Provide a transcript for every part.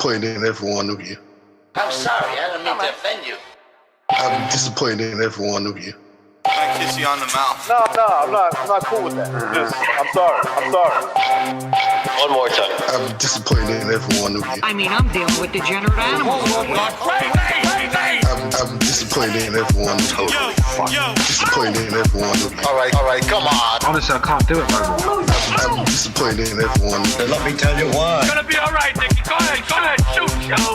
disappointed in every one of you. I'm sorry, I don't mean to offend you. I'm disappointed in every one of you. I kiss you on the mouth. No, I'm not cool with that. Just, I'm sorry. One more time. I'm disappointed in every one of you. I mean, I'm dealing with degenerate animals. I'm disappointed in every one of you. Disappointed in every one of you. All right, come on. Honestly, I can't do it, man. I'm disappointed in every one of you. Let me tell you why. It's gonna be all right, Nicky. Go ahead, shoot.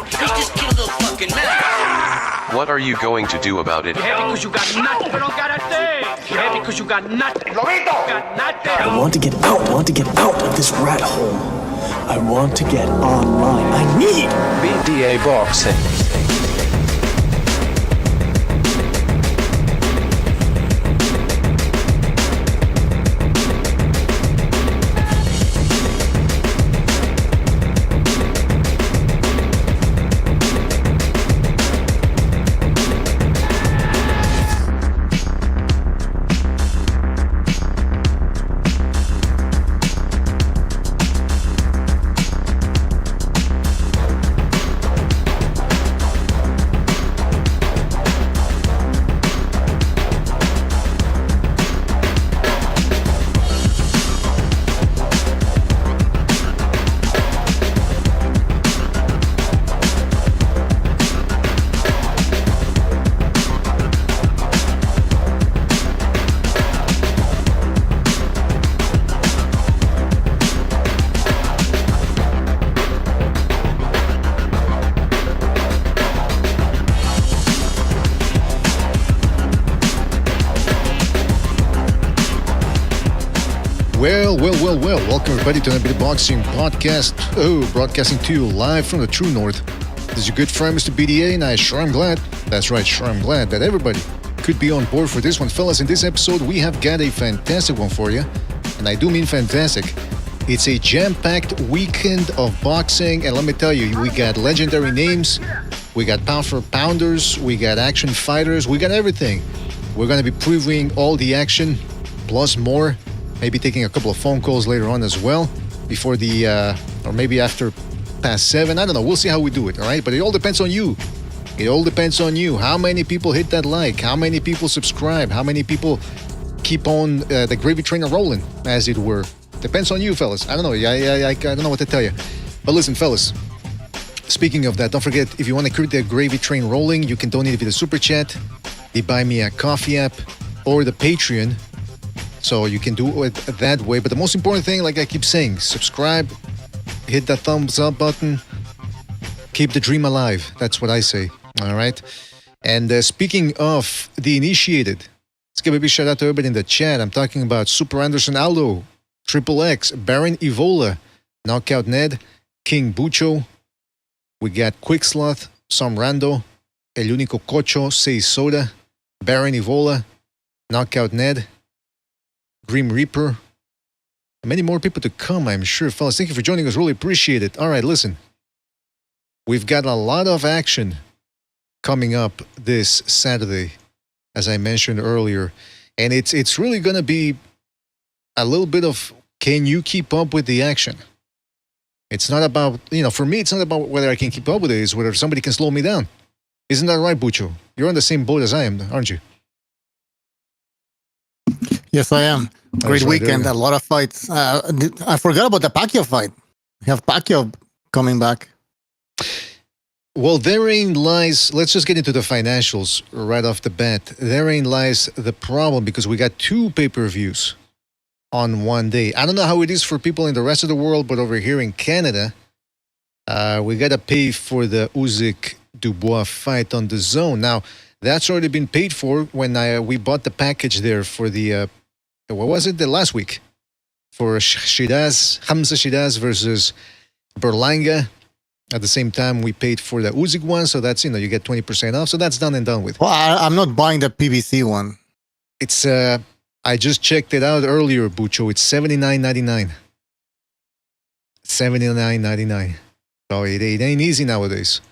He just killed a fucking man. What are you going to do about it? Yeah, because you got nothing. You don't got a thing. Yeah, because you got nothing. You got nothing. I want to get out. I want to get out of this rat hole. I want to get online. I need BDA boxing. Well, welcome everybody to another boxing podcast. Broadcasting to you live from the True North. This is your good friend, Mr. BDA, and I'm glad that everybody could be on board for this one. Fellas, in this episode, we have got a fantastic one for you, and I do mean fantastic. It's a jam-packed weekend of boxing, and let me tell you, we got legendary names, we got pound-for-pounders, we got action fighters, we got everything. We're going to be previewing all the action, plus more. Maybe taking a couple of phone calls later on as well, before or maybe after past 7. I don't know. We'll see how we do it, all right? But it all depends on you. It all depends on you. How many people hit that like? How many people subscribe? How many people keep on the gravy train rolling, as it were? Depends on you, fellas. I don't know. I don't know what to tell you. But listen, fellas. Speaking of that, don't forget, if you want to keep the gravy train rolling, you can donate via the Super Chat, the Buy Me a Coffee app, or the Patreon. So you can do it that way. But the most important thing, like I keep saying, subscribe, hit that thumbs up button, keep the dream alive. That's what I say. All right. And speaking of the initiated, let's give a big shout out to everybody in the chat. I'm talking about Super Anderson Aldo, Triple X, Baron Evola, Knockout Ned, King Bucho. We got Quick Sloth, Sam Rando, El Único Cocho, Sei Soda, Baron Evola, Knockout Ned, Grim Reaper, and many more people to come, I'm sure. Fellas, thank you for joining us. Really appreciate it. All right, listen. We've got a lot of action coming up this Saturday, as I mentioned earlier. And it's really going to be a little bit of, can you keep up with the action? It's not about, for me, it's not about whether I can keep up with it. It's whether somebody can slow me down. Isn't that right, Bucho? You're on the same boat as I am, aren't you? Yes, I am. Great weekend, a lot of fights. I forgot about the Pacquiao fight. We have Pacquiao coming back. Well, therein lies, let's just get into the financials right off the bat. Therein lies the problem, because we got 2 pay-per-views on one day. I don't know how it is for people in the rest of the world, but over here in Canada, we got to pay for the Usyk Dubois fight on the Zone. Now, that's already been paid for when we bought the package there for the, what was it, the last week? For Hamza Shidaz versus Berlanga. At the same time, we paid for the Usyk one, so that's, you get 20% off. So that's done and done with. Well, I'm not buying the PBC one. It's, I just checked it out earlier, Bucho. It's $79.99. $79.99. So it ain't easy nowadays,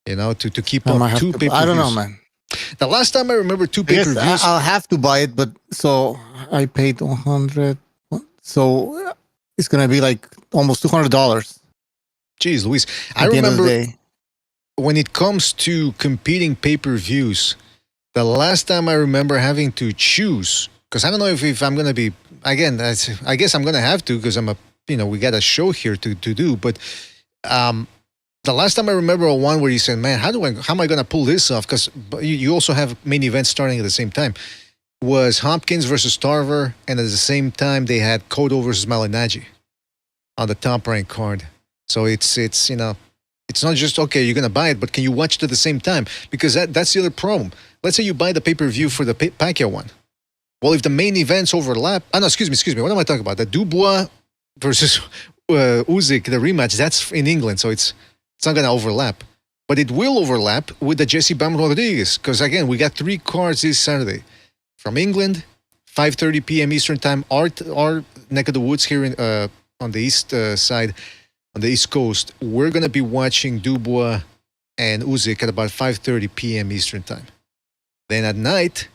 to keep up 2 pay-per-views. I don't know, man. The last time I remember 2 pay-per-views. Yes, I'll have to buy it, but so I paid 100. So it's going to be like almost $200. Jeez, Luis. I At the end of the remember day. when it comes to competing pay-per-views, the last time I remember having to choose, because I don't know if I'm going to be, again, I guess I'm going to have to because we got a show here to do, but the last time I remember one where you said, man, how am I going to pull this off? Because you also have main events starting at the same time, was Hopkins versus Tarver, and at the same time they had Cotto versus Malignaggi on the top ranked card. So it's not just, okay, you're going to buy it, but can you watch it at the same time? Because that's the other problem. Let's say you buy the pay-per-view for the Pacquiao one. Well, if the main events overlap... no, excuse me. What am I talking about? The Dubois versus Usyk, the rematch, that's in England, so it's not going to overlap. But it will overlap with the Jesse Bam Rodriguez, because, again, we got 3 cards this Saturday. From England, 5:30 p.m. Eastern Time, our neck of the woods here on the east side, on the East Coast, we're going to be watching Dubois and Usyk at about 5:30 p.m. Eastern Time. Then at night,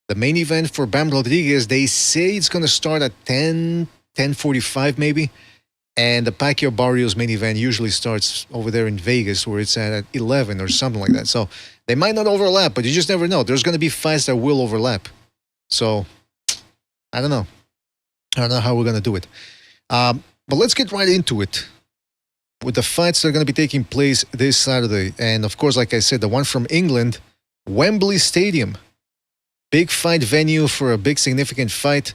the main event for Bam Rodriguez, they say it's going to start at 10:45 maybe. And the Pacquiao Barrios main event usually starts over there in Vegas, where it's at 11 or something like that. So they might not overlap, but you just never know. There's going to be fights that will overlap. So I don't know. I don't know how we're going to do it. But let's get right into it with the fights that are going to be taking place this Saturday. And of course, like I said, the one from England, Wembley Stadium. Big fight venue for a big significant fight.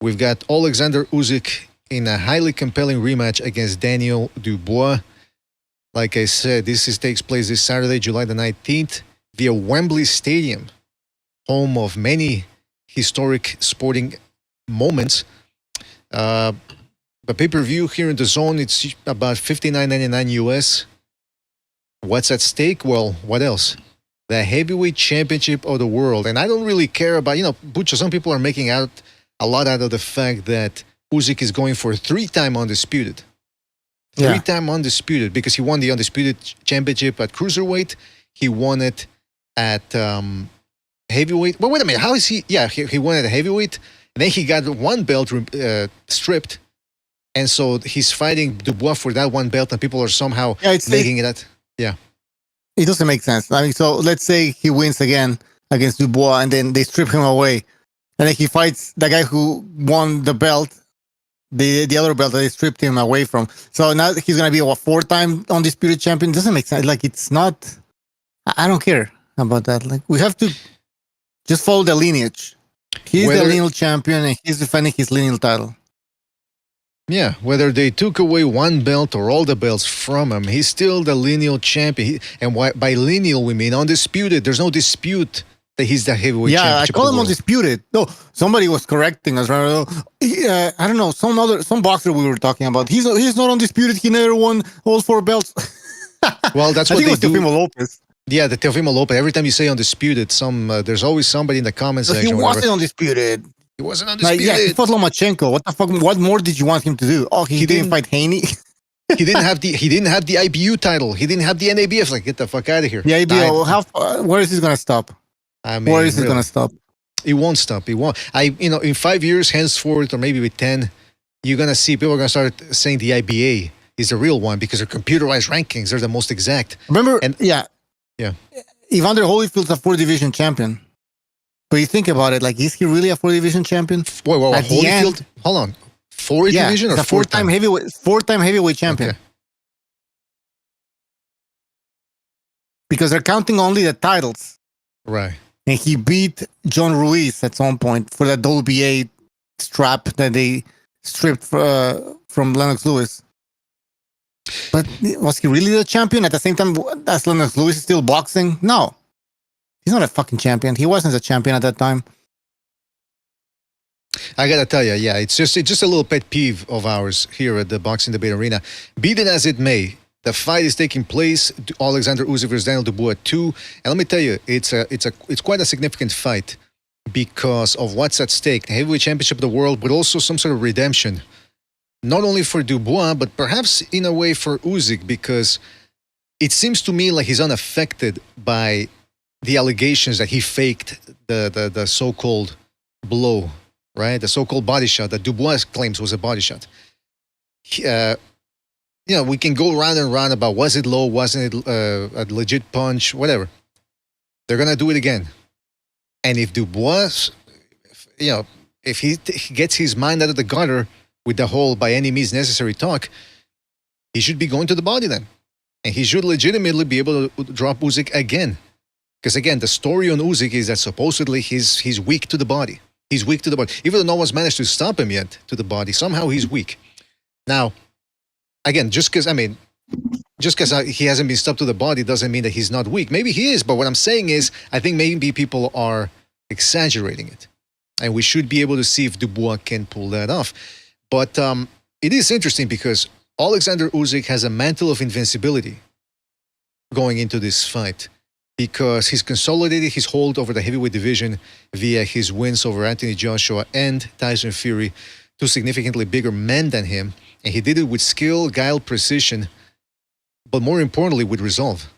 We've got Alexander Usyk in a highly compelling rematch against Daniel Dubois. Like I said, takes place this Saturday, July the 19th, via Wembley Stadium, home of many historic sporting moments. The pay-per-view here in the zone, it's about $59.99 US. What's at stake? Well, what else? The heavyweight championship of the world. And I don't really care about, Bucho, some people are making a lot out of the fact that Usyk is going for 3-time undisputed. 3-time undisputed, because he won the undisputed championship at cruiserweight. He won it at heavyweight. Well, wait a minute. How is he? Yeah, he won at heavyweight. And then he got one belt stripped. And so he's fighting Dubois for that one belt, and people are somehow making it at. Yeah. It doesn't make sense. I mean, so let's say he wins again against Dubois, and then they strip him away. And then he fights the guy who won the belt, the other belt that they stripped him away from. So now he's going to be a 4-time undisputed champion. It doesn't make sense. Like, it's not... I don't care about that. Like, we have to just follow the lineage. He's the lineal champion, and he's defending his lineal title. Yeah, whether they took away one belt or all the belts from him, he's still the lineal champion. And by lineal, we mean undisputed. There's no dispute that he's the heavyweight champion. Yeah, I call him undisputed. No, somebody was correcting us. Right? I don't know, some boxer we were talking about. He's not undisputed. He never won all 4 belts. Well, that's what they do. Teofimo Lopez. Yeah, the Teofimo Lopez. Every time you say undisputed, there's always somebody in the comment section. He wasn't undisputed. He wasn't undisputed. Like, yeah, he fought Lomachenko. What the fuck? What more did you want him to do? Oh, he didn't fight Haney. He didn't have the IBU title. He didn't have the NABF. Like, get the fuck out of here. The IBU. Where is he gonna stop? I mean, where is he gonna stop? It won't stop. It won't. In 5 years, henceforth, or maybe with 10, you're gonna see people are gonna start saying the IBA is the real one because they're computerized rankings. They're the most exact. Remember? Yeah. Evander Holyfield's a 4-division champion. But you think about it, like, is he really a 4-division champion? Wait, Holyfield? Hold on. 4-division or 4-time heavyweight? 4-time heavyweight champion. Okay. Because they're counting only the titles. Right. And he beat John Ruiz at some point for that WBA strap that they stripped from Lennox Lewis. But was he really the champion at the same time as Lennox Lewis is still boxing? No. He's not a fucking champion. He wasn't a champion at that time. I gotta tell you, yeah, it's just a little pet peeve of ours here at the Boxing Debate Arena. Be it as it may, the fight is taking place. Alexander Usyk versus Daniel Dubois at 2, and let me tell you, it's quite a significant fight because of what's at stake: the heavyweight championship of the world, but also some sort of redemption, not only for Dubois, but perhaps in a way for Usyk, because it seems to me like he's unaffected by the allegations that he faked the so-called blow, right? The so-called body shot that Dubois claims was a body shot. we can go round and round about was it low, wasn't it a legit punch, whatever. They're going to do it again. And if Dubois, if he gets his mind out of the gutter with the whole by any means necessary talk, he should be going to the body then. And he should legitimately be able to drop Usyk again. Because again, the story on Usyk is that supposedly he's weak to the body. He's weak to the body. Even though no one's managed to stop him yet to the body, somehow he's weak. Now, again, just because he hasn't been stopped to the body doesn't mean that he's not weak. Maybe he is, but what I'm saying is I think maybe people are exaggerating it. And we should be able to see if Dubois can pull that off. But it is interesting because Alexander Usyk has a mantle of invincibility going into this fight because he's consolidated his hold over the heavyweight division via his wins over Anthony Joshua and Tyson Fury, two significantly bigger men than him. And he did it with skill, guile, precision, but more importantly, with resolve.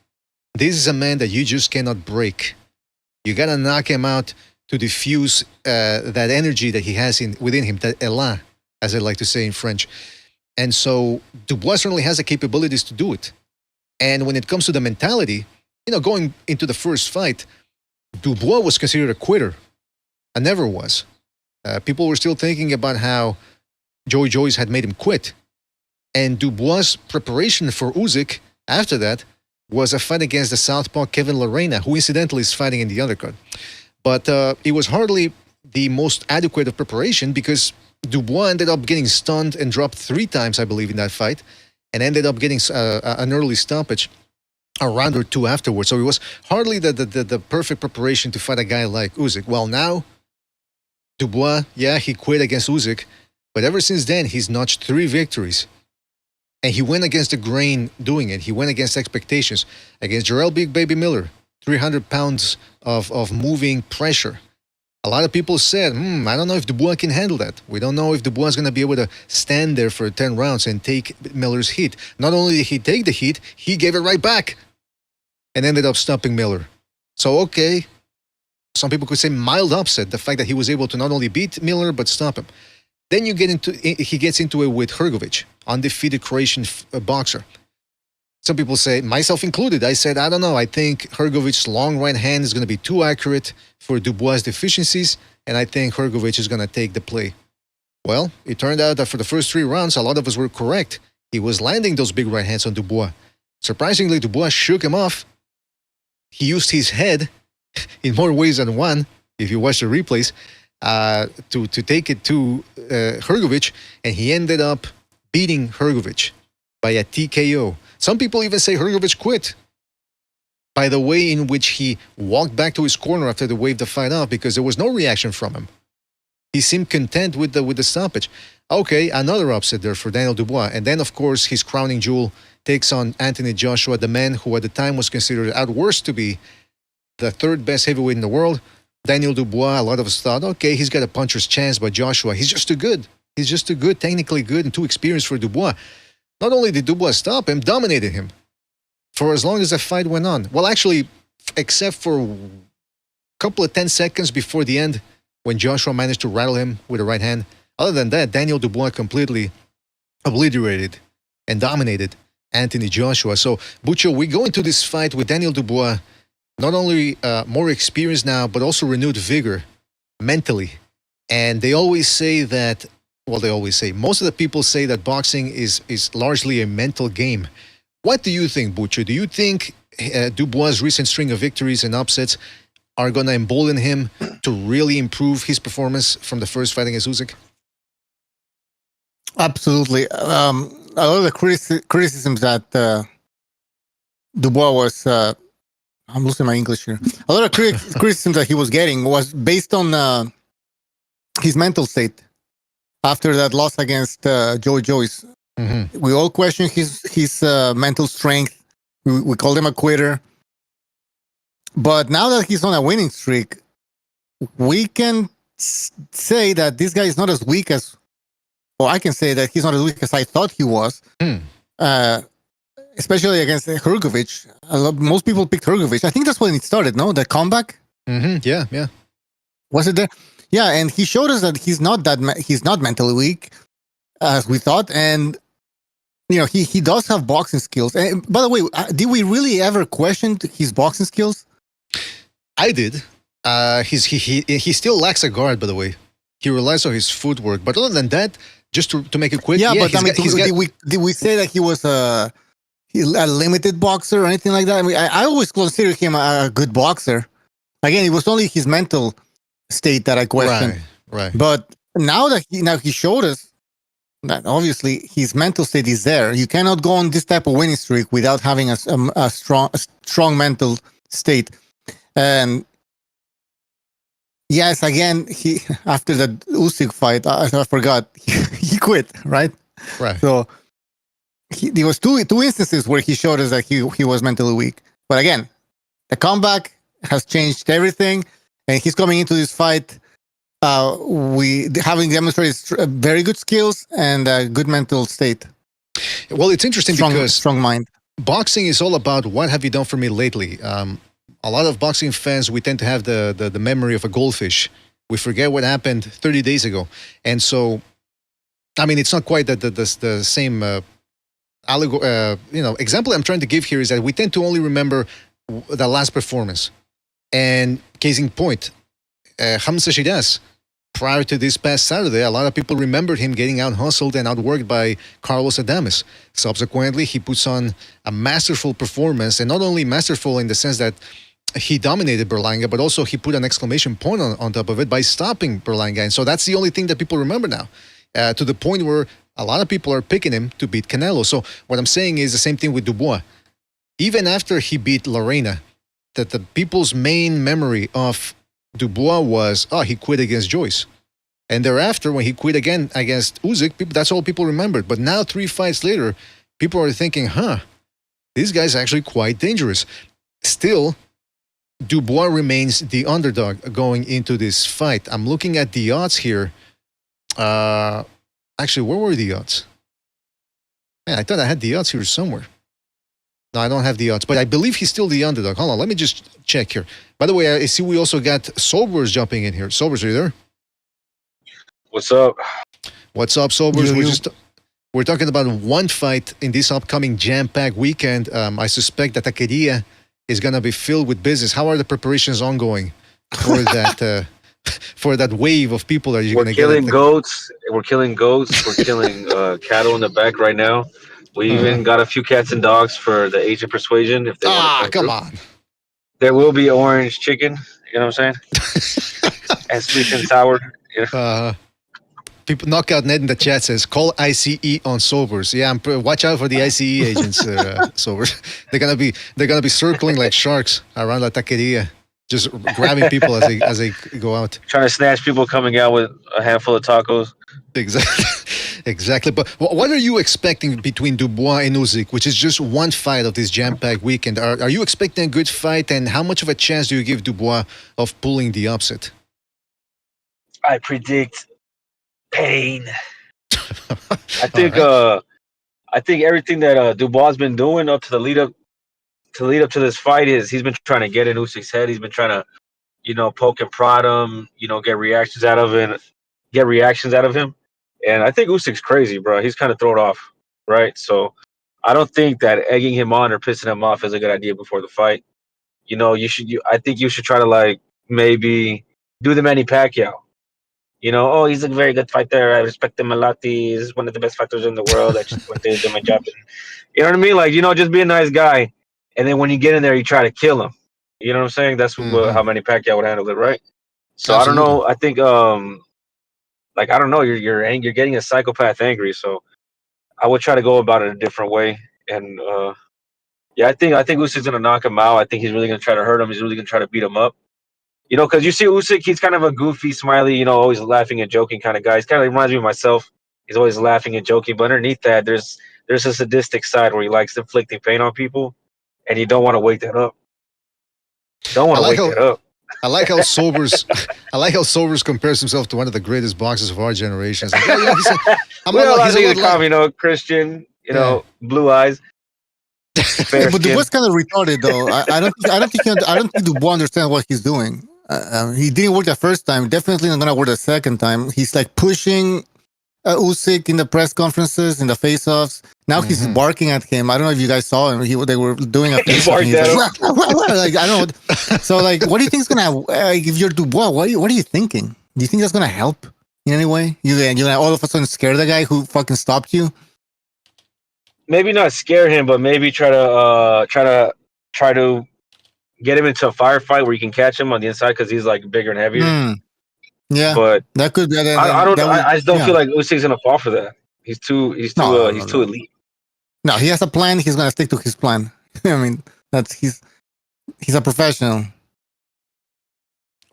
This is a man that you just cannot break. You got to knock him out to diffuse that energy that he has within him, that élan, as I like to say in French. And so Dubois certainly has the capabilities to do it. And when it comes to the mentality, going into the first fight, Dubois was considered a quitter. I never was. People were still thinking about how Joyce had made him quit. And Dubois' preparation for Usyk after that was a fight against the southpaw Kevin Lorena, who incidentally is fighting in the undercard. But it was hardly the most adequate of preparation because Dubois ended up getting stunned and dropped 3 times, I believe, in that fight, and ended up getting an early stoppage a round or 2 afterwards. So it was hardly the perfect preparation to fight a guy like Usyk. Well, now, Dubois, he quit against Usyk, but ever since then, he's notched 3 victories. And he went against the grain doing it. He went against expectations. Against Jarrell Big Baby Miller, 300 pounds of moving pressure. A lot of people said, I don't know if Dubois can handle that. We don't know if Dubois is going to be able to stand there for 10 rounds and take Miller's heat. Not only did he take the heat, he gave it right back and ended up stopping Miller. So, okay, some people could say mild upset, the fact that he was able to not only beat Miller, but stop him. Then he gets into it with Hrgović, undefeated Croatian boxer. Some people say, myself included, I said, I don't know. I think Hrgovic's long right hand is going to be too accurate for Dubois' deficiencies, and I think Hrgović is going to take the play. Well, it turned out that for the first 3 rounds, a lot of us were correct. He was landing those big right hands on Dubois. Surprisingly, Dubois shook him off. He used his head in more ways than one, if you watch the replays, to take it to Hrgović, and he ended up beating Hrgović by a TKO. Some people even say Hrgović quit by the way in which he walked back to his corner after they waved the fight off because there was no reaction from him. He seemed content with the stoppage. Okay, another upset there for Daniel Dubois. And then, of course, his crowning jewel takes on Anthony Joshua, the man who at the time was considered at worst to be the 3rd best heavyweight in the world. Daniel Dubois, a lot of us thought, okay, he's got a puncher's chance, but Joshua, he's just too good. He's just too good, technically good, and too experienced for Dubois. Not only did Dubois stop him, dominated him for as long as the fight went on. Well, actually, except for a couple of 10 seconds before the end when Joshua managed to rattle him with a right hand. Other than that, Daniel Dubois completely obliterated and dominated Anthony Joshua. So, Bucho, we go into this fight with Daniel Dubois, not only more experienced now, but also renewed vigor mentally. And they always say that, most of the people say that boxing is largely a mental game. What do you think, Bucho? Do you think Dubois' recent string of victories and upsets are going to embolden him to really improve his performance from the first fight against Usyk? Absolutely. A lot of the criticisms that Dubois was... I'm losing my English here. A lot of criticism that he was getting was based on his mental state after that loss against Joyce. Mm-hmm. We all questioned his mental strength. We called him a quitter. But now that he's on a winning streak, we can say that this guy is not as weak as, or I can say that he's not as weak as I thought he was. Especially against Hrgović. Most people picked Hrgović. I think that's when it started, no? The comeback? Mm-hmm. Yeah. Was it there? Yeah, and he showed us that he's not mentally weak as we thought. And he does have boxing skills. And by the way, did we really ever question his boxing skills? I did. He still lacks a guard, by the way. He relies on his footwork. But other than that, just to make it quick, but did we say that he was a limited boxer or anything like that? I mean, I always consider him a good boxer. Again, it was only his mental state that I questioned. Right. But now he showed us that obviously his mental state is there. You cannot go on this type of winning streak without having a strong mental state. And yes, again, he after the Usyk fight, I forgot he quit. Right. So there was two instances where he showed us that he was mentally weak. But again, the comeback has changed everything, and he's coming into this fight. We having demonstrated very good skills and a good mental state. Well, it's interesting because strong mind. Boxing is all about what have you done for me lately. A lot of boxing fans, we tend to have the memory of a goldfish. We forget what happened 30 days ago, and so, I mean, it's not quite the same example I'm trying to give here is that we tend to only remember the last performance. And case in point, Hamza Shiraz, prior to this past Saturday, a lot of people remembered him getting out-hustled and outworked by Carlos Adames. Subsequently, he puts on a masterful performance, and not only masterful in the sense that he dominated Berlanga, but also he put an exclamation point on top of it by stopping Berlanga. And so that's the only thing that people remember now, to the point where a lot of people are picking him to beat Canelo. So what I'm saying is the same thing with Dubois. Even after he beat Lorena, that the people's main memory of Dubois was, he quit against Joyce. And thereafter, when he quit again against Usyk, that's all people remembered. But now, 3 fights later, people are thinking, this guy's actually quite dangerous. Still, Dubois remains the underdog going into this fight. I'm looking at the odds here. Actually, where were the odds? Man, I thought I had the odds here somewhere. No, I don't have the odds, but I believe he's still the underdog. Hold on, let me just check here. By the way, I see we also got Sobers jumping in here. Sobers, are you there? What's up? What's up, Sobers? We're talking about one fight in this upcoming jam-packed weekend. I suspect that Taqueria is going to be filled with business. How are the preparations ongoing for that for that wave of people that you're going to get? We're killing goats. We're killing cattle in the back right now. We even got a few cats and dogs for the Asian persuasion. If they want to come on. There will be orange chicken. You know what I'm saying? And sweet and sour. People, Knockout Ned in the chat says, call ICE on Sobers. Yeah, watch out for the ICE agents, Sobers. They're gonna be circling like sharks around La Taqueria, just grabbing people as they go out. Trying to snatch people coming out with a handful of tacos. Exactly. But what are you expecting between Dubois and Usyk, which is just one fight of this jam-packed weekend? Are you expecting a good fight, and how much of a chance do you give Dubois of pulling the upset? I predict pain. I think everything that Dubois has been doing up to the lead up to this fight is he's been trying to get in Usyk's head. He's been trying to, poke and prod him, get reactions out of him. And I think Usyk's crazy, bro. He's kind of thrown off, right? So I don't think that egging him on or pissing him off is a good idea before the fight. I think you should try to maybe do the Manny Pacquiao. He's a very good fighter. I respect him a lot. He's one of the best fighters in the world. I just went there to do my job. You know what I mean? Just be a nice guy. And then when you get in there, you try to kill him. You know what I'm saying? That's how Manny Pacquiao would handle it, right? So absolutely. I don't know. I think, I don't know. You're getting a psychopath angry. So I would try to go about it a different way. And I think Usyk's gonna knock him out. I think he's really gonna try to hurt him. He's really gonna try to beat him up. Because you see Usyk, he's kind of a goofy, smiley, always laughing and joking kind of guy. He kind of reminds me of myself. He's always laughing and joking, but underneath that, there's a sadistic side where he likes inflicting pain on people, and you don't want to wake that up. Don't want to wake that up. I like how Sobers compares himself to one of the greatest boxers of our generation. Christian, blue eyes. But Dubois kind of retarded, though. I don't think Dubois understands what he's doing. He didn't work the first time. Definitely not gonna work the second time. He's pushing Usyk in the press conferences, in the face-offs. Now he's barking at him. I don't know if you guys saw him. They were doing a face-off. Like, I don't know. So, like, what do you think is gonna? If you're Dubois, what are you thinking? Do you think that's gonna help in any way? You're gonna all of a sudden scare the guy who fucking stopped you? Maybe not scare him, but maybe try to get him into a firefight where you can catch him on the inside because he's like bigger and heavier. Yeah, but that could be. I just don't feel like Usyk's gonna fall for that. He's too elite. No, he has a plan. He's gonna stick to his plan. I mean, he's a professional.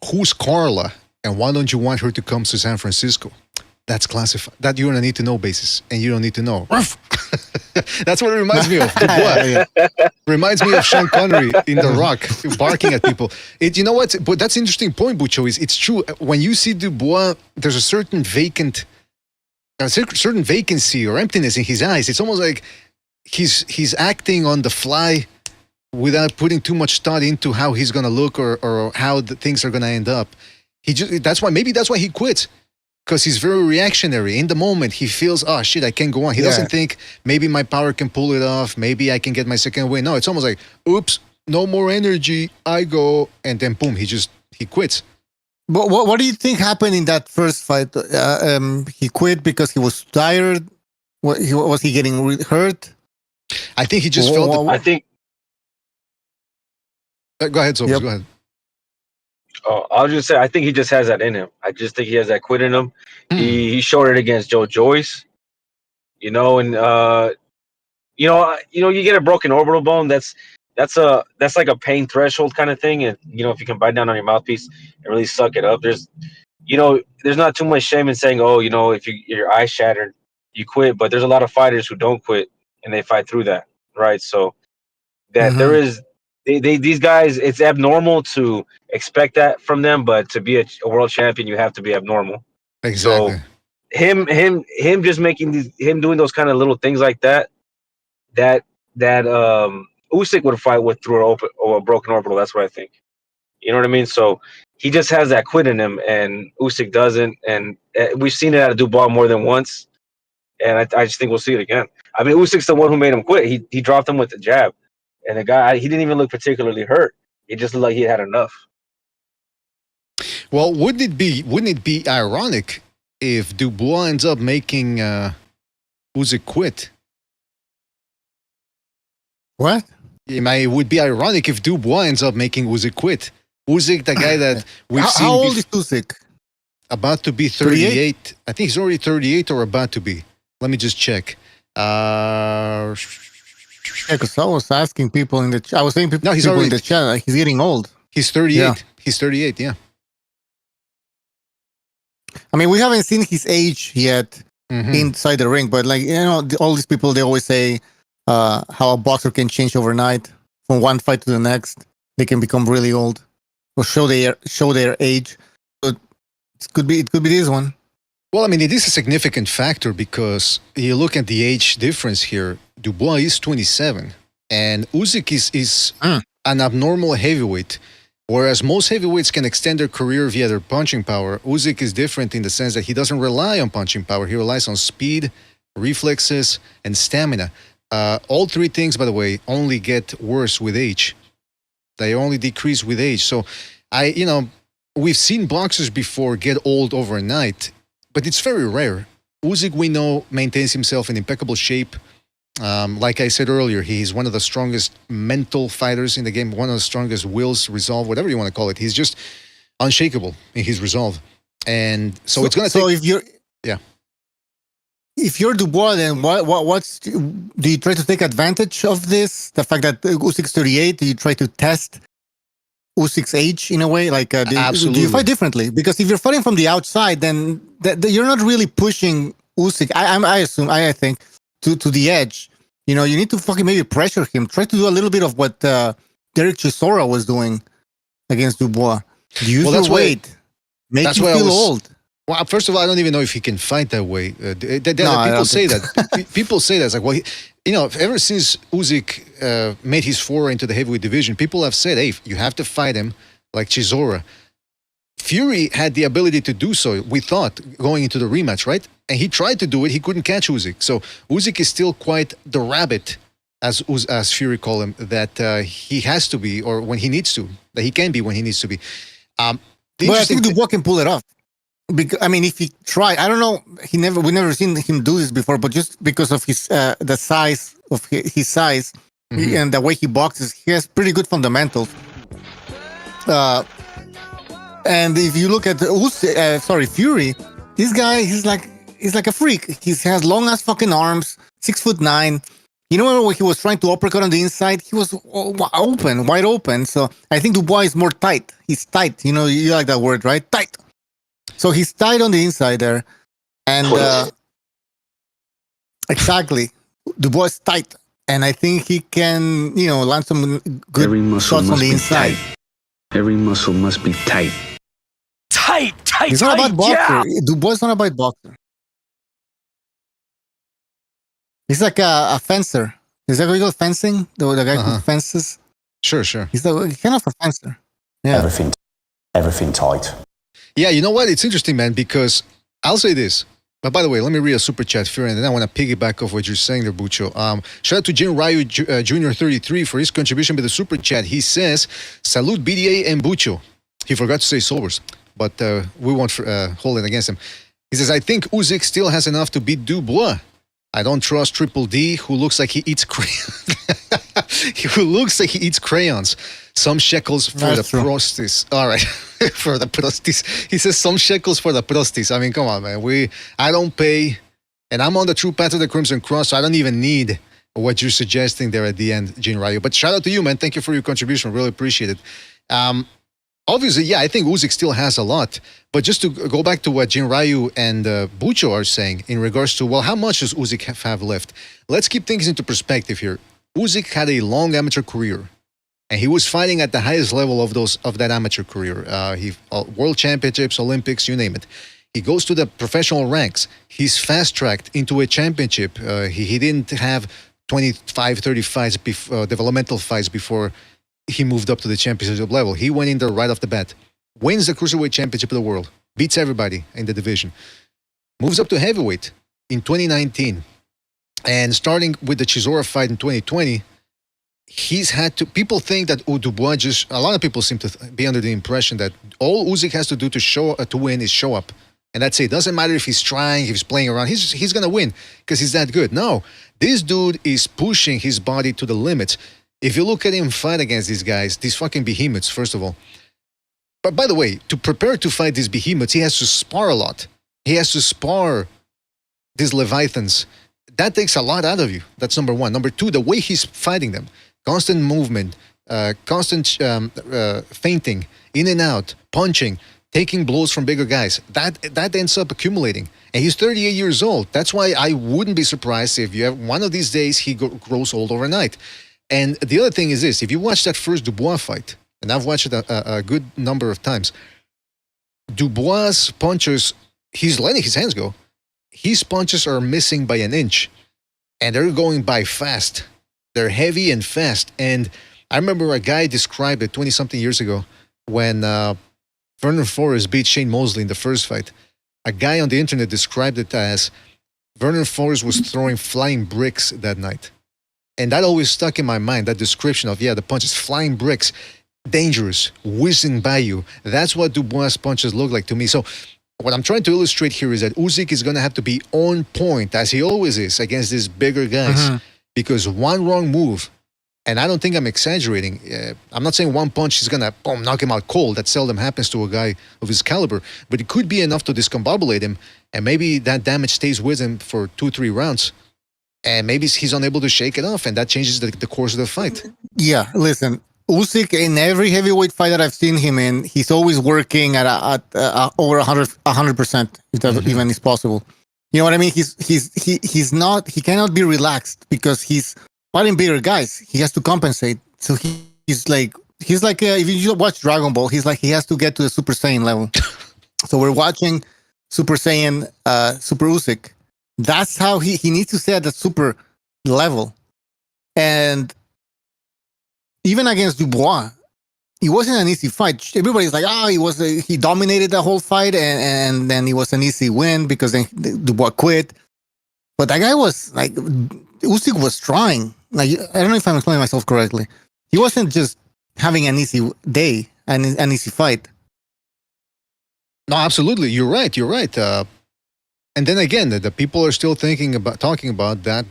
Who's Carla, and why don't you want her to come to San Francisco? That's classified. That you're gonna need to know basis, and you don't need to know. That's what it reminds me of. Dubois. Reminds me of Sean Connery in The Rock, barking at people. You know what? But that's an interesting point, Bucho. It's true. When you see Dubois, there's a certain vacancy or emptiness in his eyes. It's almost like he's acting on the fly without putting too much thought into how he's gonna look or how the things are gonna end up. That's why he quits. Because he's very reactionary. In the moment, he feels, oh, shit, I can't go on. He doesn't think, maybe my power can pull it off. Maybe I can get my second win. No, it's almost like, oops, no more energy. I go. And then, boom, he quits. But what do you think happened in that first fight? He quit because he was tired? Was he getting hurt? I think he just felt... I think... Go ahead, Sophie. Go ahead. Oh, I'll just say I think he just has that in him. I just think he has that quit in him. He showed it against Joe Joyce, and you get a broken orbital bone. That's like a pain threshold kind of thing. And if you can bite down on your mouthpiece and really suck it up, there's not too much shame in saying, if your eye shattered, you quit. But there's a lot of fighters who don't quit and they fight through that, right? So that there is. These guys, it's abnormal to expect that from them, but to be a world champion, you have to be abnormal. Exactly. So him just him doing those kind of little things like that Usyk would fight with through a broken orbital. That's what I think. You know what I mean? So he just has that quit in him, and Usyk doesn't. And we've seen it out of Dubois more than once, and I just think we'll see it again. I mean, Usyk's the one who made him quit. He dropped him with the jab. And the guy, he didn't even look particularly hurt. He just looked like he had enough. Well, wouldn't it be ironic if Dubois ends up making Usyk quit? What? It would be ironic if Dubois ends up making Usyk quit. Usyk, the guy that we've seen. How old is Usyk? About to be 38. I think he's already 38 or about to be. Let me just check. Yeah, because I was asking people in the chat. I was saying people in the chat, like, he's getting old. He's 38. Yeah. He's 38, yeah. I mean, we haven't seen his age yet inside the ring, but all these people, they always say how a boxer can change overnight from one fight to the next. They can become really old or show their age. But it could be this one. Well, I mean, it is a significant factor because you look at the age difference here. Dubois is 27, and Usyk is an abnormal heavyweight, whereas most heavyweights can extend their career via their punching power. Usyk is different in the sense that he doesn't rely on punching power. He relies on speed, reflexes, and stamina. All three things, by the way, only get worse with age. They only decrease with age. So, we've seen boxers before get old overnight, but it's very rare. Usyk, we know, maintains himself in impeccable shape. Like I said earlier, he's one of the strongest mental fighters in the game, one of the strongest wills, resolve, whatever you want to call it. He's just unshakable in his resolve. And so it's going to take... If you're Dubois, then do you try to take advantage of this? The fact that Usyk's 38, do you try to test Usyk's age in a way? Like, Absolutely. Do you fight differently? Because if you're fighting from the outside, then you're not really pushing Usyk. I think to the edge. You need to fucking maybe pressure him. Try to do a little bit of what Derek Chisora was doing against Dubois. Use your weight. Make him feel old. Well, first of all, I don't even know if he can fight that way. People say that. People say that. It's like, well, ever since Usyk made his foray into the heavyweight division, people have said, hey, you have to fight him like Chisora. Fury had the ability to do so, we thought, going into the rematch, right? And he tried to do it. He couldn't catch Usyk. So Usyk is still quite the rabbit, as Fury called him, that he has to be, or when he needs to, that he can be when he needs to be. But I think Dubois can pull it off. Because, I mean, if he tried, I don't know, we never seen him do this before, but just because of his the size of his size and the way he boxes, he has pretty good fundamentals. And if you look at Fury, this guy, he's like a freak. He has long ass fucking arms, 6'9". You know when he was trying to uppercut on the inside, he was wide open. So I think Dubois is more tight. He's tight. You know, you like that word, right? Tight. So he's tight on the inside there, and exactly, Dubois is tight, and I think he can, land some good shots on the inside. Every muscle must be tight. Tight. He's not a bad boxer. Yeah. Dubois is not a bad boxer. He's like a fencer. Is that what you call fencing? The guy who fences? Sure. He's kind of a fencer. Yeah. Everything tight. Yeah, you know what? It's interesting, man, because I'll say this. But by the way, let me read a super chat here, and then I want to piggyback off what you're saying there, Bucho. Shout out to Jin Ryu Jr. 33 for his contribution with the super chat. He says, "Salute BDA and Bucho." He forgot to say Sobers, but we won't hold it against him. He says, "I think Usyk still has enough to beat Dubois. I don't trust Triple D, who looks like he eats crayons. Some shekels for the prosties." All right, for the prosties. He says some shekels for the prosties. I mean, come on, man. I don't pay, and I'm on the true path of the Crimson Cross, so I don't even need what you're suggesting there at the end, Jin Ryu. But shout out to you, man. Thank you for your contribution. Really appreciate it. Obviously, yeah, I think Usyk still has a lot. But just to go back to what Jin Ryu and Bucho are saying in regards to, well, how much does Usyk have left? Let's keep things into perspective here. Usyk had a long amateur career, and he was fighting at the highest level of that amateur career. World Championships, Olympics, you name it. He goes to the professional ranks. He's fast-tracked into a championship. He didn't have 25, 30 fights, developmental fights before he moved up to the championship level. He went in there right off the bat. Wins the Cruiserweight Championship of the world. Beats everybody in the division. Moves up to heavyweight in 2019. And starting with the Chisora fight in 2020, he's had to... People think that Dubois just... A lot of people seem to be under the impression that all Usyk has to do to win is show up. And that's it. Doesn't matter if he's trying, if he's playing around. He's going to win because he's that good. No. This dude is pushing his body to the limits. If you look at him fight against these guys, these fucking behemoths, first of all. But by the way, to prepare to fight these behemoths, he has to spar a lot. He has to spar these leviathans. That takes a lot out of you. That's number one. Number two, the way he's fighting them. Constant movement, constant feinting, in and out, punching, taking blows from bigger guys. That ends up accumulating. And he's 38 years old. That's why I wouldn't be surprised if you have one of these days he grows old overnight. And the other thing is this, if you watch that first Dubois fight, and I've watched it a good number of times, Dubois' punches, he's letting his hands go. His punches are missing by an inch, and they're going by fast. They're heavy and fast. And I remember a guy described it 20-something years ago when Vernon Forrest beat Shane Mosley in the first fight. A guy on the internet described it as Vernon Forrest was throwing flying bricks that night. And that always stuck in my mind, that description of, the punches, flying bricks, dangerous, whizzing by you. That's what Dubois' punches look like to me. So what I'm trying to illustrate here is that Usyk is going to have to be on point, as he always is, against these bigger guys. Because one wrong move, and I don't think I'm exaggerating, I'm not saying one punch is going to knock him out cold. That seldom happens to a guy of his caliber. But it could be enough to discombobulate him, and maybe that damage stays with him for 2-3 rounds. And maybe he's unable to shake it off, and that changes the course of the fight. Yeah, listen, Usyk, in every heavyweight fight that I've seen him in, he's always working at over 100%, if that even is possible. You know what I mean? He cannot be relaxed because he's fighting bigger guys. He has to compensate. So he's like if you watch Dragon Ball, he has to get to the Super Saiyan level. So we're watching Super Saiyan, Super Usyk. That's how he needs to stay at the super level. And even against Dubois, it wasn't an easy fight. Everybody's like, he dominated the whole fight, and then it was an easy win because then Dubois quit. But that guy was like, Usyk was trying. Like, I don't know if I'm explaining myself correctly. He wasn't just having an easy day, an easy fight. No, absolutely. You're right. And then again, the people are still talking about that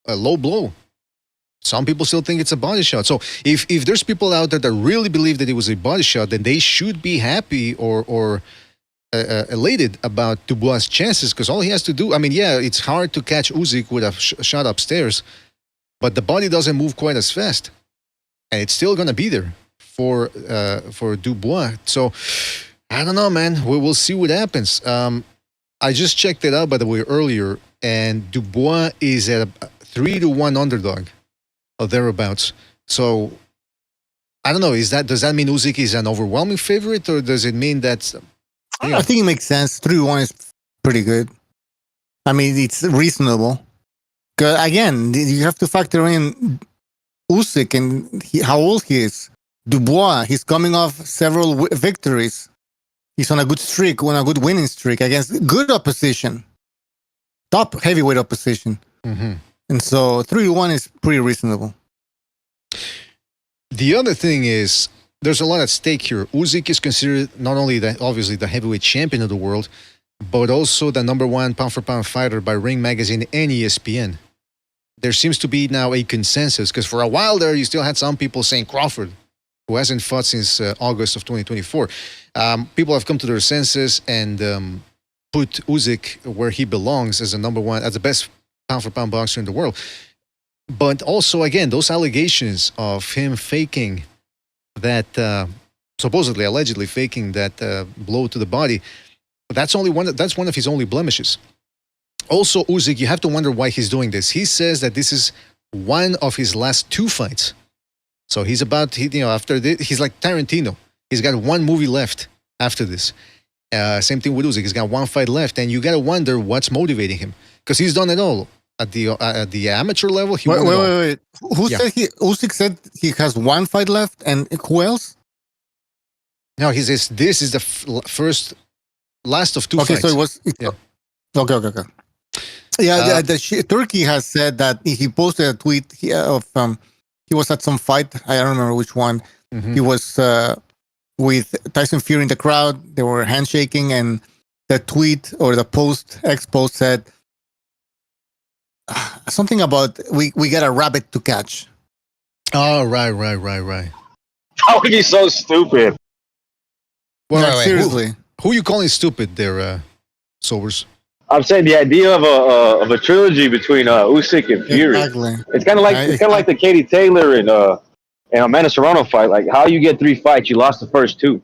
low blow. Some people still think it's a body shot. So if there's people out there that really believe that it was a body shot, then they should be happy or elated about Dubois' chances, because all he has to do, I mean, yeah, it's hard to catch Usyk with a shot upstairs, but the body doesn't move quite as fast, and it's still gonna be there for Dubois. So I don't know, man. We'll see what happens. I just checked it out, by the way, earlier, and Dubois is at a 3-1 underdog or thereabouts. So I don't know. Does that mean Usyk is an overwhelming favorite, or does it mean that? I think it makes sense. 3-1 is pretty good. I mean, it's reasonable. Again, you have to factor in Usyk and how old he is. Dubois, he's coming off several victories. He's on a good streak, on a good winning streak against good opposition, top heavyweight opposition. Mm-hmm. And so 3-1 is pretty reasonable. The other thing is, there's a lot at stake here. Usyk is considered not only obviously the heavyweight champion of the world, but also the #1 pound-for-pound fighter by Ring Magazine and ESPN. There seems to be now a consensus, because for a while there, you still had some people saying Crawford, who hasn't fought since August of 2024. People have come to their senses and put Usyk where he belongs as the #1, as the best pound-for-pound boxer in the world. But also, again, those allegations of him faking that, supposedly, allegedly faking that blow to the body, that's one of his only blemishes. Also, Usyk, you have to wonder why he's doing this. He says that this is one of his last 2 fights. So he's after this, he's like Tarantino. He's got 1 movie left after this. Same thing with Usyk. He's got 1 fight left, and you got to wonder what's motivating him, because he's done it all at the amateur level. Wait. Said Usyk said he has 1 fight left, and who else? No, he says this is the last of 2 fights. Okay, so it was. Yeah. Okay. Yeah, Turkey has said that he posted a tweet of he was at some fight. I don't remember which one. Mm-hmm. He was with Tyson Fury in the crowd. They were handshaking, and the tweet or the X post said something about we got a rabbit to catch. Oh, right. That would be so stupid. Well, wait, seriously. Who are you calling stupid there, Sobers? I'm saying the idea of a trilogy between Usyk and Fury. Exactly. It's kind of like the Katie Taylor and Amanda Serrano fight. Like, how you get 3 fights, you lost the first 2.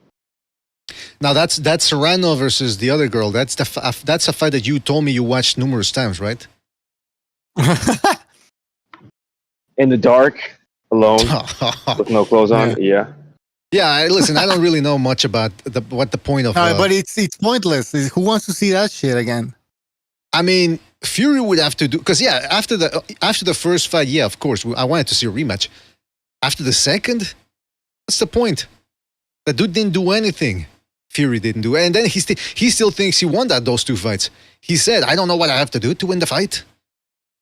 Now that's Serrano versus the other girl. That's a fight that you told me you watched numerous times, right? In the dark, alone, with no clothes on. Yeah. Yeah, listen, I don't really know much about what the point of. But it's pointless. Who wants to see that shit again? I mean, Fury would have to do, because after the first fight, yeah, of course, I wanted to see a rematch. After the second, what's the point? The dude didn't do anything. Fury didn't do, and then he still thinks he won those 2 fights. He said, "I don't know what I have to do to win the fight.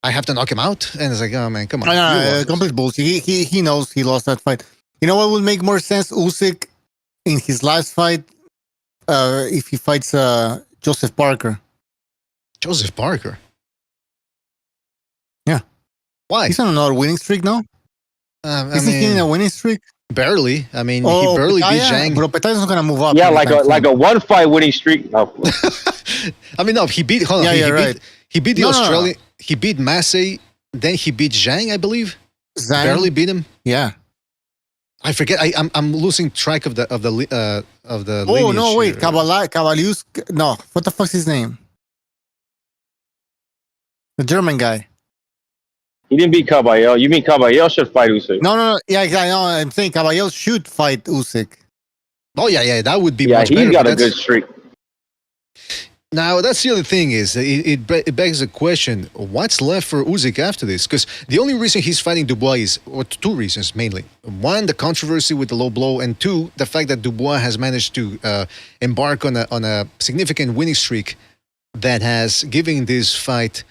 I have to knock him out." And it's like, oh man, come on. Complete bullshit. He knows he lost that fight. You know what would make more sense? Usyk in his last fight, if he fights Joseph Parker. Joseph Parker? Yeah. Why? He's on another winning streak now. Isn't he in a winning streak? Barely. I mean, he barely beat Zhang. But Petá's not going to move up. Yeah, like a 1 fight winning streak. No. I mean, no, he beat. Hold on, he beat the Australian. No. He beat Massey. Then he beat Zhang, I believe. Zhang. Barely beat him. Yeah. I forget. I'm losing track of the Oh no! Wait, Cavalius. No, what the fuck's his name? The German guy. He didn't beat Caballero. You mean Caballero should fight Usyk? No. Yeah, I know. I'm saying Caballero should fight Usyk. Oh yeah. That would be much better. Yeah, he's got a good streak. Now, that's the other thing is, it begs the question, what's left for Usyk after this? Because the only reason he's fighting Dubois is, or two reasons mainly. One, the controversy with the low blow, and two, the fact that Dubois has managed to embark on a significant winning streak that has given this fight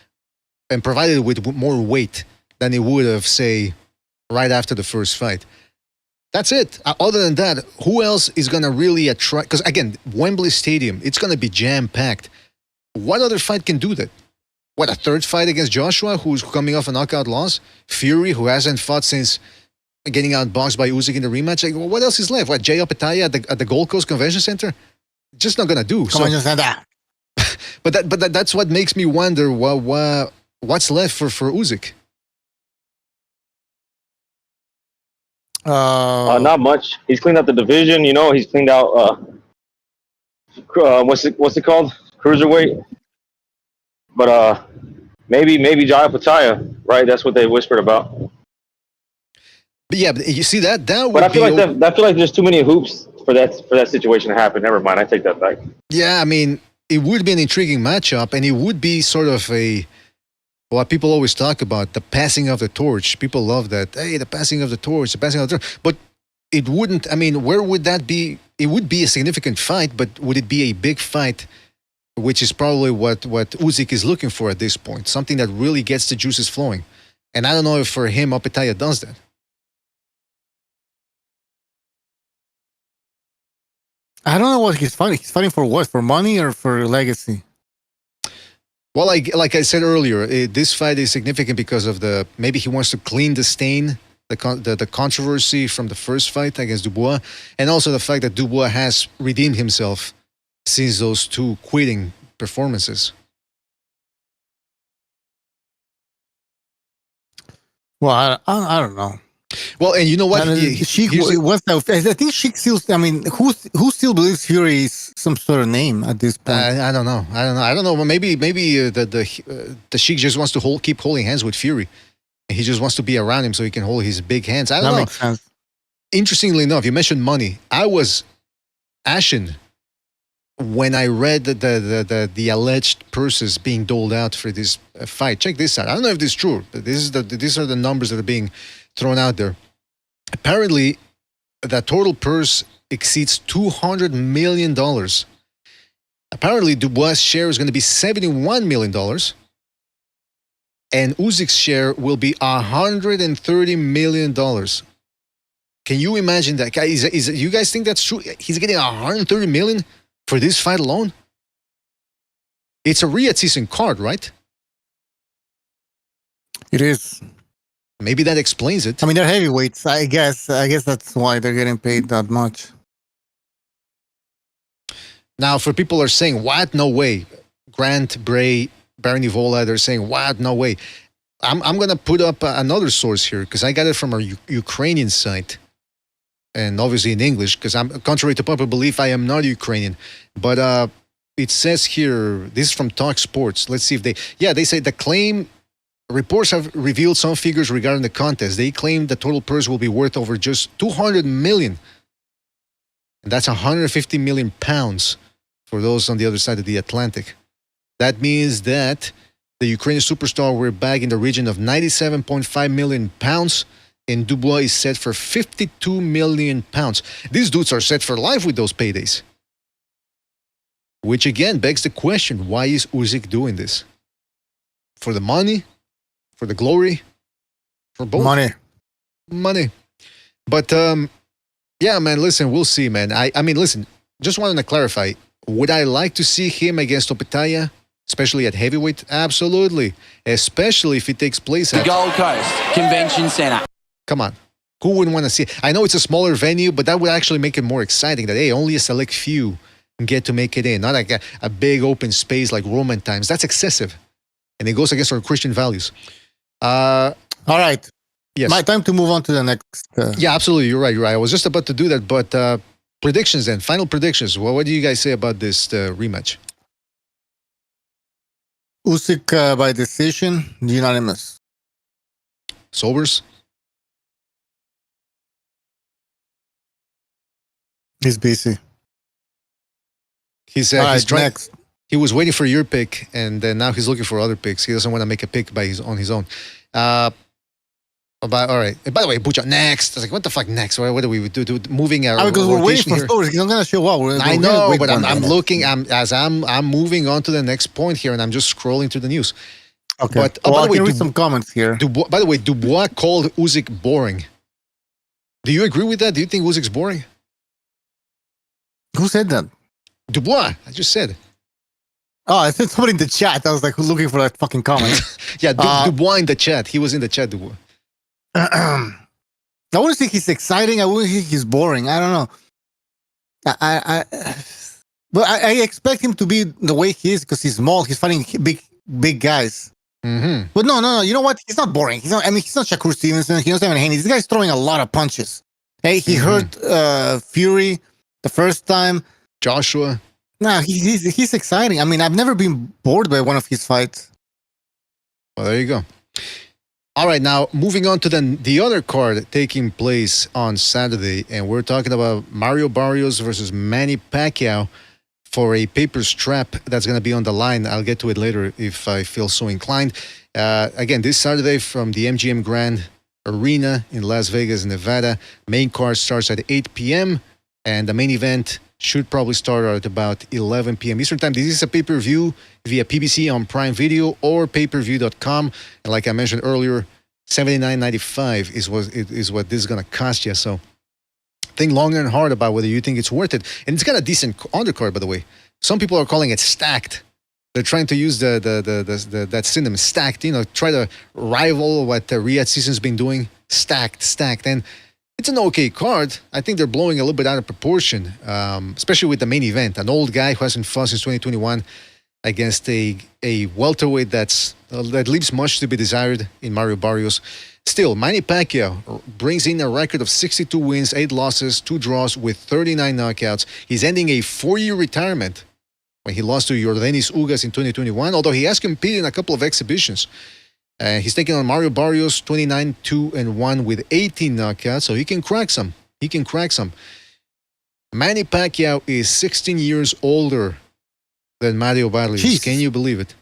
and provided it with more weight than it would have, say, right after the first fight. That's it. Other than that, who else is going to really attract? Because again, Wembley Stadium, it's going to be jam-packed. What other fight can do that? What, a third fight against Joshua, who's coming off a knockout loss? Fury, who hasn't fought since getting outboxed by Usyk in the rematch? Like, what else is left? What, Jay Opetaya at the Gold Coast Convention Center? Just not going to do. But that's what makes me wonder what's left for Usyk. Not much. He's cleaned out the division. He's cleaned out what's it called? Cruiserweight. But maybe Jaya Pataya, right? That's what they whispered about. But yeah, but you see that would. But I feel like there's too many hoops for that situation to happen. Never mind. I take that back. Yeah, I mean, it would be an intriguing matchup, and it would be sort of what people always talk about, the passing of the torch. People love that. Hey, the passing of the torch. But it wouldn't, I mean, where would that be? It would be a significant fight, but would it be a big fight, which is probably what Usyk is looking for at this point, something that really gets the juices flowing. And I don't know if for him, Opetaya does that. I don't know what he's fighting. He's fighting for what? For money or for legacy? Well, like I said earlier, this fight is significant because of maybe he wants to clean the stain, the controversy from the first fight against Dubois, and also the fact that Dubois has redeemed himself since those two quitting performances. Well, I don't know. Well, and you know what? I think Sheik still. I mean, who still believes Fury is some sort of name at this point? I don't know. Well, maybe the Sheik just wants to keep holding hands with Fury. He just wants to be around him so he can hold his big hands. I don't know. Makes sense. Interestingly enough, you mentioned money. I was ashen when I read the alleged purses being doled out for this fight. Check this out. I don't know if this is true, but these are the numbers that are being thrown out there. Apparently, the total purse exceeds $200 million. Apparently, Dubois' share is going to be $71 million. And Usyk's share will be $130 million. Can you imagine that? You guys think that's true? He's getting $130 million for this fight alone? It's a Riyadh season card, right? It is. Maybe that explains it. I mean, they're heavyweights. I guess that's why they're getting paid that much. Now, for people who are saying, what? No way. Grant, Bray, Barry Nivola, they're saying, what? No way. I'm going to put up another source here because I got it from a Ukrainian site. And obviously in English, because I'm contrary to popular belief, I am not Ukrainian. But it says here, this is from Talk Sports. Let's see if they say the claim. Reports have revealed some figures regarding the contest. They claim the total purse will be worth over just $200 million. And that's 150 million pounds for those on the other side of the Atlantic. That means that the Ukrainian superstar will bag in the region of 97.5 million pounds, and Dubois is set for 52 million pounds. These dudes are set for life with those paydays. Which again begs the question, why is Usyk doing this? For the money? For the glory? For both? Money. But, yeah, man, listen, we'll see, man. I mean, listen, just wanted to clarify. Would I like to see him against Opetaya, especially at heavyweight? Absolutely. Especially if it takes place at The Gold Coast Convention Centre. Come on. Who wouldn't want to see it? I know it's a smaller venue, but that would actually make it more exciting that, hey, only a select few get to make it in. Not like a big open space like Roman times. That's excessive. And it goes against our Christian values. All right. Yes. My time to move on to the next. Yeah, absolutely. You're right. I was just about to do that. But predictions then. Final predictions. Well, what do you guys say about this rematch? Usyk by decision, unanimous. Sobers? He's busy. He's All right, trying. next. he was waiting for your pick, and then now he's looking for other picks. He doesn't want to make a pick on his own. All right. By the way, Bucha, next. I was like, what the fuck next? What do we do? Moving our because we're waiting for here. stories. He's not gonna show up. I know, but I'm looking. I'm moving on to the next point here, and I'm just scrolling through the news. Okay. But I can read some comments here. By the way, Dubois called Usyk boring. Do you agree with that? Do you think Usyk's boring? Who said that? Dubois. I just said. Oh, I said somebody in the chat. I was like looking for that fucking comment. Yeah, Dubois in the chat. He was in the chat, Dubois. I wouldn't think he's exciting. I wouldn't think he's boring. I don't know. But I expect him to be the way he is because he's small. He's fighting big guys. Mm-hmm. But no. You know what? He's not boring. He's not Shakur Stevenson. He doesn't have Haney. This guy's throwing a lot of punches. Hey, he hurt Fury the first time. Joshua. No, he's exciting. I mean, I've never been bored by one of his fights. Well, there you go. All right, now moving on to the other card taking place on Saturday, and we're talking about Mario Barrios versus Manny Pacquiao for a paper strap that's going to be on the line. I'll get to it later if I feel so inclined. Again, this Saturday from the MGM Grand Arena in Las Vegas, Nevada. Main card starts at 8 p.m., and the main event should probably start at about 11 p.m. Eastern Time. This is a pay-per-view via PBC on Prime Video or payperview.com. And like I mentioned earlier, $79.95 is what this is going to cost you. So think long and hard about whether you think it's worth it. And it's got a decent undercard, by the way. Some people are calling it stacked. They're trying to use that synonym, stacked, try to rival what Riyadh Season's been doing. Stacked. And it's an okay card. I think they're blowing a little bit out of proportion, especially with the main event. An old guy who hasn't fought since 2021 against a welterweight that leaves much to be desired in Mario Barrios. Still, Manny Pacquiao brings in a record of 62 wins, 8 losses, 2 draws with 39 knockouts. He's ending a 4-year retirement when he lost to Yordenis Ugas in 2021, although he has competed in a couple of exhibitions. He's taking on Mario Barrios, 29-2-1 with 18 knockouts, so he can crack some. Manny Pacquiao is 16 years older than Mario Barrios. Jeez. Can you believe it?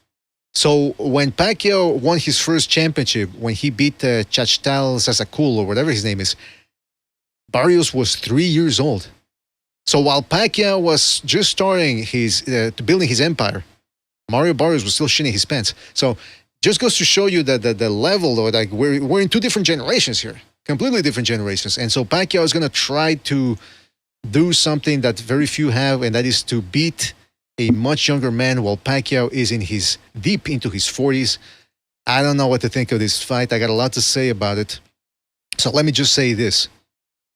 So when Pacquiao won his first championship, when he beat Chachtal Sasakul or whatever his name is, Barrios was 3 years old. So while Pacquiao was just starting building his empire, Mario Barrios was still shitting his pants. So just goes to show you that the level, though, like we're in 2 different generations here, completely different generations. And so Pacquiao is going to try to do something that very few have, and that is to beat a much younger man while Pacquiao is deep into his 40s. I don't know what to think of this fight. I got a lot to say about it. So let me just say this.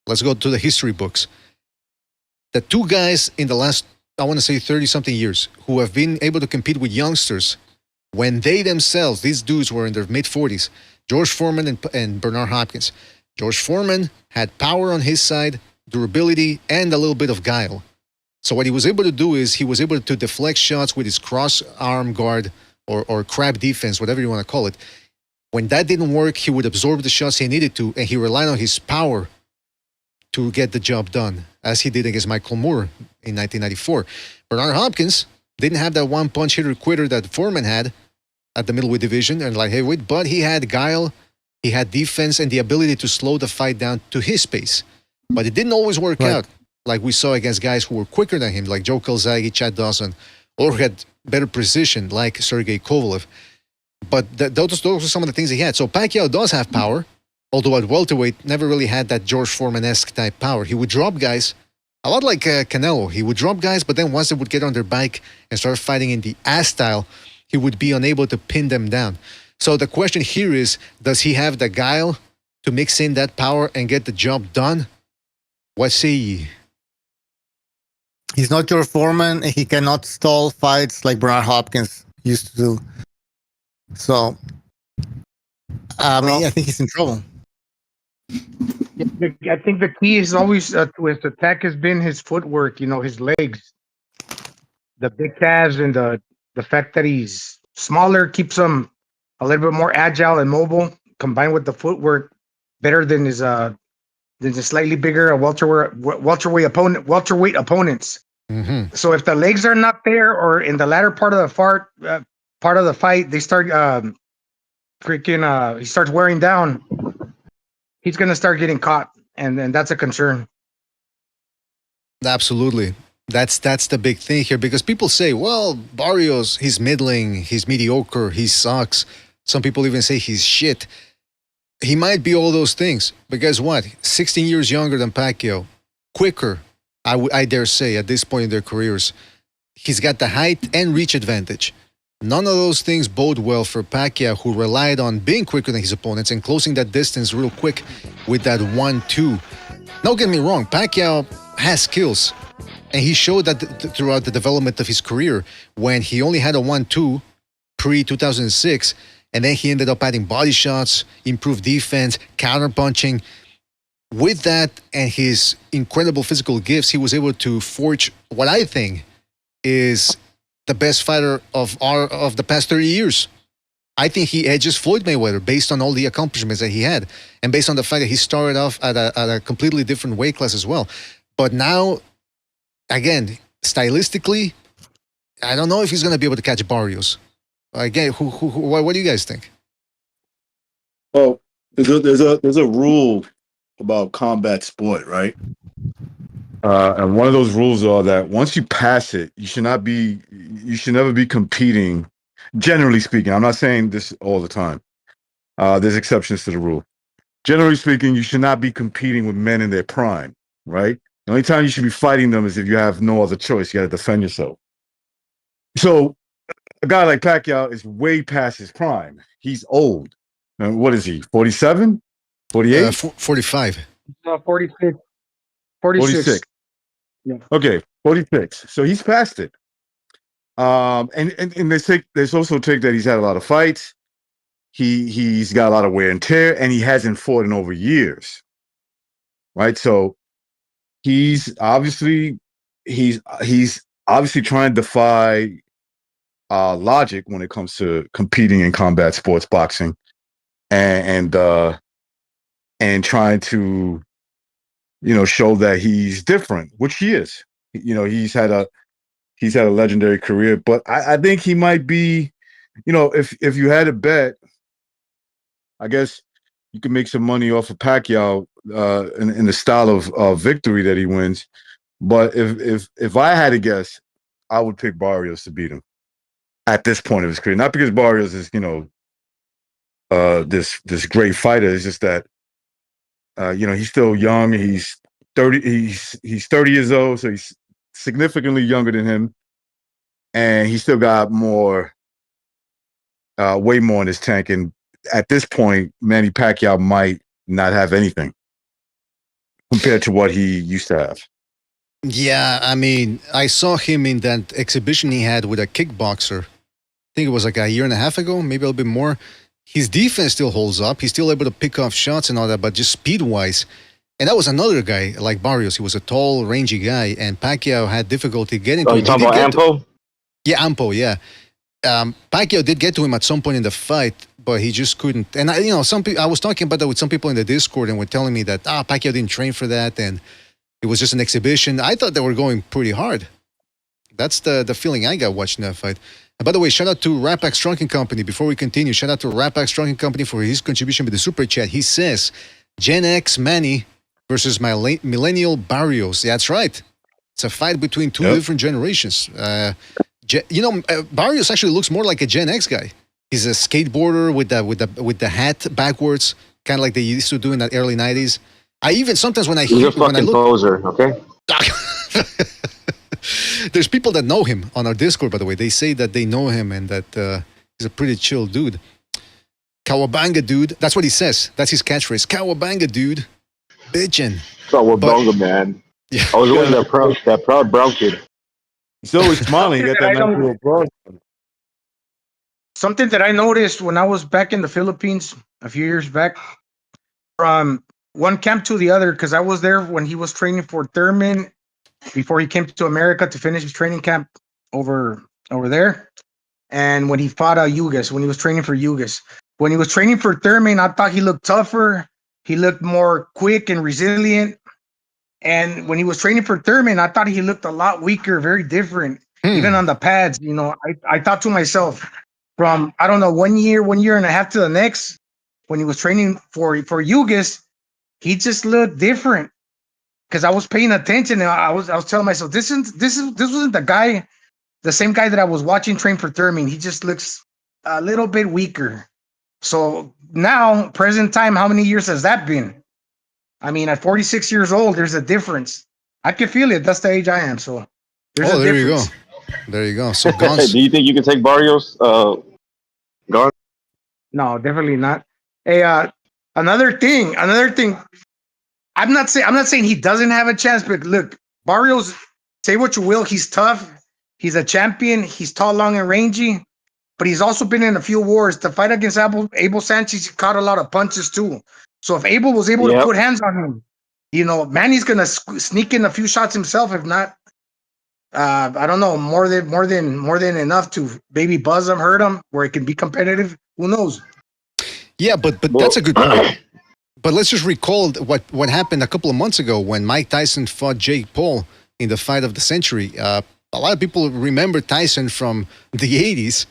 Let's go to the history books. The 2 guys in the last, I want to say 30-something years, who have been able to compete with youngsters when they themselves, these dudes were in their mid-40s, George Foreman and Bernard Hopkins. George Foreman had power on his side, durability, and a little bit of guile. So what he was able to do is he was able to deflect shots with his cross-arm guard or crab defense, whatever you want to call it. When that didn't work, he would absorb the shots he needed to, and he relied on his power to get the job done, as he did against Michael Moore in 1994. Bernard Hopkins didn't have that one-punch hitter-quitter that Foreman had at the middleweight division and light heavyweight, but he had guile, he had defense, and the ability to slow the fight down to his pace. But it didn't always work out, like we saw against guys who were quicker than him, like Joe Calzaghe, Chad Dawson, or who had better precision, like Sergey Kovalev. But those are some of the things he had. So Pacquiao does have power, although at welterweight, never really had that George Foreman-esque type power. He would drop guys, a lot like Canelo. He would drop guys, but then once they would get on their bike and start fighting in the ass style, he would be unable to pin them down. So the question here is, does he have the guile to mix in that power and get the job done? What say ye? He's not George Foreman, and he cannot stall fights like Bernard Hopkins used to do. So, I think he's in trouble. I think the key is always to his attack has been his footwork, his legs. The big calves and the fact that he's smaller keeps him a little bit more agile and mobile, combined with the footwork better than his slightly bigger welterweight opponents. Mm-hmm. So if the legs are not there, or in the latter part of the fight, they start he starts wearing down. He's gonna start getting caught, and that's a concern. Absolutely. That's the big thing here, because people say, well, Barrios, he's middling, he's mediocre, he sucks. Some people even say he's shit. He might be all those things, but guess what? 16 years younger than Pacquiao, quicker, I dare say, at this point in their careers. He's got the height and reach advantage. None of those things bode well for Pacquiao, who relied on being quicker than his opponents and closing that distance real quick with that 1-2. Don't get me wrong, Pacquiao has skills. And he showed that throughout the development of his career, when he only had a 1-2 pre-2006, and then he ended up adding body shots, improved defense, counterpunching. With that and his incredible physical gifts, he was able to forge what I think is the best fighter of the past 30 years. I think he edges Floyd Mayweather based on all the accomplishments that he had, and based on the fact that he started off at a completely different weight class as well. But now, again, stylistically, I don't know if he's going to be able to catch Barrios. Again, what do you guys think? Well, there's a rule about combat sport, right? And one of those rules are that once you pass it, you should never be competing. Generally speaking, I'm not saying this all the time. There's exceptions to the rule. Generally speaking, you should not be competing with men in their prime, right? The only time you should be fighting them is if you have no other choice. You got to defend yourself. So a guy like Pacquiao is way past his prime. He's old. And what is he, 47? 48? 45. 46. 46. Yeah. Okay, 46. So he's past it. And they also take that he's had a lot of fights. He's got a lot of wear and tear, and he hasn't fought in over years. Right? So he's obviously trying to defy logic when it comes to competing in combat sports boxing, and trying to, show that he's different, which he is. He's had a legendary career, but I think he might be, if you had a bet, I guess you can make some money off of Pacquiao in the style of victory that he wins. But if I had to guess, I would pick Barrios to beat him at this point of his career. Not because Barrios is, this great fighter. It's just that, he's still young. He's 30. He's 30 years old, so he's significantly younger than him, and he still got more, way more in his tank. And at this point, Manny Pacquiao might not have anything compared to what he used to have. Yeah, I mean, I saw him in that exhibition he had with a kickboxer. I think it was like a year and a half ago, maybe a little bit more. His defense still holds up. He's still able to pick off shots and all that, but just speed-wise. And that was another guy like Barrios. He was a tall, rangy guy, and Pacquiao had difficulty getting to him. You talking about Ampo? Yeah, Ampo, yeah. Pacquiao did get to him at some point in the fight, but he just couldn't. And I was talking about that with some people in the Discord, and were telling me that Pacquiao didn't train for that, and it was just an exhibition. I thought they were going pretty hard. That's the feeling I got watching that fight. And by the way, shout out to Rapax Trunking Company. Before we continue, shout out to Rapax Trunking Company for his contribution with the super chat. He says, Gen X Manny versus my millennial Barrios. Yeah, that's right. It's a fight between two different generations. Barrios actually looks more like a Gen X guy. He's a skateboarder with the hat backwards, kind of like they used to do in the early 90s. I even sometimes when I he's a fucking poser, okay? There's people that know him on our Discord, by the way. They say that they know him and that he's a pretty chill dude. Cowabunga dude. That's what he says. That's his catchphrase. Cowabunga dude. Bitchin'. Cowabunga, man. Yeah. I was with that proud brown kid. He's always smiling. You got that nice little broad. Something that I noticed when I was back in the Philippines a few years back, from one camp to the other, because I was there when he was training for Thurman before he came to America to finish his training camp over there. And when he fought Usyk, when he was training for Usyk. When he was training for Thurman, I thought he looked tougher. He looked more quick and resilient. And when he was training for Thurman, I thought he looked a lot weaker, very different, even on the pads. You know, I thought to myself, from I don't know 1 year, 1.5 years to the next, when he was training for Uysk, he just looked different. Because I was paying attention and I was telling myself, this wasn't the same guy that I was watching train for Thurman. He just looks a little bit weaker. So now, present time, how many years has that been? I mean, at 46 years old, there's a difference. I can feel it. That's the age I am. So there's a difference. There you go. So Guns. Do you think you can take Barrios? Guard? No, definitely not. Hey, another thing. I'm not saying he doesn't have a chance, but look, Barrios, say what you will, he's tough. He's a champion. He's tall, long, and rangy. But he's also been in a few wars. The fight against Abel Sanchez, he caught a lot of punches too. So if Abel was able to put hands on him, you know, Manny's gonna sneak in a few shots himself. If not, I don't know, more than enough to maybe buzz him, hurt him, where it can be competitive. Who knows? Yeah, but that's a good point. But let's just recall what happened a couple of months ago when Mike Tyson fought Jake Paul in the fight of the century. A lot of people remember Tyson from the 80s.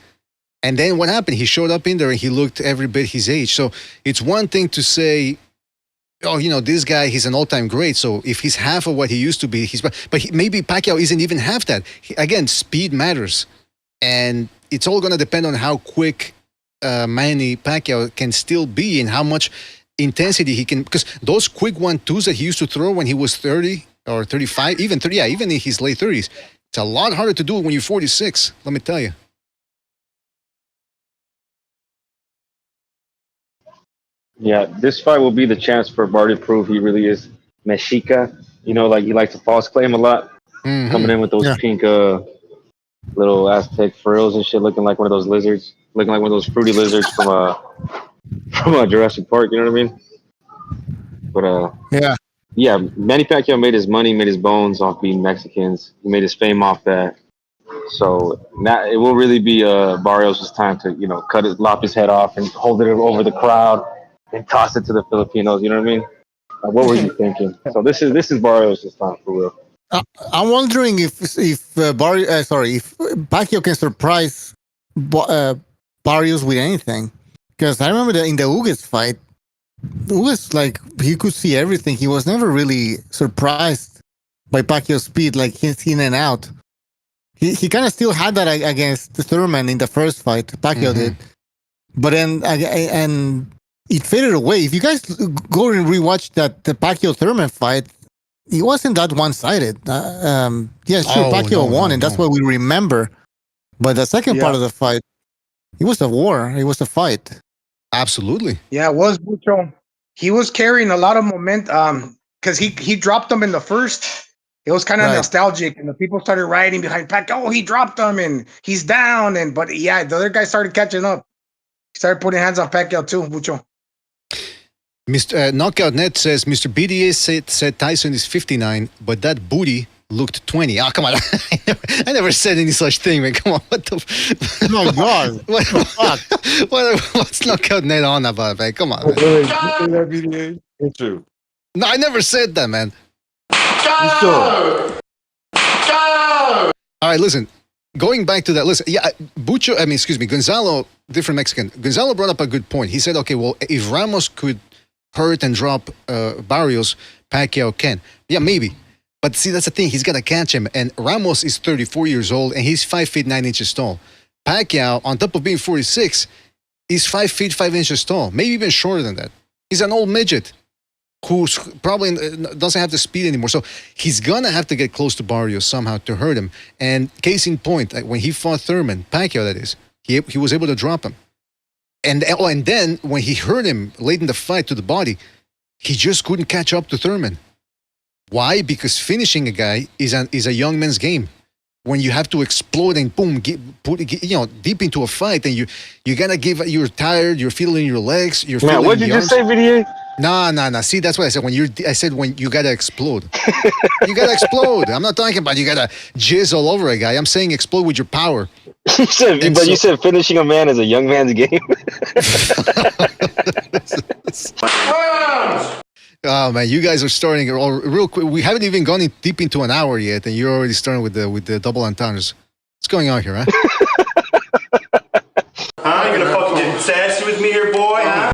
And then what happened? He showed up in there and he looked every bit his age. So it's one thing to say, oh, you know, this guy, he's an all-time great. So if he's half of what he used to be, maybe Pacquiao isn't even half that. Again, speed matters. And it's all going to depend on how quick Manny Pacquiao can still be and how much intensity he can. Because those quick 1-2s that he used to throw when he was 30 or 35, even in his late 30s, it's a lot harder to do it when you're 46, let me tell you. Yeah, this fight will be the chance for Barty to prove he really is Mexica. You know, like he likes to false claim a lot, coming in with those pink little Aztec frills and shit, looking like one of those lizards, looking like one of those fruity lizards from Jurassic Park. You know what I mean? But yeah, Manny Pacquiao made his money, made his bones off beating Mexicans. He made his fame off that. So now it will really be Barrios' time to, you know, lop his head off and hold it over the crowd and toss it to the Filipinos. You know what I mean? What were you thinking? So this is Barrios' time for real. I'm wondering if Pacquiao can surprise Barrios with anything, because I remember that in the Ugas fight, Ugas, like, he could see everything. He was never really surprised by Pacquiao's speed, like he's in and out. He kind of still had that against Thurman in the first fight. Pacquiao did, but then and it faded away. If you guys go and rewatch the Pacquiao Thurman fight, it wasn't that one-sided. Pacquiao won, and that's what we remember. But the second part of the fight, it was a war. It was a fight. Absolutely. Yeah, it was Bucho. He was carrying a lot of momentum because he dropped him in the first. It was kind of nostalgic, and the people started rioting behind Pacquiao. Oh, he dropped him, and he's down. But the other guy started catching up. He started putting hands on Pacquiao too, Bucho. Mr. Knockout Net says Mr. BDA said Tyson is 59, but that booty looked 20. Oh, come on. I never said any such thing, man. Come on. What the Oh, God. What's Knockout Net on about, man? Come on, man. It's true. No, I never said that, man. All right, listen. Going back to that, listen. Yeah, Gonzalo, different Mexican. Gonzalo brought up a good point. He said, okay, well, if Ramos could hurt and drop Barrios, Pacquiao can. Yeah, maybe. But see, that's the thing. He's got to catch him. And Ramos is 34 years old, and he's 5 feet 9 inches tall. Pacquiao, on top of being 46, is 5 feet 5 inches tall. Maybe even shorter than that. He's an old midget who probably doesn't have the speed anymore. So he's going to have to get close to Barrios somehow to hurt him. And case in point, like when he fought Thurman, Pacquiao that is, he was able to drop him. And then when he hurt him late in the fight to the body, he just couldn't catch up to Thurman. Why? Because finishing a guy is a young man's game. When you have to explode and boom, put deep into a fight, and you gotta you're tired, you're feeling your legs, you're feeling. Man, what did you just say, VDA? No. See, that's what I said. I said when you gotta explode. You gotta explode. I'm not talking about you gotta jizz all over a guy. I'm saying explode with your power. You said finishing a man is a young man's game. Oh man, you guys are starting real quick. We haven't even gone deep into an hour yet, and you're already starting with the double entendres. What's going on here, huh? Huh? You gonna fucking get sassy with me here, boy? Huh?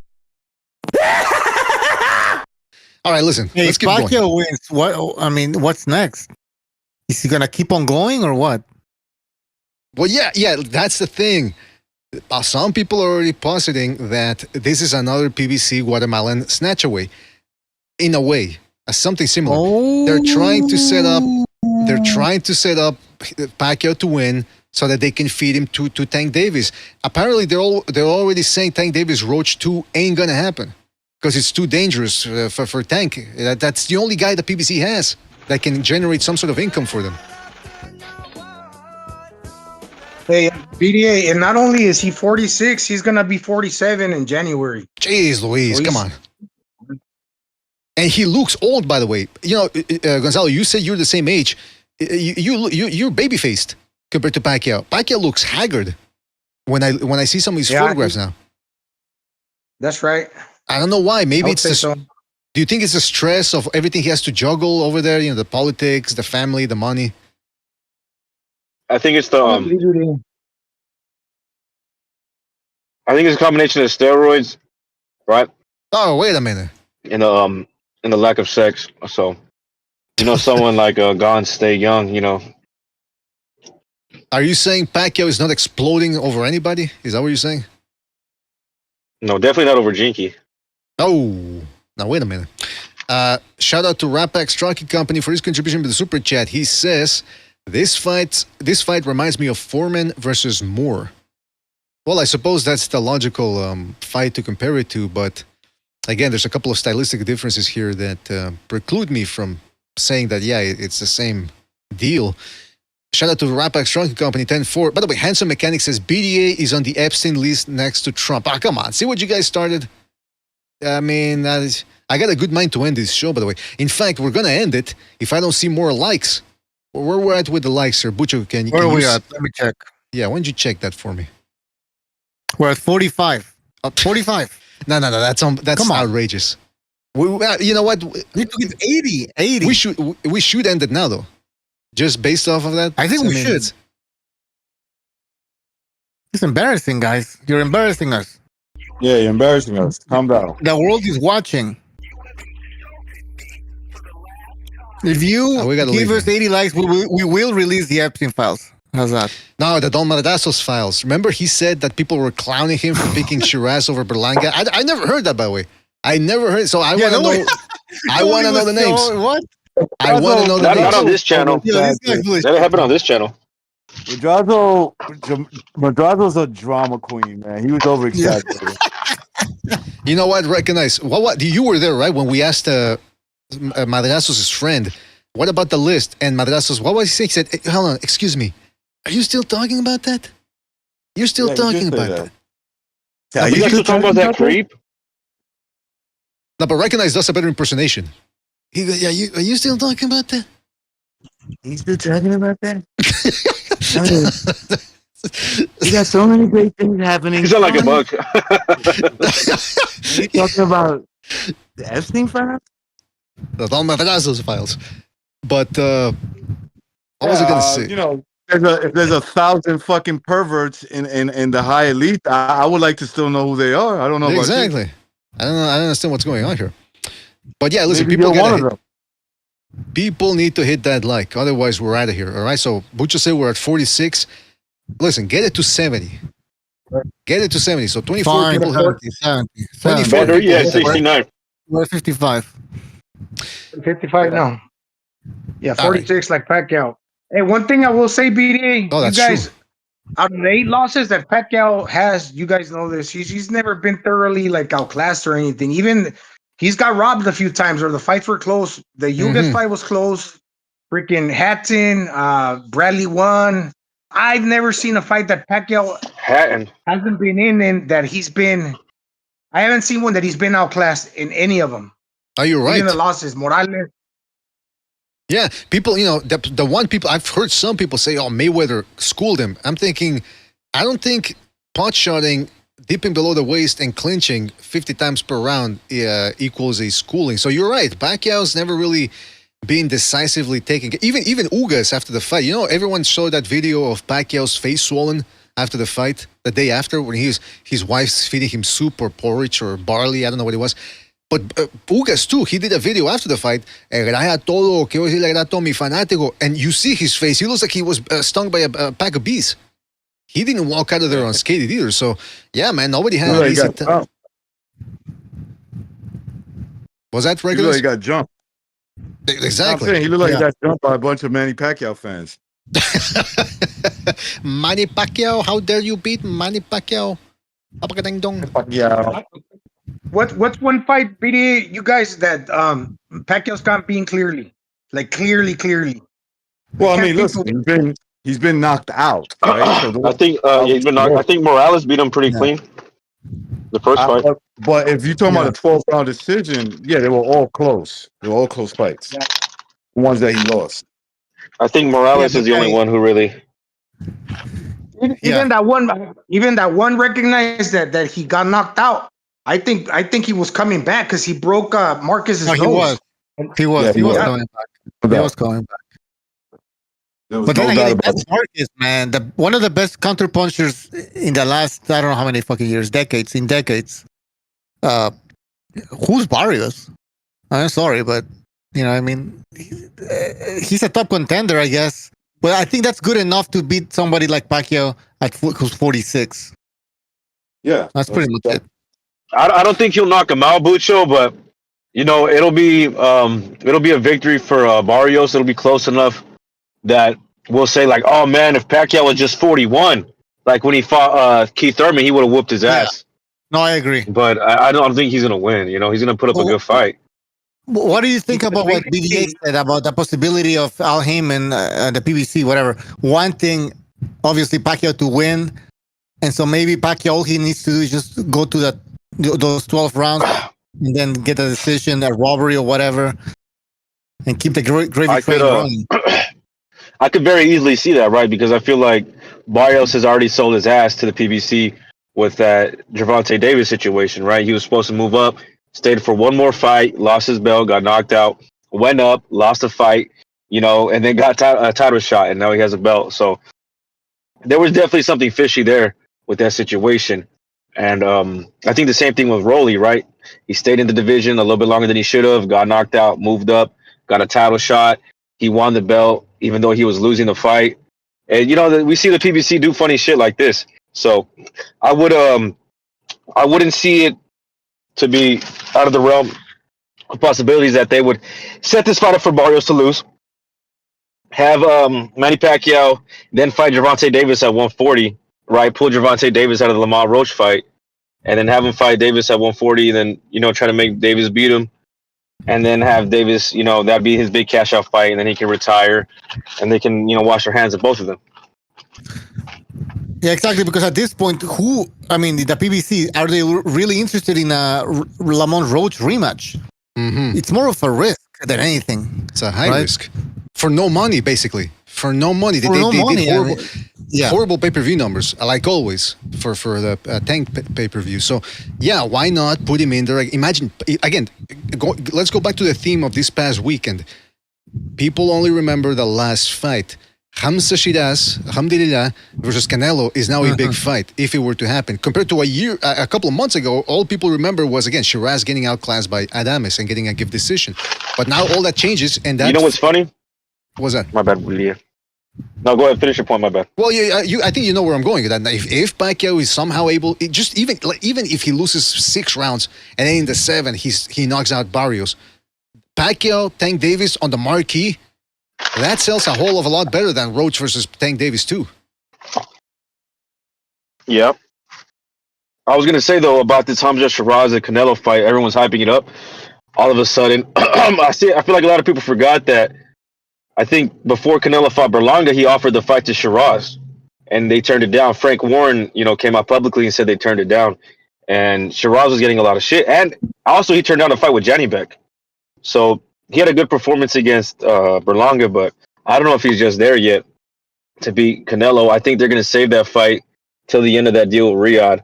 All right, listen. Hey, let's keep going. Pacquiao wins. What? I mean, what's next? Is he gonna keep on going or what? Well, yeah, that's the thing. Some people are already positing that this is another PBC Guatemalan snatch away. In a way, as something similar. Oh. They're trying to set up Pacquiao to win so that they can feed him to Tank Davis. Apparently, they're already saying Tank Davis Roach 2 ain't gonna happen because it's too dangerous for Tank. That's the only guy the PBC has that can generate some sort of income for them. Hey, BDA, and not only is he 46, he's gonna be 47 in January. Jeez Louise, come on. And he looks old, by the way. You know, Gonzalo, you said you're the same age. You're baby faced compared to Pacquiao. Pacquiao looks haggard when I see some of his photographs now. That's right. I don't know why. Maybe it's the. so. Do you think it's the stress of everything he has to juggle over there? You know, the politics, the family, the money. I think it's the. I think it's a combination of steroids, right? Oh, wait a minute. And the lack of sex. So, you know, someone like Gone Stay Young. You know. Are you saying Pacquiao is not exploding over anybody? Is that what you're saying? No, definitely not over Jinky. Oh, now wait a minute. Shout out to Rapax Trucking Company for his contribution to the super chat. He says this fight reminds me of Foreman versus Moore. Well, I suppose that's the logical fight to compare it to, but again, there's a couple of stylistic differences here that preclude me from saying that, yeah, it's the same deal. Shout out to Rapax Trucking Company 10-4. By the way, Handsome Mechanic says BDA is on the Epstein list next to Trump. Ah, come on. See what you guys started? I mean, I got a good mind to end this show, by the way. In fact, we're going to end it if I don't see more likes. Where we're at with the likes, sir. Bucho, Where are we at? Let me check. Yeah, why don't you check that for me? We're at 45. 45. No, that's outrageous. You know what? We took it 80. 80. We should end it now, though. Just based off of that? I think we should. It's embarrassing, guys. You're embarrassing us. Yeah, you're embarrassing us. Calm down. The world is watching. If you give us 80 likes, we will release the Epstein files. How's that? No, the Don Maradazos files. Remember he said that people were clowning him for picking Shiraz over Berlanga? I never heard that, by the way. I never heard it. So I want to know. I want to know the names. What? I want to know the names. Not on this channel. That happened on this channel. Madrazo's a drama queen, man. He was over exaggerated. You know what? Recognize. What? You were there, right? When we asked Madrazos' friend, what about the list? And Madrazos, what was he saying? He said, hey, hold on, excuse me. Are you still talking about that? You're still talking about that. Yeah, you still talking about that creep? No, but Recognize does a better impersonation. He goes, yeah, are you still talking about that? He's still talking about that? You got so many great things happening. You sound like a bug. You talking about the Epstein files? The Don Madrazo's files. But what was I going to say? You know, if there's 1,000 fucking perverts in the high elite, I would like to still know who they are. I don't know about exactly. I don't know. I don't understand what's going on here. But yeah, listen, Maybe people need to hit that like, otherwise we're out of here. All right. So Bucho said we're at 46. Listen, get it to 70. Get it to 70. So 24 Fine, people. 70. 24 people. Yeah, 69. We're 55. 55 now. Yeah, 46 like Pacquiao. Hey, one thing I will say, BDA, that's you guys, true. out of the 8 losses that Pacquiao has, you guys know this. He's never been thoroughly like outclassed or anything. Even he's got robbed a few times, or the fights were close. The Ugas fight was close. Freaking Hatton, Bradley won. I've never seen a fight that Pacquiao hasn't been in, and that he's been. I haven't seen one that he's been outclassed in any of them. Are you right? Even the losses, Morales. Yeah, people, you know, the one people I've heard some people say, "Oh, Mayweather schooled him." I'm thinking, I don't think pot shotting dipping below the waist and clinching 50 times per round equals a schooling. So you're right. Pacquiao's never really been decisively taken. Even Ugas after the fight. You know, everyone saw that video of Pacquiao's face swollen after the fight, the day after, when his wife's feeding him soup or porridge or barley. I don't know what it was. But Ugas too, he did a video after the fight. And you see his face. He looks like he was stung by a pack of bees. He didn't walk out of there unscathed either. So, yeah, man, nobody had an easy time. Was that regular? He got jumped. Exactly. I'm saying, he looked like he got jumped by a bunch of Manny Pacquiao fans. Manny Pacquiao, how dare you beat Manny Pacquiao? Pacquiao. What's one fight, BDA, you guys, that Pacquiao's not being clearly? Like, clearly. Well, I mean, listen, he's been knocked out. Right? So I think he's been knocked. I think Morales beat him pretty clean. The first fight. But if you're talking about a 12-round decision, yeah, they were all close. They were all close fights. Yeah. The ones that he lost. I think Morales is the only one who really. Even that one recognized that he got knocked out. I think he was coming back because he broke Marcus's nose. He was coming back. He was coming back. But then again, that's Marcus, man. One of the best counter punchers in the last, I don't know how many fucking years, decades. Who's Barrios? I'm sorry, but you know, I mean, he's a top contender, I guess. But I think that's good enough to beat somebody like Pacquiao who's 46. Yeah, that's pretty much it. I don't think he'll knock him out, Bucho, but you know, it'll be a victory for Barrios. It'll be close enough that we'll say, like, oh man, if Pacquiao was just 41, like when he fought Keith Thurman, he would have whooped his ass. No, I agree. But I don't think he's gonna win. You know, he's gonna put up a good fight. What do you think about what BDA said about the possibility of Al Heyman, the PBC, whatever, wanting obviously Pacquiao to win, and so maybe Pacquiao, all he needs to do is just go to those 12 rounds and then get a decision, a robbery or whatever, and keep the gravy train running. I could very easily see that, right? Because I feel like Barrios has already sold his ass to the PBC with that Gervonta Davis situation, right? He was supposed to move up, stayed for one more fight, lost his belt, got knocked out, went up, lost a fight, you know, and then got a title shot, and now he has a belt. So there was definitely something fishy there with that situation. And I think the same thing with Rolly, right? He stayed in the division a little bit longer than he should have, got knocked out, moved up, got a title shot. He won the belt, even though he was losing the fight. And, you know, we see the PBC do funny shit like this. So I wouldn't see it to be out of the realm of possibilities that they would set this fight up for Barrios to lose, have Manny Pacquiao then fight Gervonta Davis at 140, right? Pull Gervonta Davis out of the Lamar Roach fight, and then have him fight Davis at 140, and then, you know, try to make Davis beat him, and then have Davis, you know, that'd be his big cash out fight, and then he can retire, and they can, you know, wash their hands of both of them. Yeah, exactly. Because at this point, the PBC, are they really interested in a Lamont Roach rematch? Mm-hmm. It's more of a risk than anything. It's a high risk for no money, basically. For no money, they did horrible pay-per-view numbers, like always for the Tank pay-per-view. So yeah, why not put him in there? Imagine again. Let's go back to the theme of this past weekend. People only remember the last fight. Hamza Shiraz, Alhamdulillah, versus Canelo is now a big fight if it were to happen. Compared to a couple of months ago, all people remember was, again, Shiraz getting outclassed by Adames and getting a gift decision. But now all that changes, and that. You know what's funny? What's that? My bad, William. No, go ahead, finish your point, my bad. Well, I think you know where I'm going with that. If Pacquiao is somehow able, even if he loses 6 rounds and then in the 7th he knocks out Barrios, Pacquiao, Tank Davis on the marquee, that sells a whole of a lot better than Roach versus Tank Davis too. Yeah. I was gonna say though about this Hamza Shiraz and Canelo fight, everyone's hyping it up. All of a sudden, I feel like a lot of people forgot that. I think before Canelo fought Berlanga, he offered the fight to Shiraz, and they turned it down. Frank Warren, you know, came out publicly and said they turned it down, and Shiraz was getting a lot of shit. And also, he turned down a fight with Johnny Beck. So he had a good performance against Berlanga, but I don't know if he's just there yet to beat Canelo. I think they're going to save that fight till the end of that deal with Riyadh.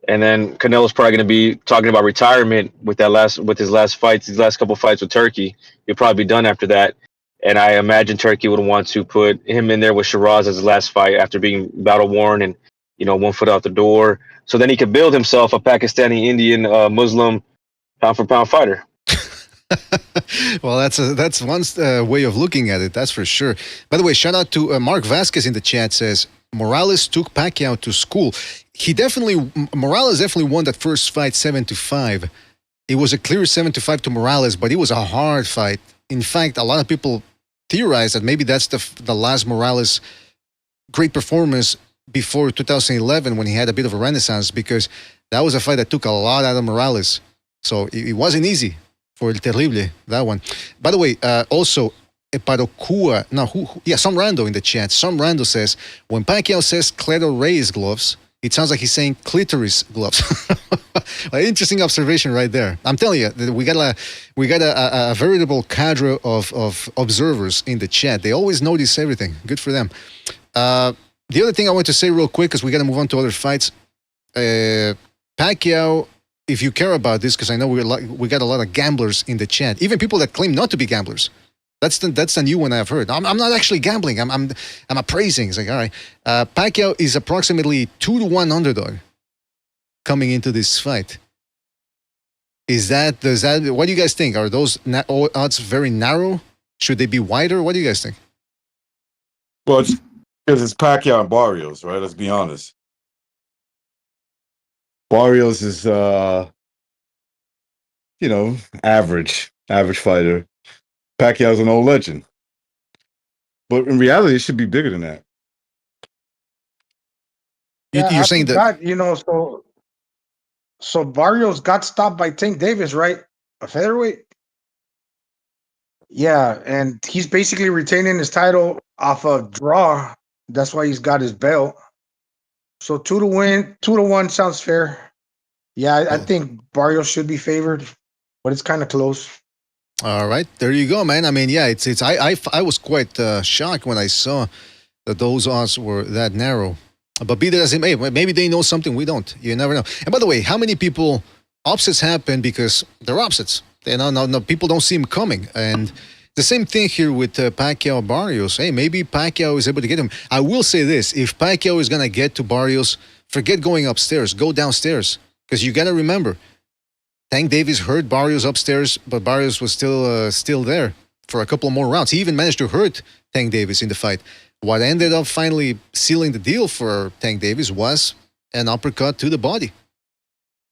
And then Canelo's probably going to be talking about retirement with his last fights, these last couple fights with Turkey. He'll probably be done after that. And I imagine Turkey would want to put him in there with Shiraz as his last fight after being battle worn and, 1 foot out the door. So then he could build himself a Pakistani, Indian, Muslim pound for pound fighter. Well, that's one way of looking at it. That's for sure. By the way, shout out to Mark Vasquez in the chat says Morales took Pacquiao to school. Morales definitely won that first fight 7-5. It was a clear 7-5 to Morales, but it was a hard fight. In fact, a lot of people theorize that maybe that's the last Morales great performance before 2011 when he had a bit of a renaissance, because that was a fight that took a lot out of Morales. So it wasn't easy for El Terrible, that one. By the way, also, Eparokua, some rando in the chat. Some rando says, when Pacquiao says Cleto Reyes gloves, it sounds like he's saying clitoris gloves. Interesting observation right there. I'm telling you, we got a veritable cadre of observers in the chat. They always notice everything. Good for them. The other thing I want to say real quick, because we got to move on to other fights. Pacquiao, if you care about this, because I know we got a lot of gamblers in the chat, even people that claim not to be gamblers. That's the new one I've heard. I'm not actually gambling. I'm appraising. It's like, all right, Pacquiao is approximately 2-1 underdog coming into this fight. Does that? What do you guys think? Are those odds very narrow? Should they be wider? What do you guys think? Well, it's because it's Pacquiao and Barrios, right? Let's be honest. Barrios is, average fighter. Pacquiao's an old legend. But in reality, it should be bigger than that. You're saying that, so Barrios got stopped by Tank Davis, right? A featherweight? Yeah, and he's basically retaining his title off a draw. That's why he's got his belt. So 2-1 sounds fair. Yeah, I think Barrios should be favored, but it's kind of close. All right, there you go, man. I mean, yeah, I was quite shocked when I saw that those odds were that narrow. But be that as it may, maybe they know something we don't. You never know. And by the way, how many people upsets happen because they're upsets? No, people don't see him coming. And the same thing here with Pacquiao Barrios. Hey, maybe Pacquiao is able to get him. I will say this: if Pacquiao is gonna get to Barrios, forget going upstairs. Go downstairs, because you gotta remember, Tank Davis hurt Barrios upstairs, but Barrios was still there for a couple more rounds. He even managed to hurt Tank Davis in the fight. What ended up finally sealing the deal for Tank Davis was an uppercut to the body.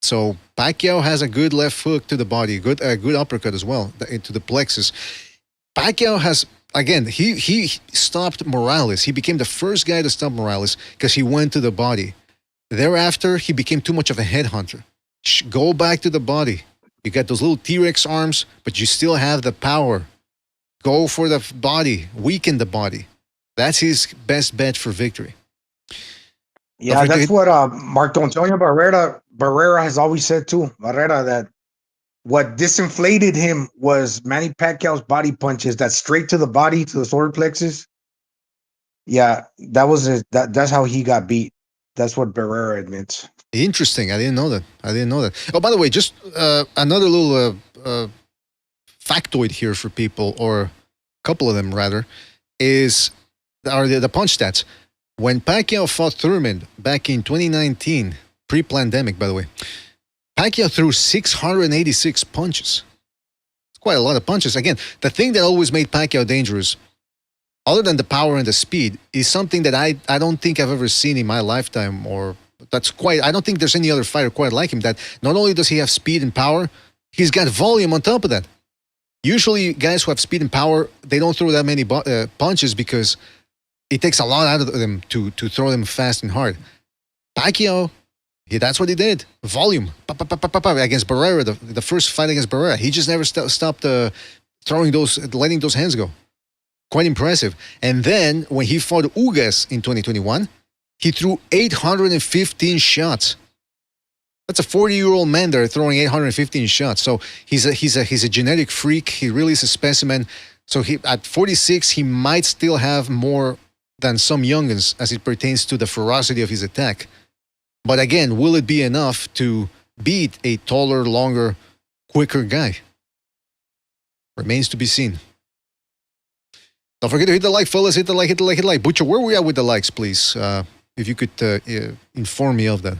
So Pacquiao has a good left hook to the body, a good uppercut as well into the plexus. Pacquiao has, again, he stopped Morales. He became the first guy to stop Morales because he went to the body. Thereafter, he became too much of a headhunter. Go back to the body. You got those little T-Rex arms, but you still have the power. Go for the body. Weaken the body. That's his best bet for victory. Yeah, that's what Marco Antonio Barrera has always said too. Barrera, that what disinflated him was Manny Pacquiao's body punches, that straight to the body, to the solar plexus. Yeah, that was it. That's how he got beat. That's what Barrera admits. Interesting. I didn't know that. Oh, by the way, just another little factoid here for people, or a couple of them rather, are the punch stats. When Pacquiao fought Thurman back in 2019, pre-pandemic, by the way, Pacquiao threw 686 punches. It's quite a lot of punches. Again, the thing that always made Pacquiao dangerous, other than the power and the speed, is something that I don't think I've ever seen in my lifetime, or I don't think there's any other fighter quite like him, that not only does he have speed and power, he's got volume on top of that. Usually guys who have speed and power, they don't throw that many punches because it takes a lot out of them to throw them fast and hard. Pacquiao, that's what he did. Volume. Against Barrera, the first fight against Barrera, he just never stopped letting those hands go. Quite impressive. And then when he fought Uysk in 2021, he threw 815 shots. That's a 40-year-old man there throwing 815 shots. So he's a genetic freak. He really is a specimen. So at 46, he might still have more than some youngins as it pertains to the ferocity of his attack. But again, will it be enough to beat a taller, longer, quicker guy? Remains to be seen. Don't forget to hit the like, fellas. Hit the like, hit the like, hit the like. Butcher, where are we at with the likes, please? If you could inform me of that.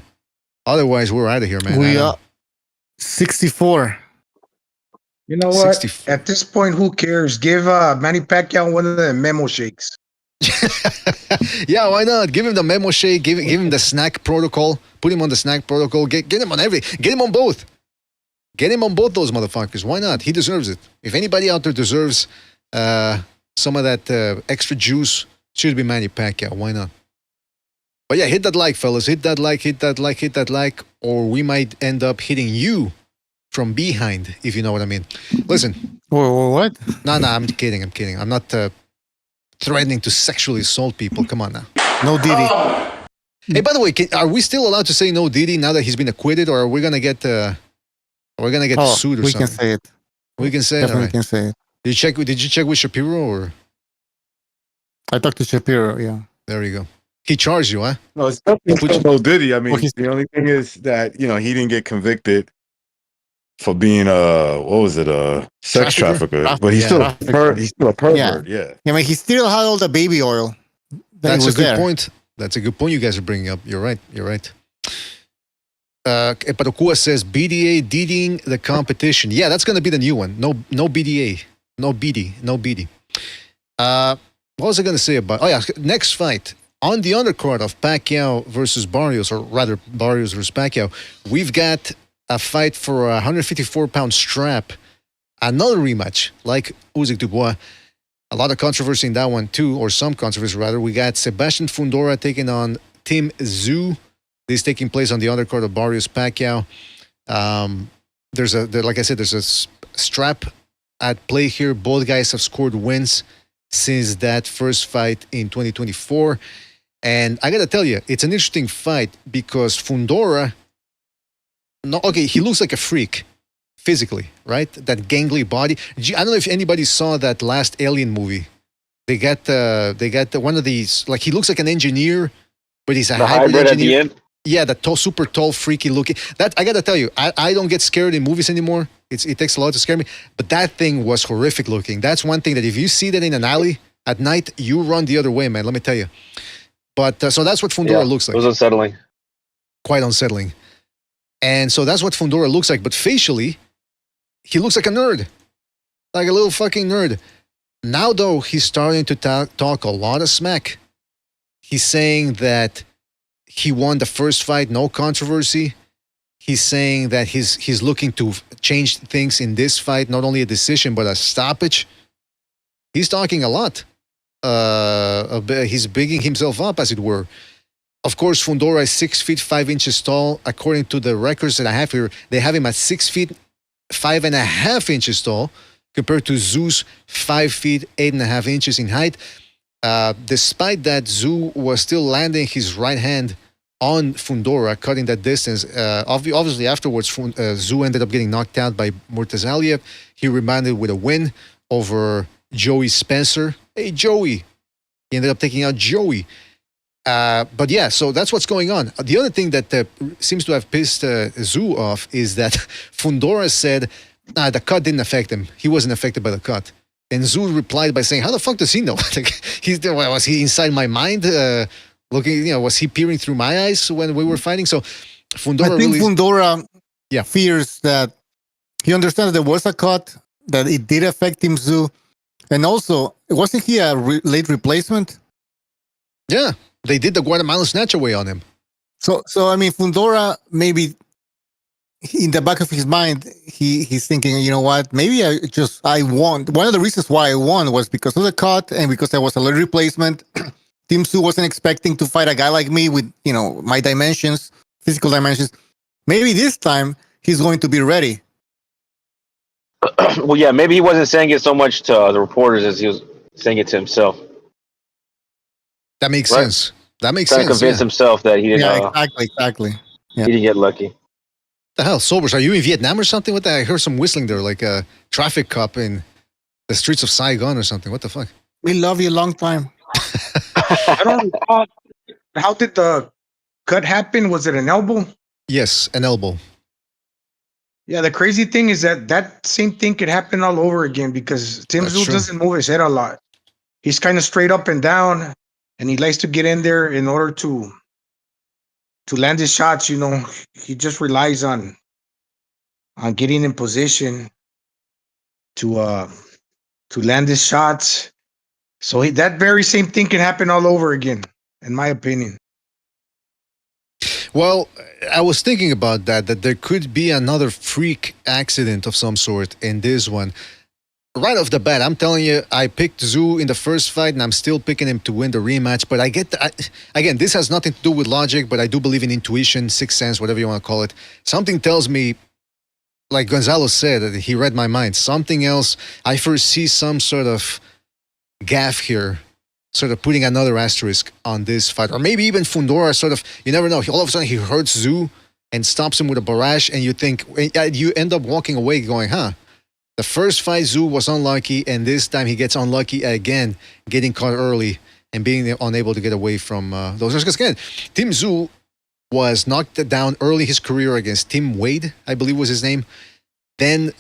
Otherwise, we're out of here, man. We are 64. You know what? 64. At this point, who cares? Give Manny Pacquiao one of the memo shakes. Yeah, why not? Give him the memo shake. Give him the snack protocol. Put him on the snack protocol. Get him on Get him on both. Get him on both those motherfuckers. Why not? He deserves it. If anybody out there deserves some of that extra juice, should be Manny Pacquiao. Why not? But yeah, hit that like, fellas. Hit that like, hit that like, hit that like, or we might end up hitting you from behind, if you know what I mean. Listen. What? No, I'm kidding. I'm not threatening to sexually assault people. Come on now. No Diddy. Hey, by the way, are we still allowed to say no Diddy now that he's been acquitted, or are we gonna get sued or something? We can say it. We can say it. Definitely Right. can say it. Did you check with Shapiro or? I talked to Shapiro, yeah. There you go. He charged you, huh? No, it's definitely no Diddy. I mean, Well, the only thing is that he didn't get convicted for being sex trafficker, but he's still he's still a pervert. Yeah. I mean, he still had all the baby oil. That's a good point. That's a good point you guys are bringing up. You're right. Eparokua says BDA deeding the competition. Yeah, that's going to be the new one. No BDA. No BD. What was I going to say about? Oh, yeah. Next fight. On the undercard of Pacquiao versus Barrios, or rather Barrios versus Pacquiao, we've got a fight for a 154-pound strap. Another rematch, like Usyk Dubois. A lot of controversy in that one too, or some controversy rather. We got Sebastian Fundora taking on Tszyu. This is taking place on the undercard of Barrios Pacquiao. Like I said, there's a strap at play here. Both guys have scored wins since that first fight in 2024. And I gotta tell you, it's an interesting fight because Fundora, he looks like a freak physically, right? That gangly body. I don't know if anybody saw that last Alien movie. They got one of these, like he looks like an engineer, but he's a hybrid engineer. At the end? Yeah, that super tall, freaky looking. That I gotta tell you, I don't get scared in movies anymore. It takes a lot to scare me. But that thing was horrific looking. That's one thing that if you see that in an alley at night, you run the other way, man. Let me tell you. But so that's what Fundora looks like. It was unsettling. Quite unsettling. And so that's what Fundora looks like. But facially, he looks like a nerd. Like a little fucking nerd. Now, though, he's starting to talk a lot of smack. He's saying that he won the first fight, no controversy. He's saying that he's looking to change things in this fight, not only a decision, but a stoppage. He's talking a lot. He's bigging himself up, as it were. Of course, Fundora is 6 feet 5 inches tall. According to the records that I have here, they have him at 6 feet 5.5 inches tall, compared to Tszyu's 5 feet 8.5 inches in height. Despite that, Tszyu was still landing his right hand on Fundora, cutting that distance. Obviously, afterwards, Tszyu ended up getting knocked out by Murtazaliev. He rebounded with a win over Joey Spencer. Hey, Joey. He ended up taking out Joey. But yeah, so that's what's going on. The other thing that seems to have pissed Tszyu off is that Fundora said, the cut didn't affect him. He wasn't affected by the cut. And Tszyu replied by saying, how the fuck does he know? Was he inside my mind? Looking, was he peering through my eyes when we were fighting? So Fundora I think Fundora fears that he understands there was a cut, that it did affect him, Tszyu. And also, wasn't he a late replacement? Yeah, they did the Guatemalan snatch away on him. So I mean, Fundora, maybe in the back of his mind, he's thinking, you know what, maybe I won. One of the reasons why I won was because of the cut and because I was a late replacement. Team Tszyu wasn't expecting to fight a guy like me with, my dimensions, physical dimensions. Maybe this time he's going to be ready. Well, yeah, maybe he wasn't saying it so much to the reporters as he was saying it to himself. That makes sense. That makes sense. Trying to convince himself that he didn't. Yeah, exactly. Yeah. He didn't get lucky. The hell, Sobers? Are you in Vietnam or something? What the? I heard some whistling there, like a traffic cop in the streets of Saigon or something. What the fuck? We love you a long time. I don't know. How did the cut happened? Was it an elbow? Yes, an elbow. Yeah, the crazy thing is that same thing could happen all over again because Tim That's Tszyu true. doesn't move his head a lot. He's kind of straight up and down, and he likes to get in there in order to land his shots. You know, he just relies on getting in position to land his shots. So that very same thing can happen all over again, in my opinion. Well, I was thinking about that there could be another freak accident of some sort in this one. Right off the bat, I'm telling you, I picked Tszyu in the first fight, and I'm still picking him to win the rematch. But again, this has nothing to do with logic, but I do believe in intuition, sixth sense, whatever you want to call it. Something tells me, like Gonzalo said, that he read my mind. Something else, I foresee some sort of gaffe here, sort of putting another asterisk on this fight. Or maybe even Fundora sort of, you never know. All of a sudden, he hurts Tszyu and stops him with a barrage, and you end up walking away going, the first fight, Tszyu was unlucky, and this time he gets unlucky again, getting caught early and being unable to get away from those. Because again, Tim Tszyu was knocked down early in his career against Tim Wade, I believe was his name. Then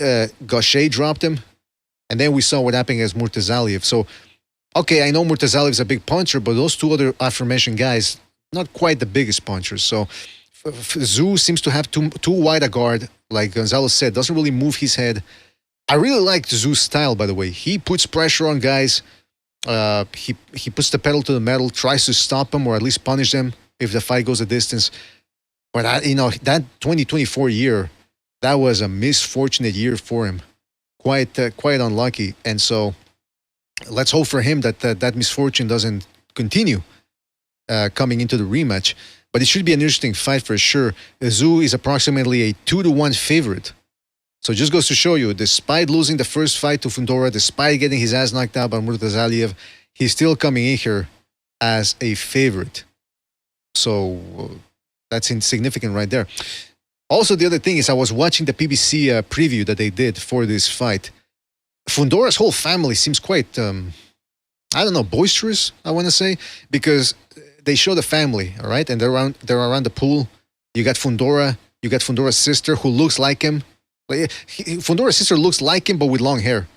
Gaucher dropped him, and then we saw what happened against Murtazaliev. So, okay, I know Murtazaliev is a big puncher, but those two other aforementioned guys, not quite the biggest punchers. So Tszyu seems to have too wide a guard, like Gonzalo said, doesn't really move his head. I really like Tszyu's style, by the way. He puts pressure on guys. He puts the pedal to the metal, tries to stop them or at least punish them if the fight goes a distance. But that 2024 year, that was a misfortunate year for him. Quite unlucky. And so let's hope for him that misfortune doesn't continue coming into the rematch. But it should be an interesting fight for sure. Tszyu is approximately a 2-1 favorite. So it just goes to show you, despite losing the first fight to Fundora, despite getting his ass knocked out by Murtazaliev, he's still coming in here as a favorite. So that's insignificant right there. Also, the other thing is I was watching the PBC preview that they did for this fight. Fundora's whole family seems quite, boisterous, I want to say, because they show the family, all right? And they're around the pool. You got Fundora, you got Fundora's sister who looks like him. Fundora's sister looks like him, but with long hair.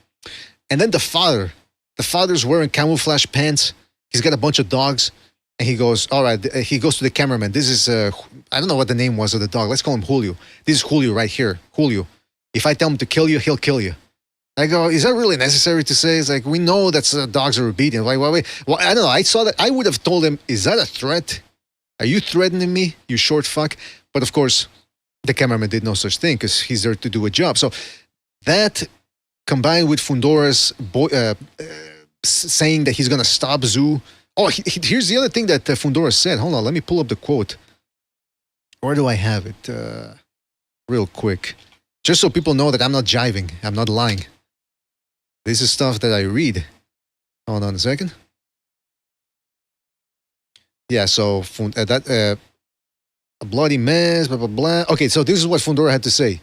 And then the father's wearing camouflage pants. He's got a bunch of dogs. And he goes, all right, he goes to the cameraman. This is, I don't know what the name was of the dog. Let's call him Julio. This is Julio right here. Julio. If I tell him to kill you, he'll kill you. I go, is that really necessary to say? It's like, we know that dogs are obedient. Why? Well, I don't know. I saw that. I would have told him, is that a threat? Are you threatening me, you short fuck? But of course, the cameraman did no such thing because he's there to do a job. So that combined with Fundora's saying that he's going to stop Tszyu. Oh, here's the other thing that Fundora said. Hold on, let me pull up the quote. Where do I have it? Real quick. Just so people know that I'm not jiving. I'm not lying. This is stuff that I read. Hold on a second. Yeah, so a bloody mess, blah, blah, blah. Okay, so this is what Fundora had to say.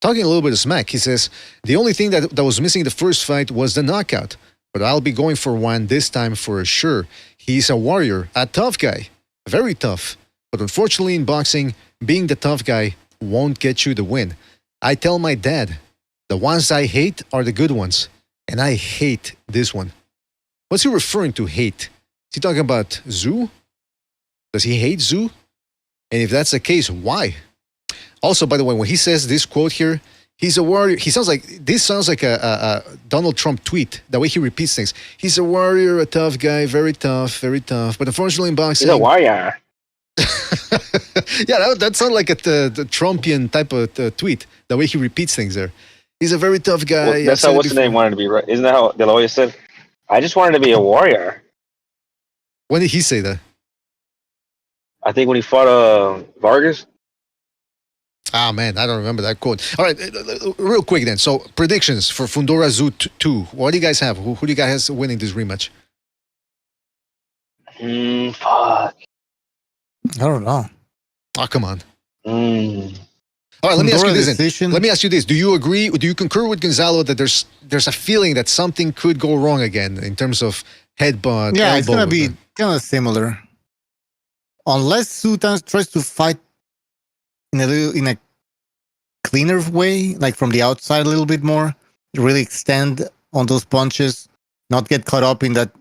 Talking a little bit of smack, he says, the only thing that was missing in the first fight was the knockout. But I'll be going for one this time for sure. He's a warrior, a tough guy. Very tough. But unfortunately in boxing, being the tough guy won't get you the win. I tell my dad, the ones I hate are the good ones. And I hate this one. What's he referring to, hate? Is he talking about Tszyu? Does he hate Tszyu? And if that's the case, why? Also, by the way, when he says this quote here, he's a warrior. This sounds like a Donald Trump tweet, the way he repeats things. He's a warrior, a tough guy, very tough, very tough. But unfortunately in boxing... He's a warrior. Yeah, that sounds like the Trumpian type of tweet, the way he repeats things there. He's a very tough guy. Well, that's how what's the name wanted to be, right? Isn't that how De La Hoya said? I just wanted to be a warrior. When did he say that? I think when he fought Vargas. Ah, man, I don't remember that quote. All right, real quick then. So, predictions for Fundora Tszyu 2. What do you guys have? Who do you guys have winning this rematch? Fuck. I don't know. Oh, come on. All right, let me ask you this then. Let me ask you this. Do you agree, do you concur with Gonzalo that there's a feeling that something could go wrong again in terms of headbutt? Yeah, it's going to be kind of similar. unless Sultan tries to fight in a cleaner way, like from the outside a little bit more, really extend on those punches, not get caught up in that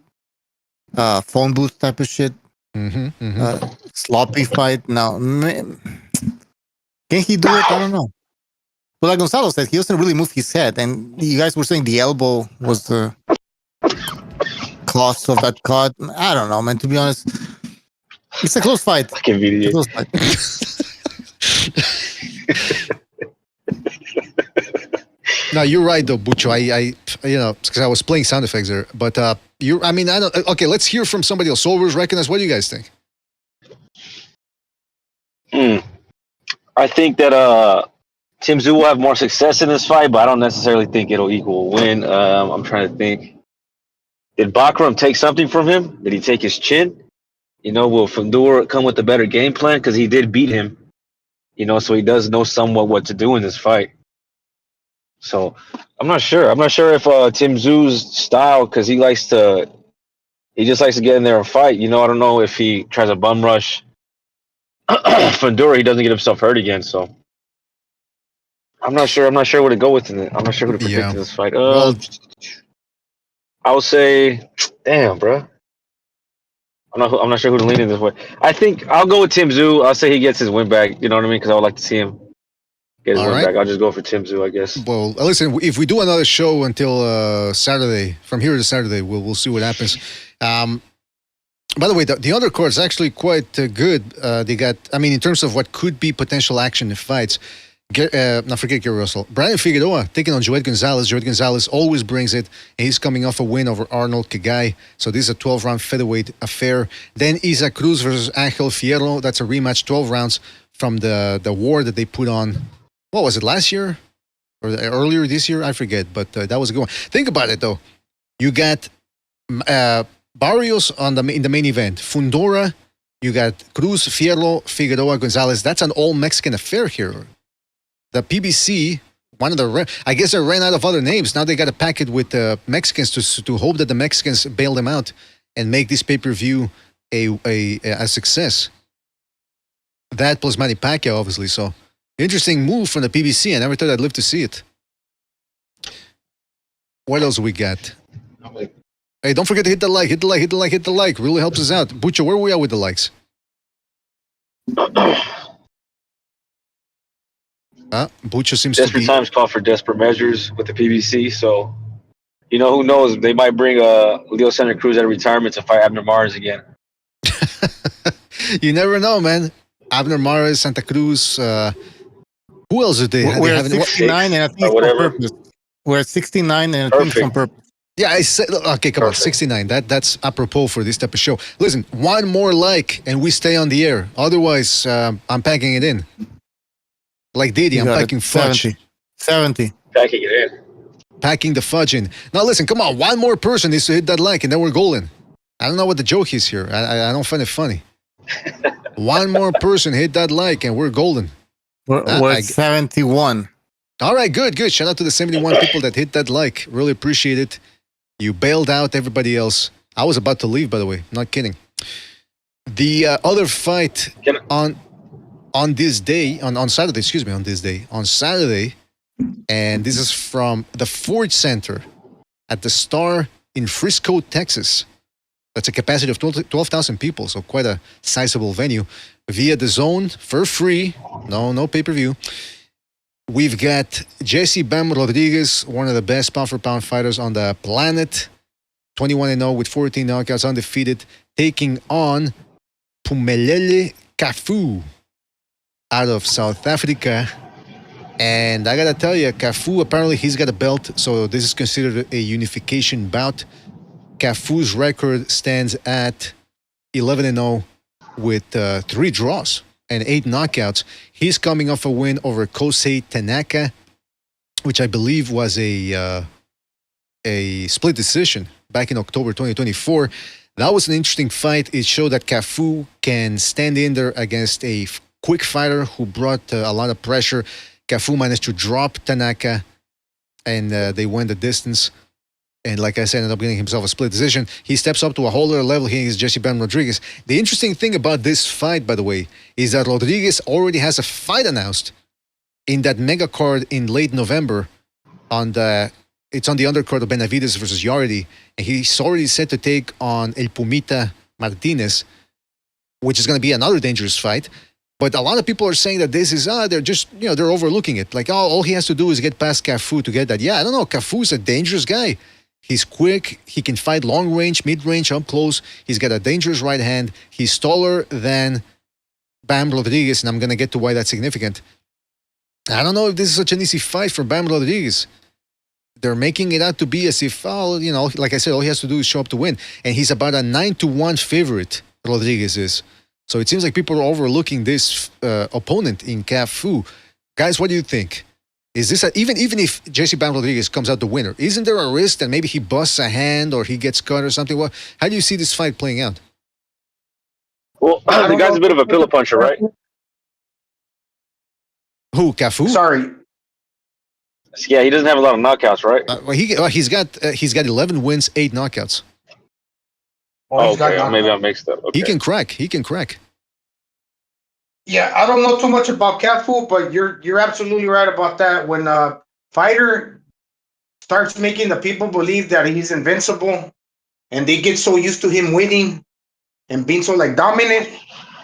phone booth type of shit. Sloppy fight. Now, can he do it? I don't know. But like Gonzalo said, he doesn't really move his head. And you guys were saying the elbow was the cause of that cut. I don't know, man. To be honest, it's a close fight. It's a close fight. No, you're right though, Bucho. I because I was playing sound effects there. But I don't. Okay, let's hear from somebody else. Solvers, Recognize. What do you guys think? I think that Tim Tszyu will have more success in this fight, but I don't necessarily think it'll equal a win. I'm trying to think. Did Bakram take something from him? Did he take his chin? Will Fundora come with a better game plan? Because he did beat him. So he does know somewhat what to do in this fight. So I'm not sure. I'm not sure if Tim Tszyu's style, because he just likes to get in there and fight. I don't know if he tries a bum rush. Fundora, he doesn't get himself hurt again. So I'm not sure. I'm not sure where to go with it. I'm not sure who to predict in this fight. I would say, damn, bro. I'm not sure who to lean in this way. I think I'll go with Tim Tszyu. I'll say he gets his win back. You know what I mean? Because I would like to see him get his win back. I'll just go for Tim Tszyu, I guess. Well, listen, if we do another show until Saturday, from here to Saturday, we'll see what happens. By the way, the undercard is actually quite good. They got, in terms of what could be potential action in fights. Not forget Gary Russell. Brian Figueroa taking on Joet Gonzalez. Joet Gonzalez always brings it, and he's coming off a win over Arnold Kagai. So this is a 12-round featherweight affair. Then Isa Cruz versus Angel Fierro. That's a rematch, 12 rounds from the war that they put on. What was it, last year? Or earlier this year? I forget, but that was a good one. Think about it, though. You got Barrios in the main event. Fundora. You got Cruz, Fierro, Figueroa, Gonzalez. That's an all-Mexican affair here. The PBC, I guess they ran out of other names. Now they got to pack it with the Mexicans to hope that the Mexicans bail them out and make this pay-per-view a success. That plus Manny Pacquiao, obviously. So, interesting move from the PBC. I never thought I'd live to see it. What else we got? Hey, don't forget to hit the like. Hit the like. Really helps us out. Bucho, where are we at with the likes? Bucho seems desperate to be... times call for desperate measures with the PBC. So, who knows? They might bring Leo Santa Cruz out of retirement to fight Abner Mares again. You never know, man. Abner Mares, Santa Cruz. Who else did they? We're at 69, and I think it's on purpose. We're at 69, and I think it's on purpose. Yeah, I said, okay, come on, 69. That's apropos for this type of show. Listen, one more like, and we stay on the air. Otherwise, I'm packing it in. Like Diddy, I'm packing fudge. 70. Packing it in. Packing the fudge in. Now listen, come on. One more person needs to hit that like, and then we're golden. I don't know what the joke is here. I don't find it funny. One more person hit that like, and we're golden. We're at 71. All right, good. Shout out to the 71 people that hit that like. Really appreciate it. You bailed out everybody else. I was about to leave, by the way. Not kidding. The other fight on Saturday, on Saturday, and this is from the Ford Center at the Star in Frisco, Texas. That's a capacity of 12,000 people, so quite a sizable venue. Via the Zone, for free, no pay-per-view. We've got Jesse Bam Rodriguez, one of the best pound-for-pound fighters on the planet, 21-0 with 14 knockouts, undefeated, taking on Pumelele Kahu out of South Africa. And I gotta tell you, Kahu, apparently he's got a belt, so this is considered a unification bout. Kafu's record stands at 11-0 with 3 draws and 8 knockouts. He's coming off a win over Kosei Tanaka, which I believe was a split decision back in October 2024. That was an interesting fight. It showed that Kahu can stand in there against a quick fighter who brought a lot of pressure. Kahu managed to drop Tanaka, and they went the distance. And like I said, ended up getting himself a split decision. He steps up to a whole other level here against Jesse Bam Rodriguez. The interesting thing about this fight, by the way, is that Rodriguez already has a fight announced in that mega card in late November. It's on the undercard of Benavides versus Yardy. And he's already set to take on El Pumita Martinez, which is going to be another dangerous fight. But a lot of people are saying that this is, they're just, they're overlooking it. Like, all he has to do is get past Kahu to get that. Yeah, I don't know. Kahu's a dangerous guy. He's quick. He can fight long range, mid range, up close. He's got a dangerous right hand. He's taller than Bam Rodriguez, and I'm going to get to why that's significant. I don't know if this is such an easy fight for Bam Rodriguez. They're making it out to be as if, like I said, all he has to do is show up to win. And he's about a 9-1 favorite, Rodriguez is. So it seems like people are overlooking this opponent in Kahu. Guys, what do you think? Is this even if Jesse Bam Rodriguez comes out the winner, isn't there a risk that maybe he busts a hand or he gets cut or something? Well, how do you see this fight playing out? Well, the guy's a bit of a pillow puncher, right? Who, Kahu? Sorry. Yeah, he doesn't have a lot of knockouts, right? He's got 11 wins, 8 knockouts. Okay, maybe I mixed up. Okay. He can crack. Yeah, I don't know too much about Kahu, but you're absolutely right about that. When a fighter starts making the people believe that he's invincible, and they get so used to him winning and being so dominant,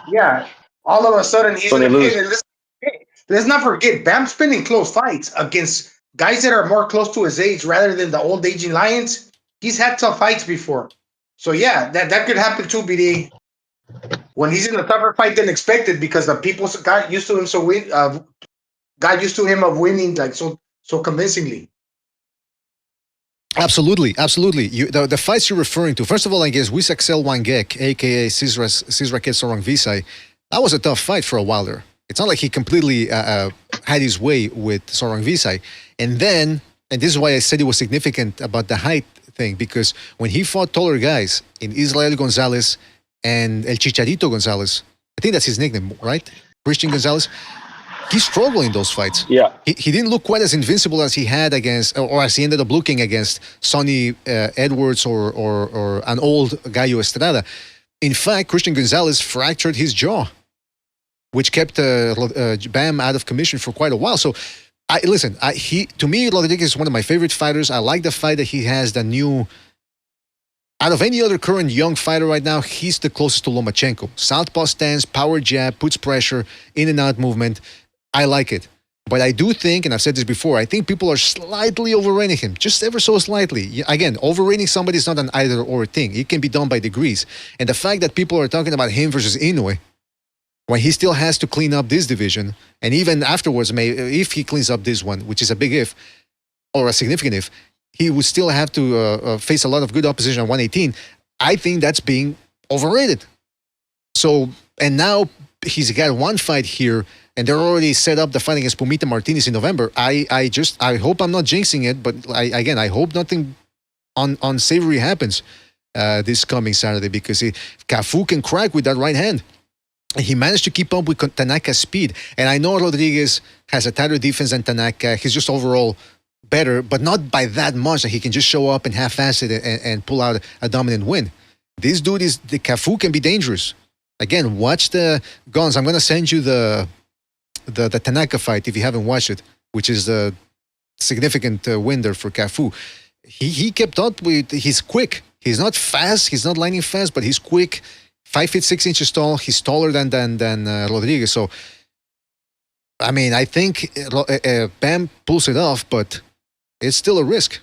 yeah, all of a sudden he's gonna lose. Let's not forget, Bam's spending close fights against guys that are more close to his age rather than the old aging lions. He's had tough fights before, so yeah, that could happen too, BD. When he's in a tougher fight than expected, because the people got used to him of winning so convincingly. Absolutely. The fights you're referring to, first of all, against Usyk Wangek, aka Sizraket Sorongvisai, that was a tough fight for a while there. It's not like he completely had his way with Sorongvisai. And this is why I said it was significant about the height thing, because when he fought taller guys in Israel Gonzalez and El Chicharito Gonzalez, I think that's his nickname, right? Christian Gonzalez. He struggled in those fights. Yeah. He didn't look quite as invincible as he had against, or as he ended up looking against Sonny Edwards or an old Gallo Estrada. In fact, Christian Gonzalez fractured his jaw, which kept Bam out of commission for quite a while. So, to me, Rodriguez is one of my favorite fighters. I like the fight that he has, the new. Out of any other current young fighter right now, he's the closest to Lomachenko. Southpaw stance, power jab, puts pressure, in and out movement. I like it. But I do think, and I've said this before, I think people are slightly overrating him, just ever so slightly. Again, overrating somebody is not an either-or thing. It can be done by degrees. And the fact that people are talking about him versus Inoue, when he still has to clean up this division, and even afterwards, if he cleans up this one, which is a big if, or a significant if, he would still have to face a lot of good opposition at 118. I think that's being overrated. So, and now he's got one fight here, and they're already set up the fight against Pumita Martinez in November. I hope I'm not jinxing it, but I hope nothing unsavory happens this coming Saturday, because Kahu can crack with that right hand. And he managed to keep up with Tanaka's speed. And I know Rodriguez has a tighter defense than Tanaka. He's just overall better, but not by that much that he can just show up and half-ass it and pull out a dominant win. This dude the Kahu can be dangerous. Again, watch the guns. I'm going to send you the Tanaka fight if you haven't watched it, which is a significant win there for Kahu. He kept up with, he's quick. He's not fast. He's not lightning fast, but he's quick. 5 feet 6 inches tall. He's taller than Rodriguez. So, I mean, I think Bam pulls it off, but it's still a risk.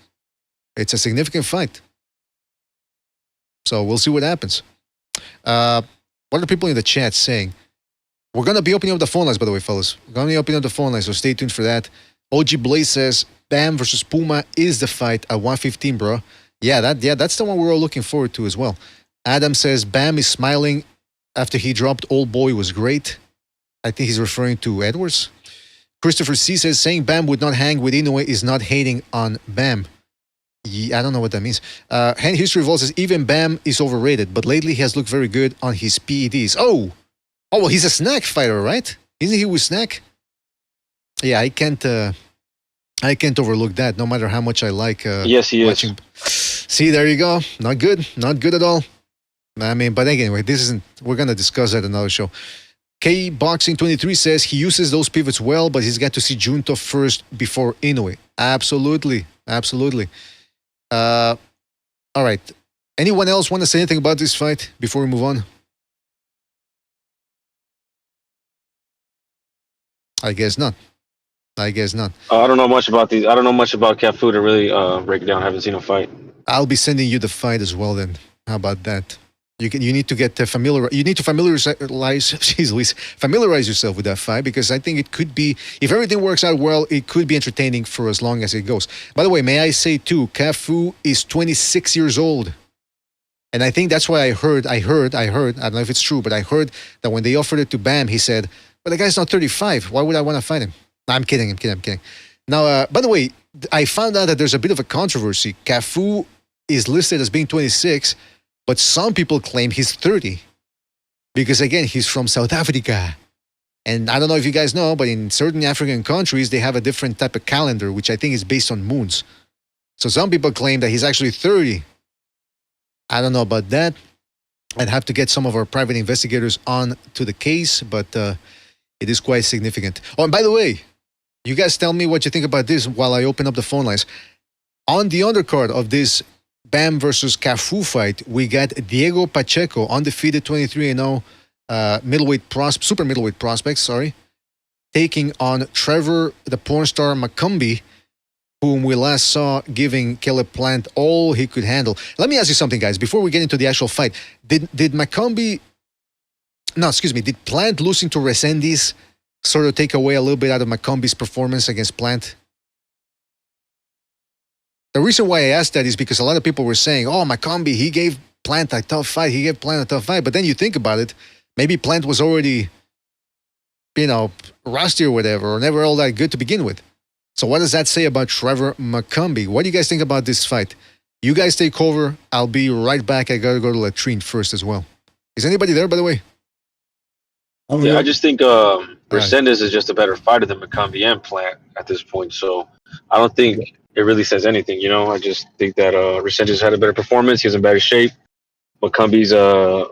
It's a significant fight. So we'll see what happens. What are people in the chat saying? We're going to be opening up the phone lines, by the way, fellas. We're going to be opening up the phone lines, so stay tuned for that. OG Blaze says, Bam versus Puma is the fight at 115, bro. Yeah, that's the one we're all looking forward to as well. Adam says, Bam is smiling after he dropped Old Boy was great. I think he's referring to Edwards. Christopher C says, saying Bam would not hang with Inoue is not hating on Bam. Yeah, I don't know what that means. Hand History Revolt says, even Bam is overrated, but lately he has looked very good on his PEDs. Oh, well, he's a snack fighter, right? Isn't he with snack? Yeah, I can't overlook that, no matter how much I like yes, he watching. Is. See, there you go. Not good. Not good at all. I mean, but anyway, this isn't. We're gonna discuss that another show. K Boxing 23 says he uses those pivots well, but he's got to see Junto first before Inoue. Absolutely, absolutely. All right. Anyone else want to say anything about this fight before we move on? I guess not. I guess not. I don't know much about these. I don't know much about Kafu to really break it down. I haven't seen him fight. I'll be sending you the fight as well. Then, how about that? You need to get familiar. You need to familiarize yourself with that fight, because I think it could be, if everything works out well, it could be entertaining for as long as it goes. By the way, may I say too, Kafu is 26 years old, and I think that's why I heard. I don't know if it's true, but I heard that when they offered it to Bam, he said, "But the guy's not 35. Why would I want to fight him?" No, I'm kidding. Now, by the way, I found out that there's a bit of a controversy. Kafu is listed as being 26. But some people claim he's 30 because, again, he's from South Africa. And I don't know if you guys know, but in certain African countries, they have a different type of calendar, which I think is based on moons. So some people claim that he's actually 30. I don't know about that. I'd have to get some of our private investigators on to the case, but it is quite significant. Oh, and by the way, you guys tell me what you think about this while I open up the phone lines. On the undercard of this Bam versus Kafu fight, we got Diego Pacheco, undefeated 23-0 super middleweight prospect, taking on Trevor, the porn star McCumbi, whom we last saw giving Caleb Plant all he could handle. Let me ask you something, guys, before we get into the actual fight. Did Plant losing to Resendiz sort of take away a little bit out of McCumbi's performance against Plant? The reason why I asked that is because a lot of people were saying, "Oh, McCumbi, he gave Plant a tough fight. But then you think about it, maybe Plant was already, rusty or whatever, or never all that good to begin with. So what does that say about Trevor McCumbi? What do you guys think about this fight? You guys take over. I'll be right back. I got to go to the latrine first as well. Is anybody there, by the way? Yeah, I just think Resendiz is just a better fighter than McCumbi and Plant at this point. So I don't think it really says anything, I just think that Resendiz had a better performance. He was in better shape. McCumbi's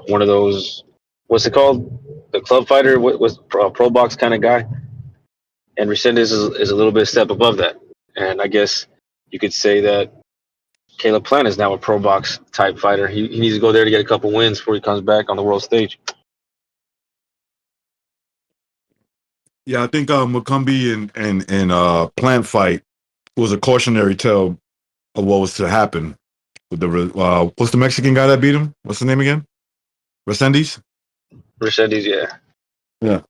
one of those, what's it called? The club fighter, what was pro box kind of guy. And Resendiz is a little bit step above that. And I guess you could say that Caleb Plant is now a pro box type fighter. He needs to go there to get a couple wins before he comes back on the world stage. Yeah, I think McCumbi and Plant fight was a cautionary tale of what was to happen with the what's the Mexican guy that beat him? What's the name again? Resendiz? Resendiz, yeah. Yeah.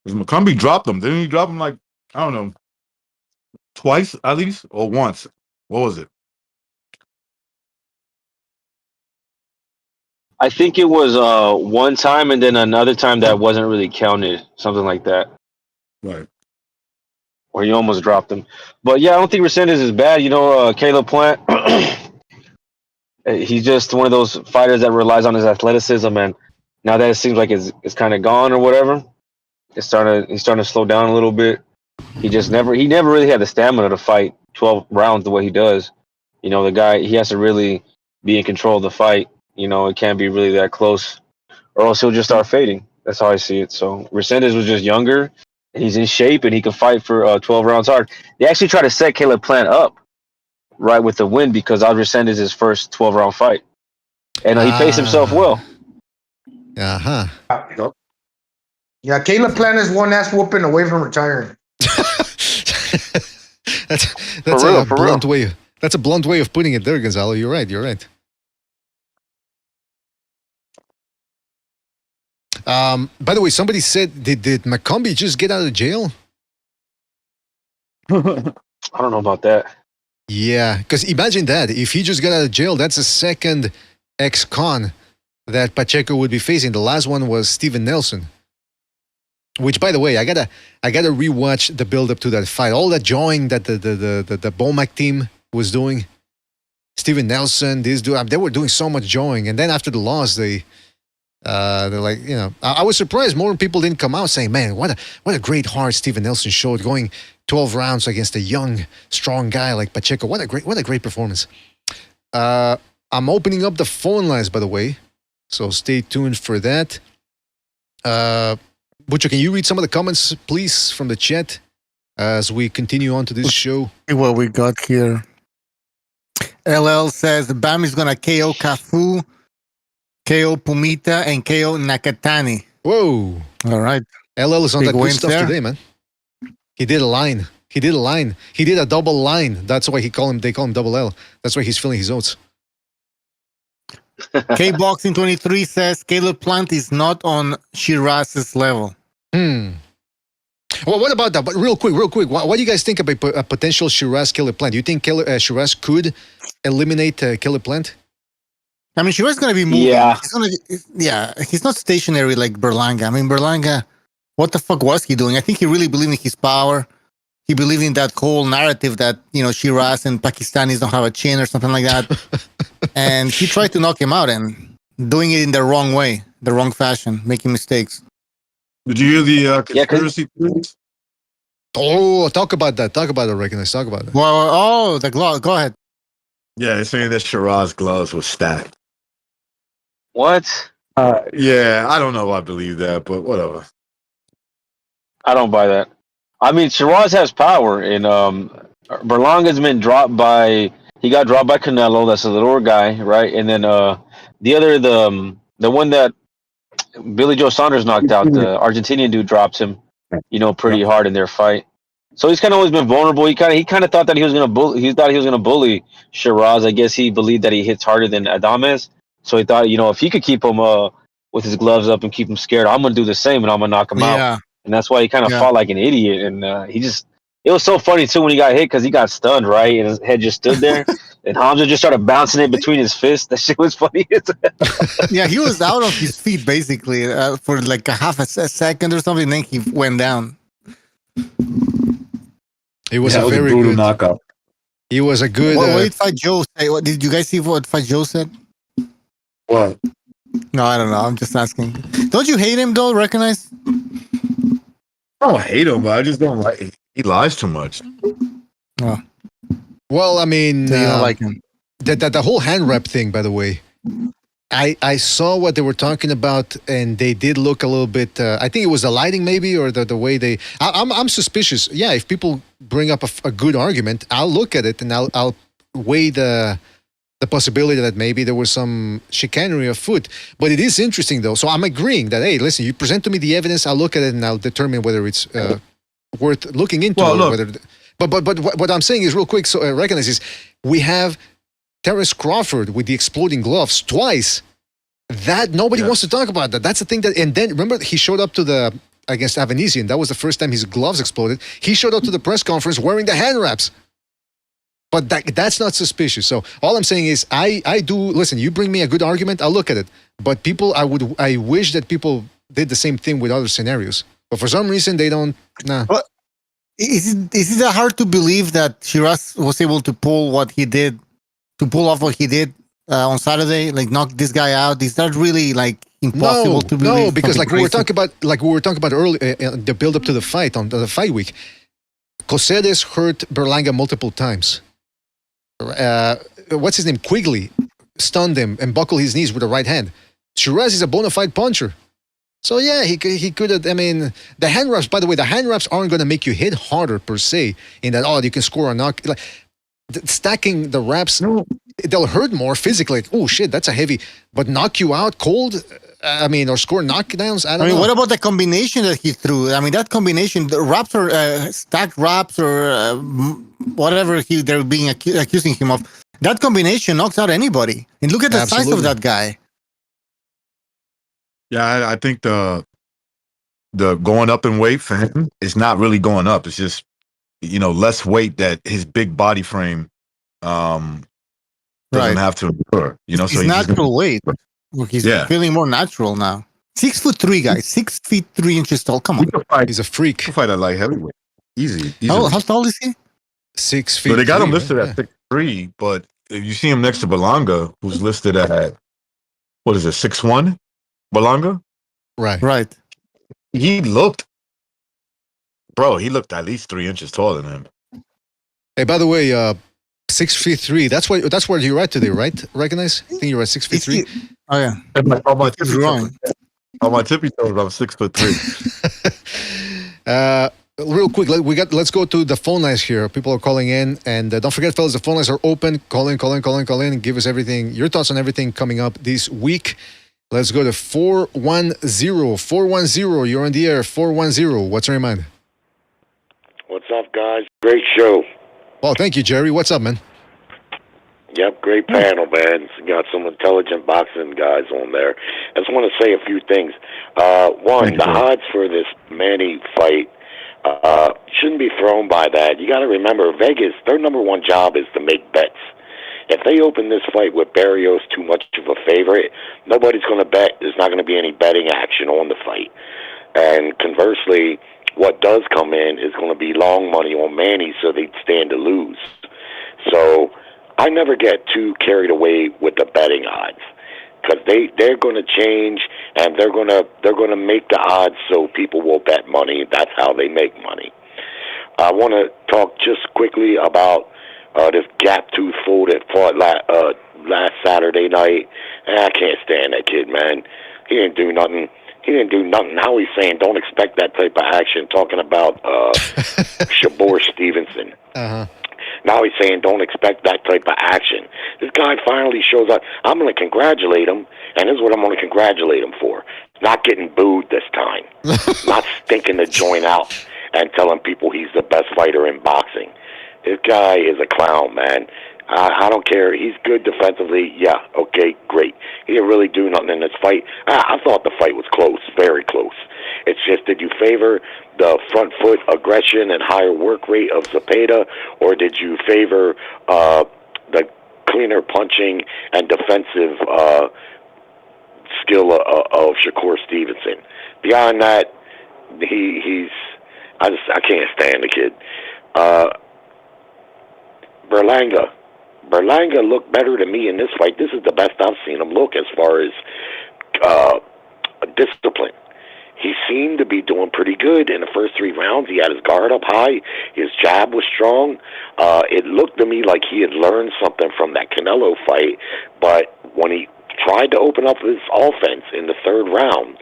Because McCumbi dropped him. Didn't he drop him like, I don't know, twice at least? Or once? What was it? I think it was one time and then another time that wasn't really counted. Something like that. Right. Or you almost dropped him. But yeah, I don't think Resendiz is bad. Caleb Plant, he's just one of those fighters that relies on his athleticism, and now that it seems like it's kind of gone or whatever, he's starting to slow down a little bit. He never really had the stamina to fight 12 rounds the way he does. The guy, he has to really be in control of the fight. It can't be really that close, or else he'll just start fading. That's how I see it. So Resendiz was just younger. He's in shape and he can fight for 12 rounds hard. They actually try to set Caleb Plant up right with the win because Resendiz is his first 12-round fight. And he paced himself well. Uh-huh. Yeah, Caleb Plant is one ass whooping away from retiring. That's real, a blunt way. That's a blunt way of putting it there, Gonzalo. You're right. By the way, somebody said, did McCumbi just get out of jail? I don't know about that. Yeah, because imagine that. If he just got out of jail, that's the second ex-con that Pacheco would be facing. The last one was Steven Nelson. Which, by the way, I gotta rewatch the build-up to that fight. All that jawing that the Bomac team was doing. Steven Nelson, this dude, they were doing so much jawing. And then after the loss, they They're like, I was surprised more people didn't come out saying, man, what a great heart Steven Nelson showed going 12 rounds against a young, strong guy like Pacheco. What a great performance. I'm opening up the phone lines, by the way, so stay tuned for that. Butcher, can you read some of the comments, please, from the chat as we continue on to this show? What we got here. LL says Bam is gonna KO Kahu, KO Pumita, and KO Nakatani. Whoa! All right. LL is on Big that good wins stuff there. today, man. He did a line. He did a double line. That's why they call him double L. That's why he's filling his oats. K-Boxing 23 says Caleb Plant is not on Shiraz's level. Well, what about that? But real quick, what do you guys think about a potential Shiraz Caleb Plant? Do you think Shiraz could eliminate Caleb Plant? I mean, Shiraz is going to be moving. Yeah. He's not stationary like Berlanga. I mean, Berlanga, what the fuck was he doing? I think he really believed in his power. He believed in that whole narrative that, Shiraz and Pakistanis don't have a chin or something like that. And he tried to knock him out and doing it in the wrong way, the wrong fashion, making mistakes. Did you hear the conspiracy theories? Oh, talk about that. Talk about it, Recognize. Talk about it. Well, the glove. Go ahead. Yeah, they're saying that Shiraz gloves were stacked. What? Yeah, I don't know if I believe that, but whatever. I don't buy that. I mean, Shiraz has power, and Berlanga's been dropped by. He got dropped by Canelo. That's a littler guy, right? And then the one that Billy Joe Saunders knocked out, the Argentinian dude, dropped him, pretty hard in their fight. So he's kind of always been vulnerable. He kind of thought that he was gonna bully. He thought he was gonna bully Shiraz. I guess he believed that he hits harder than Adames. So he thought, if he could keep him with his gloves up and keep him scared, I'm gonna do the same and I'm gonna knock him out. And that's why he kind of fought like an idiot. And it was so funny too when he got hit because he got stunned, right? And his head just stood there. And Hamza just started bouncing it between his fists. That shit was funny. Yeah, he was out of his feet basically for like a half a second or something. And then he went down. It was a very brutal good knockout. He was a good. What did Fight Joe say? Did you guys see what Fight Joe said? What? No, I don't know. I'm just asking. Don't you hate him though? Recognize? I don't hate him, but I just don't like. He lies too much. Oh. Well, I mean, So you don't like him. The whole hand wrap thing, by the way. I saw what they were talking about, and they did look a little bit. I think it was the lighting, maybe, or the way they. I'm suspicious. Yeah, if people bring up a good argument, I'll look at it and I'll weigh the possibility that maybe there was some chicanery afoot. But it is interesting, though. So I'm agreeing that, hey, listen, you present to me the evidence, I'll look at it and I'll determine whether it's worth looking into. Well, or look. whether. But what I'm saying is real quick. So recognize is we have Terence Crawford with the exploding gloves twice. That nobody wants to talk about that. That's the thing that. And then remember, he showed up to against Avanesian. That was the first time his gloves exploded. He showed up to the press conference wearing the hand wraps. But that's not suspicious. So all I'm saying is I do listen. You bring me a good argument, I'll look at it. But I wish that people did the same thing with other scenarios. But for some reason they don't. Nah. But is it hard to believe that Shiraz was able to pull what he did, to pull off what he did on Saturday, like knock this guy out? Is that really like impossible to believe? No, because like we were talking about earlier, the build up to the fight on the fight week. Cosedes hurt Berlanga multiple times. What's his name? Quigley stunned him and buckled his knees with the right hand. Shiraz is a bona fide puncher. So yeah, he could have. I mean, the hand wraps. By the way, the hand wraps aren't going to make you hit harder per se. In that, you can score a knock. Like stacking the wraps, they'll hurt more physically. Like, oh shit, that's a heavy. But knock you out cold. I mean, or score knockdowns. I don't know. What about the combination that he threw? I mean, that combination, the wraps or stacked wraps or whatever they're being accusing him of. That combination knocks out anybody. And look at the size of that guy. Yeah, I think the going up in weight for him is not really going up. It's just less weight that his big body frame doesn't have to endure. So he's natural weight. He's feeling more natural now. 6'3", guys. 6 feet 3 inches tall. Come on, he's a freak. He'll fight at light heavyweight. Easy. How tall is he? 6 feet. So they got him listed at 6'3", but if you see him next to Berlanga, who's listed at 6'1", Berlanga? Right. He looked at least 3 inches taller than him. Hey, by the way, 6'3". That's where you're at today, right? Recognize? I think you're at 6'3". Oh yeah. On my tippy toes, I'm 6'3". Real quick, let's go to the phone lines here. People are calling in, and don't forget, fellas, the phone lines are open. Call in. Give us everything, your thoughts on everything coming up this week. Let's go to 410. 410. You're on the air. 410. What's on your mind? What's up, guys? Great show. Well, thank you, Jerry. What's up, man? Yep, great panel, man. Got some intelligent boxing guys on there. I just want to say a few things. One, the odds for this Manny fight shouldn't be thrown by that. You got to remember, Vegas, their number one job is to make bets. If they open this fight with Barrios too much of a favorite, nobody's going to bet. There's not going to be any betting action on the fight. And conversely, what does come in is going to be long money on Manny, so they'd stand to lose. So I never get too carried away with the betting odds, because they're going to change, and they're going to make the odds so people will bet money. That's how they make money. I want to talk just quickly about this gap-tooth fool that fought last Saturday night. I can't stand that kid, man. He didn't do nothing. Now he's saying don't expect that type of action, talking about Shakur Stevenson. Uh-huh. Now he's saying don't expect that type of action. This guy finally shows up. I'm going to congratulate him, and this is what I'm going to congratulate him for. Not getting booed this time. Not stinking the joint out and telling people he's the best fighter in boxing. This guy is a clown, man. I don't care. He's good defensively. Yeah, okay, great. He didn't really do nothing in this fight. I thought the fight was close, very close. It's just, did you favor the front foot aggression and higher work rate of Zepeda, or did you favor the cleaner punching and defensive skill of Shakur Stevenson? Beyond that, I can't stand the kid. Berlanga looked better to me in this fight. This is the best I've seen him look as far as discipline. He seemed to be doing pretty good in the first 3 rounds. He had his guard up high. His jab was strong. It looked to me like he had learned something from that Canelo fight, but when he tried to open up his offense in the 3rd round,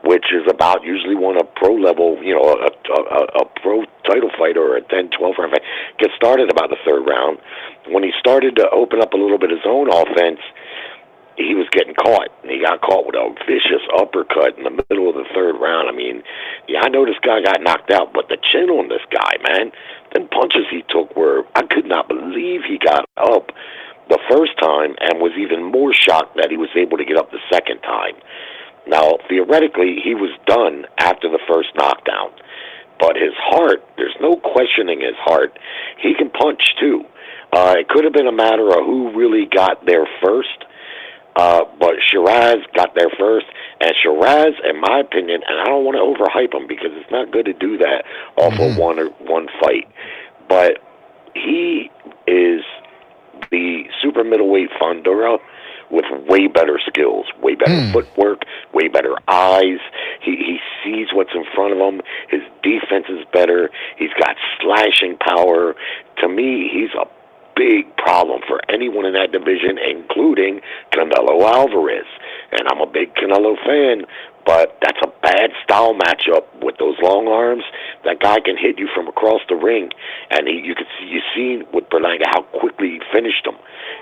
which is about usually when a pro level, a pro title fighter or a 10, 12 round fight gets started about the 3rd round. When he started to open up a little bit of his own offense, he was getting caught. And he got caught with a vicious uppercut in the middle of the 3rd round. I mean, yeah, I know this guy got knocked out, but the chin on this guy, man, them punches he took were, I could not believe he got up the first time, and was even more shocked that he was able to get up the second time. Now, theoretically, he was done after the first knockdown. But his heart, there's no questioning his heart. He can punch, too. It could have been a matter of who really got there first. But Shiraz got there first. And Shiraz, in my opinion, and I don't want to overhype him because it's not good to do that off of one fight. But he is the super middleweight Fundora with way better skills, way better footwork, way better eyes. He sees what's in front of him. His defense is better. He's got slashing power. To me, he's a big problem for anyone in that division, including Canelo Alvarez. And I'm a big Canelo fan, but that's a bad style matchup with those long arms. That guy can hit you from across the ring, and you seen with Berlanga how quickly he finished him.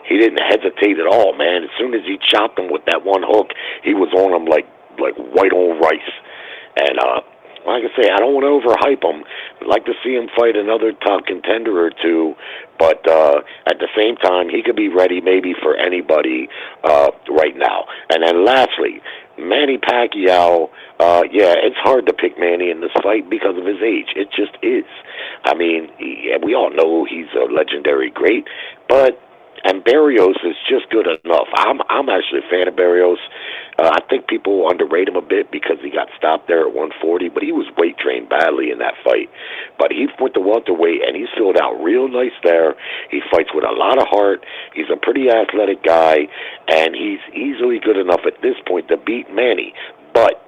He didn't hesitate at all, man. As soon as he chopped him with that one hook, he was on him like white on rice. And like I say, I don't want to overhype him. I'd like to see him fight another top contender or two, but at the same time, he could be ready maybe for anybody right now. And then lastly, Manny Pacquiao, it's hard to pick Manny in this fight because of his age. It just is. I mean, we all know he's a legendary great, but And Barrios is just good enough. I'm actually a fan of Barrios. I think people underrate him a bit because he got stopped there at 140, but he was weight trained badly in that fight. But he went to welterweight, and he's filled out real nice there. He fights with a lot of heart. He's a pretty athletic guy, and he's easily good enough at this point to beat Manny. But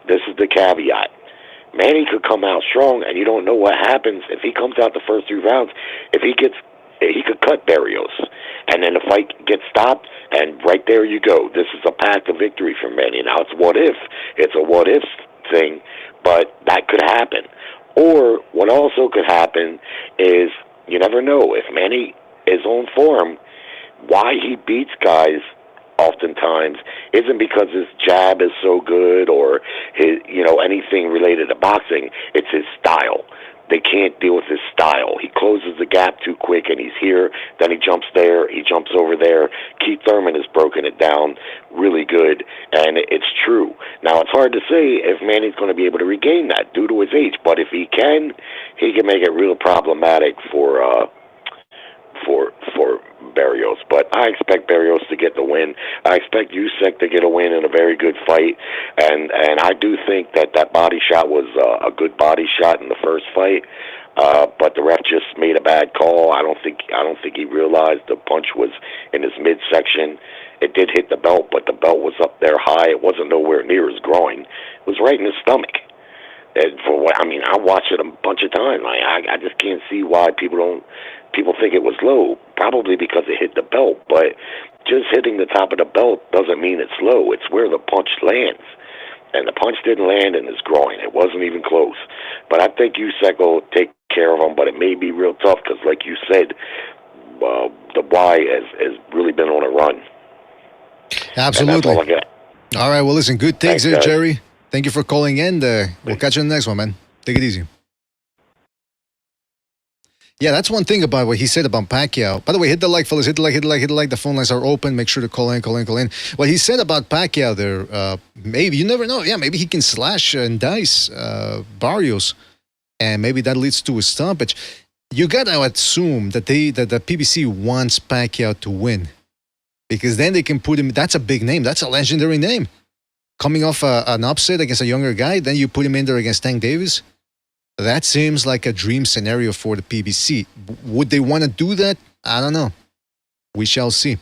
this is the caveat. Manny could come out strong, and you don't know what happens if he comes out the first 3 rounds. If he could cut Barrios, and then the fight gets stopped, and right there you go. This is a path to victory for Manny. Now, it's what if. It's a what if thing, but that could happen. Or what also could happen is, you never know, if Manny is on form, why he beats guys oftentimes isn't because his jab is so good or his, anything related to boxing. It's his style. They can't deal with his style. He closes the gap too quick, and he's here. Then he jumps there. He jumps over there. Keith Thurman has broken it down really good, and it's true. Now, it's hard to say if Manny's going to be able to regain that due to his age, but if he can make it real problematic for Barrios. But I expect Barrios to get the win. I expect Usyk to get a win in a very good fight, and I do think that body shot was a good body shot in the first fight. But the ref just made a bad call. I don't think he realized the punch was in his midsection. It did hit the belt, but the belt was up there high. It wasn't nowhere near his groin. It was right in his stomach. And I watched it a bunch of times. I just can't see why people think it was low. Probably because it hit the belt, but just hitting the top of the belt doesn't mean it's low. It's where the punch lands. And the punch didn't land in his groin. It wasn't even close. But I think Usyk will take care of him, but it may be real tough because, like you said, Dubois has really been on a run. Absolutely. All I got. All right, well, listen, good takes Thanks, there, guys. Jerry. Thank you for calling in. We'll catch you on the next one, man. Take it easy. Yeah, that's one thing about what he said about Pacquiao. By the way, hit the like, fellas. Hit the like. The phone lines are open. Make sure to call in. What he said about Pacquiao there, maybe, you never know. Yeah, maybe he can slash and dice Barrios, and maybe that leads to a stoppage. You got to assume that the PBC wants Pacquiao to win, because then they can put him. That's a big name. That's a legendary name. Coming off an upset against a younger guy, then you put him in there against Tank Davis. That seems like a dream scenario for the PBC. Would they want to do that? I don't know. We shall see.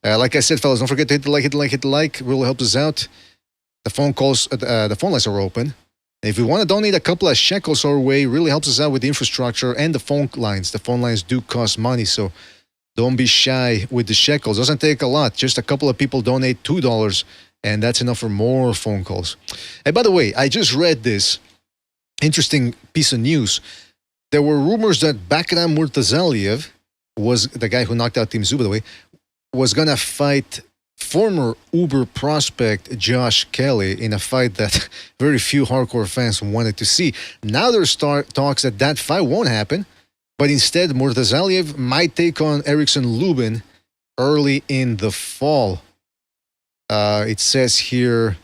Like I said, fellas, don't forget to hit the like. Really helps us out. The phone lines are open. If you want to donate a couple of shekels our way, really helps us out with the infrastructure and the phone lines. The phone lines do cost money, so don't be shy with the shekels. Doesn't take a lot. Just a couple of people donate $2, and that's enough for more phone calls. And by the way, I just read this interesting piece of news. There were rumors that Bakram Murtazaliev was the guy who knocked out Tszyu, by the way, was going to fight former Uber prospect Josh Kelly in a fight that very few hardcore fans wanted to see. Now there's talks that fight won't happen, but instead Murtazaliev might take on Erickson Lubin early in the fall. It says here,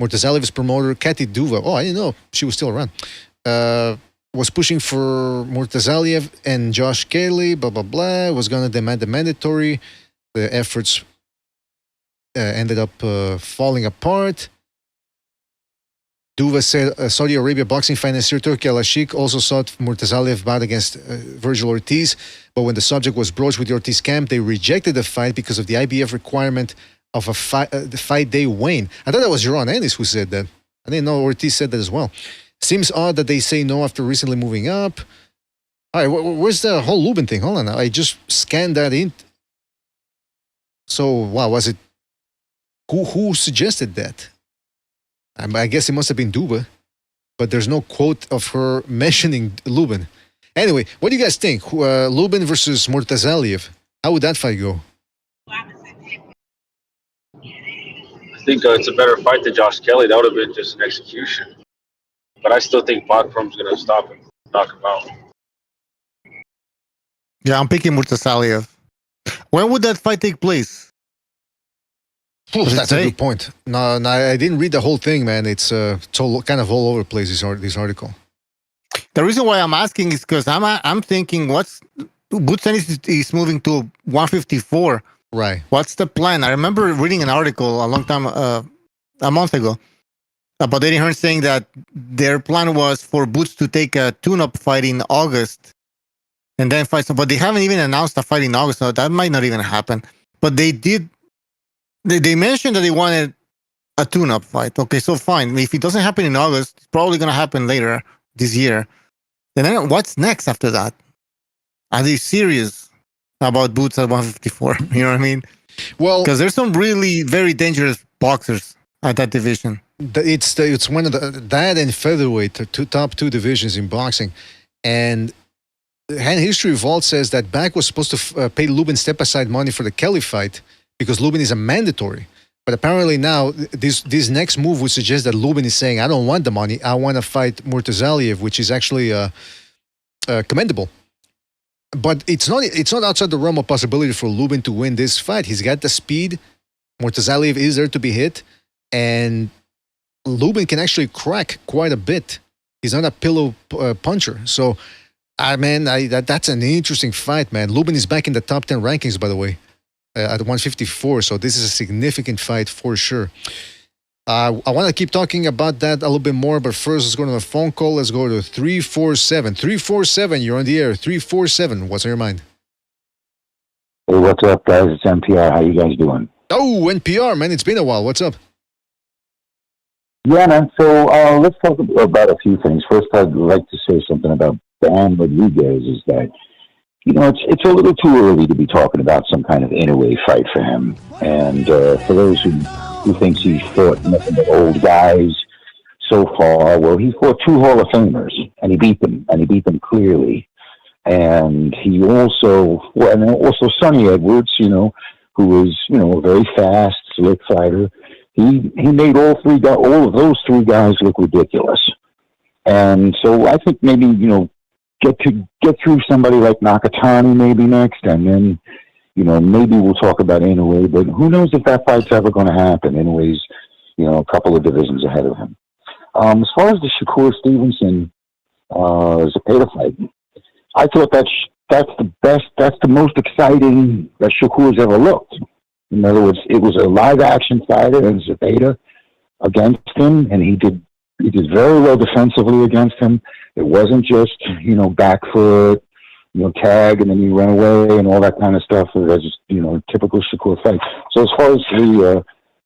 Murtazaliev's promoter, Kathy Duva, I didn't know she was still around, was pushing for Murtazaliev and Josh Kelly, blah, blah, blah, was going to demand the mandatory. The efforts ended up falling apart. Duva said Saudi Arabia boxing financier Turki Al-Ashik also sought Murtazaliev bout against Virgil Ortiz, but when the subject was broached with the Ortiz camp, they rejected the fight because of the IBF requirement of the fight-day weigh-in. I thought that was Jaron Ennis who said that. I didn't know Ortiz said that as well. Seems odd that they say no after recently moving up. All right, where's the whole Lubin thing? Hold on, I just scanned that in. So, wow, was it... Who suggested that? I guess it must have been Duba, but there's no quote of her mentioning Lubin. Anyway, what do you guys think? Lubin versus Murtazaliev. How would that fight go? I think it's a better fight than Josh Kelly. That would have been just an execution. But I still think Bakram's going to stop him, knock him out. Yeah, I'm picking Murtazaliev. When would that fight take place? That's a good point. No, I didn't read the whole thing, man. It's kind of all over the place, this article. The reason why I'm asking is because I'm thinking, what's Boots is moving to 154. Right. What's the plan? I remember reading an article a long time, a month ago, about Eddie Hearn saying that their plan was for Boots to take a tune-up fight in August and then fight. But they haven't even announced a fight in August, so that might not even happen. But they did. They mentioned that they wanted a tune-up fight. Okay, so fine. If it doesn't happen in August, it's probably going to happen later this year. Then what's next after that? Are they serious about Boots at 154? You know what I mean? Well, because there's some really very dangerous boxers at that division. It's one of that and featherweight, top two divisions in boxing. And Hand History Vault says that Back was supposed to pay Lubin step-aside money for the Kelly fight because Lubin is a mandatory. But apparently now, this next move would suggest that Lubin is saying, I don't want the money. I want to fight Murtazaliev, which is actually commendable. But it's not outside the realm of possibility for Lubin to win this fight. He's got the speed. Murtazaliev is there to be hit. And Lubin can actually crack quite a bit. He's not a pillow puncher. So, that's an interesting fight, man. Lubin is back in the top 10 rankings, by the way. At 154, so this is a significant fight for sure. I want to keep talking about that a little bit more, but first let's go to the phone call. Let's go to 347. 347, you're on the air. 347, what's on your mind? Hey, what's up, guys? It's NPR. How you guys doing? Oh, NPR, man, it's been a while. What's up? Yeah, man. So let's talk about a few things. First, I'd like to say something about Dan Rodriguez, is that it's a little too early to be talking about some kind of in-away fight for him. And for those who thinks he's fought nothing but old guys so far, well, he fought 2 Hall of Famers, and he beat them clearly. And he also Sonny Edwards, who was, a very fast, slick fighter. He made all of those 3 guys look ridiculous. And so I think maybe, get through somebody like Nakatani maybe next, and then, maybe we'll talk about Inoue, but who knows if that fight's ever going to happen. Inoue's, a couple of divisions ahead of him. As far as the Shakur Stevenson Zepeda fight, I thought that's the best, that's the most exciting that Shakur's ever looked. In other words, it was a live action fighter and Zepeda against him, and he did very well defensively against him. It wasn't just, back foot, tag, and then you run away and all that kind of stuff. It was just, typical Shakur fight. So as far as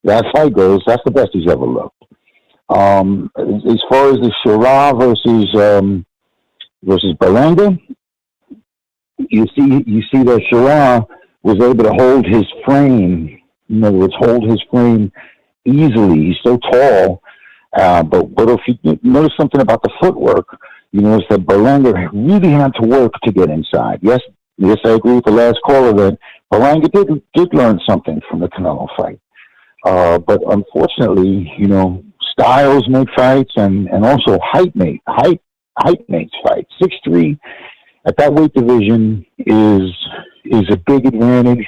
that fight goes, that's the best he's ever looked. As far as the Shira versus Berlanga, you see that Shira was able to hold his frame. In other words, hold his frame easily. He's so tall. But if you notice something about the footwork, you notice that Berlanga really had to work to get inside. Yes, I agree with the last caller that Berlanga did learn something from the Canelo fight. But unfortunately, styles make fights, and also height makes fights. 6'3" at that weight division is a big advantage.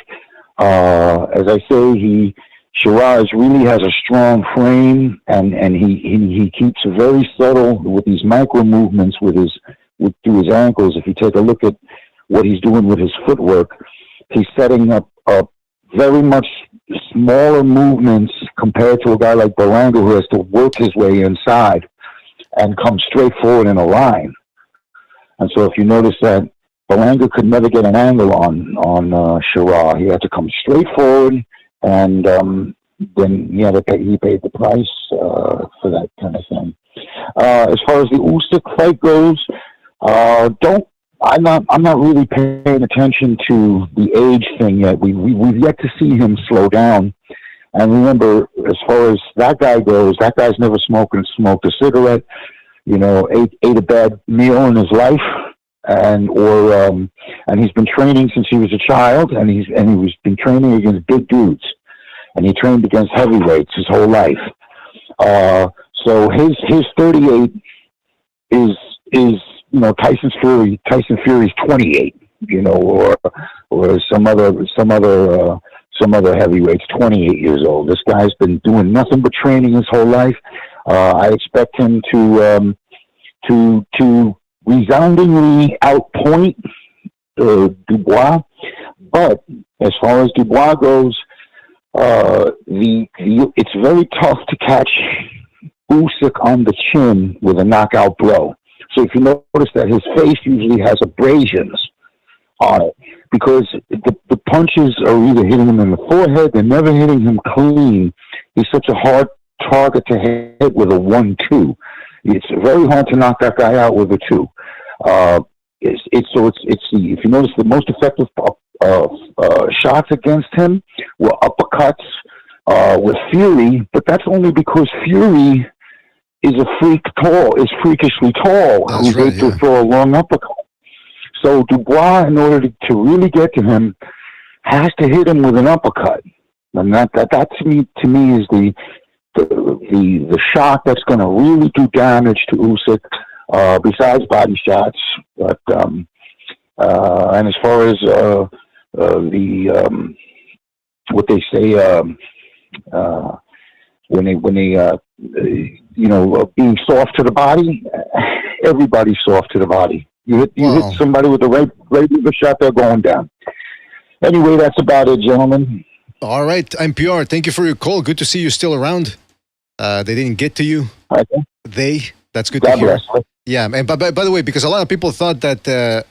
As I say, Shiraz really has a strong frame, and he keeps very subtle with these micro movements through his ankles. If you take a look at what he's doing with his footwork, he's setting up very much smaller movements compared to a guy like Berlanga, who has to work his way inside and come straight forward in a line. And so if you notice that Berlanga could never get an angle on Shiraz, he had to come straight forward. And then he paid the price for that kind of thing. As far as the Usyk fight goes, I'm not really paying attention to the age thing yet. We've yet to see him slow down. And remember, as far as that guy goes, that guy's never smoked a cigarette, ate a bad meal in his life. And he's been training since he was a child, and he's been training against big dudes, and he trained against heavyweights his whole life. So his 38 is Tyson Fury's 28, or some other heavyweights 28 years old. This guy's been doing nothing but training his whole life. I expect him to resoundingly outpoint Dubois. But as far as Dubois goes, it's very tough to catch Usyk on the chin with a knockout blow. So if you notice that his face usually has abrasions on it, because the punches are either hitting him in the forehead, they're never hitting him clean. He's such a hard target to hit with a 1-2. It's very hard to knock that guy out with a 2. If you notice, the most effective shots against him were uppercuts with Fury, but that's only because Fury is freakishly tall, who's able to throw a long uppercut. So Dubois, in order to really get to him, has to hit him with an uppercut, and that to me is the shot that's going to really do damage to Usyk, besides body shots. But and as far as what they say, when they being soft to the body, everybody's soft to the body. You hit somebody with the right of a shot, they're going down. Anyway, that's about it, gentlemen. All right, NPR, thank you for your call. Good to see you still around. They didn't get to you. Okay. That's good to hear. Yeah, and by the way, because a lot of people thought that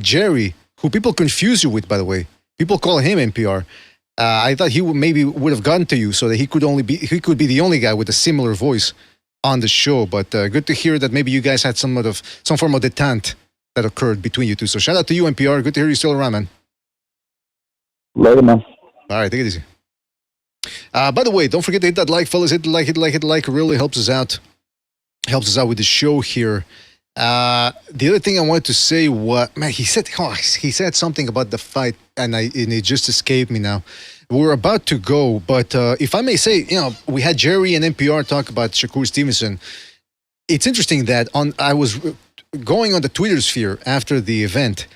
Jerry, who people confuse you with, by the way, people call him NPR. I thought he would have gotten to you so that he could be the only guy with a similar voice on the show. But good to hear that maybe you guys had some form of detente that occurred between you two. So shout out to you, NPR. Good to hear you still around, man. Later, man. All right, take it easy. By the way, don't forget to hit that like, fellas. Hit the like. It really helps us out. Helps us out with the show here. The other thing I wanted to say was, man, he said something about the fight, and it just escaped me now. We're about to go, but if I may say, we had Jerry and NPR talk about Shakur Stevenson. It's interesting that I was going on the Twitter sphere after the event,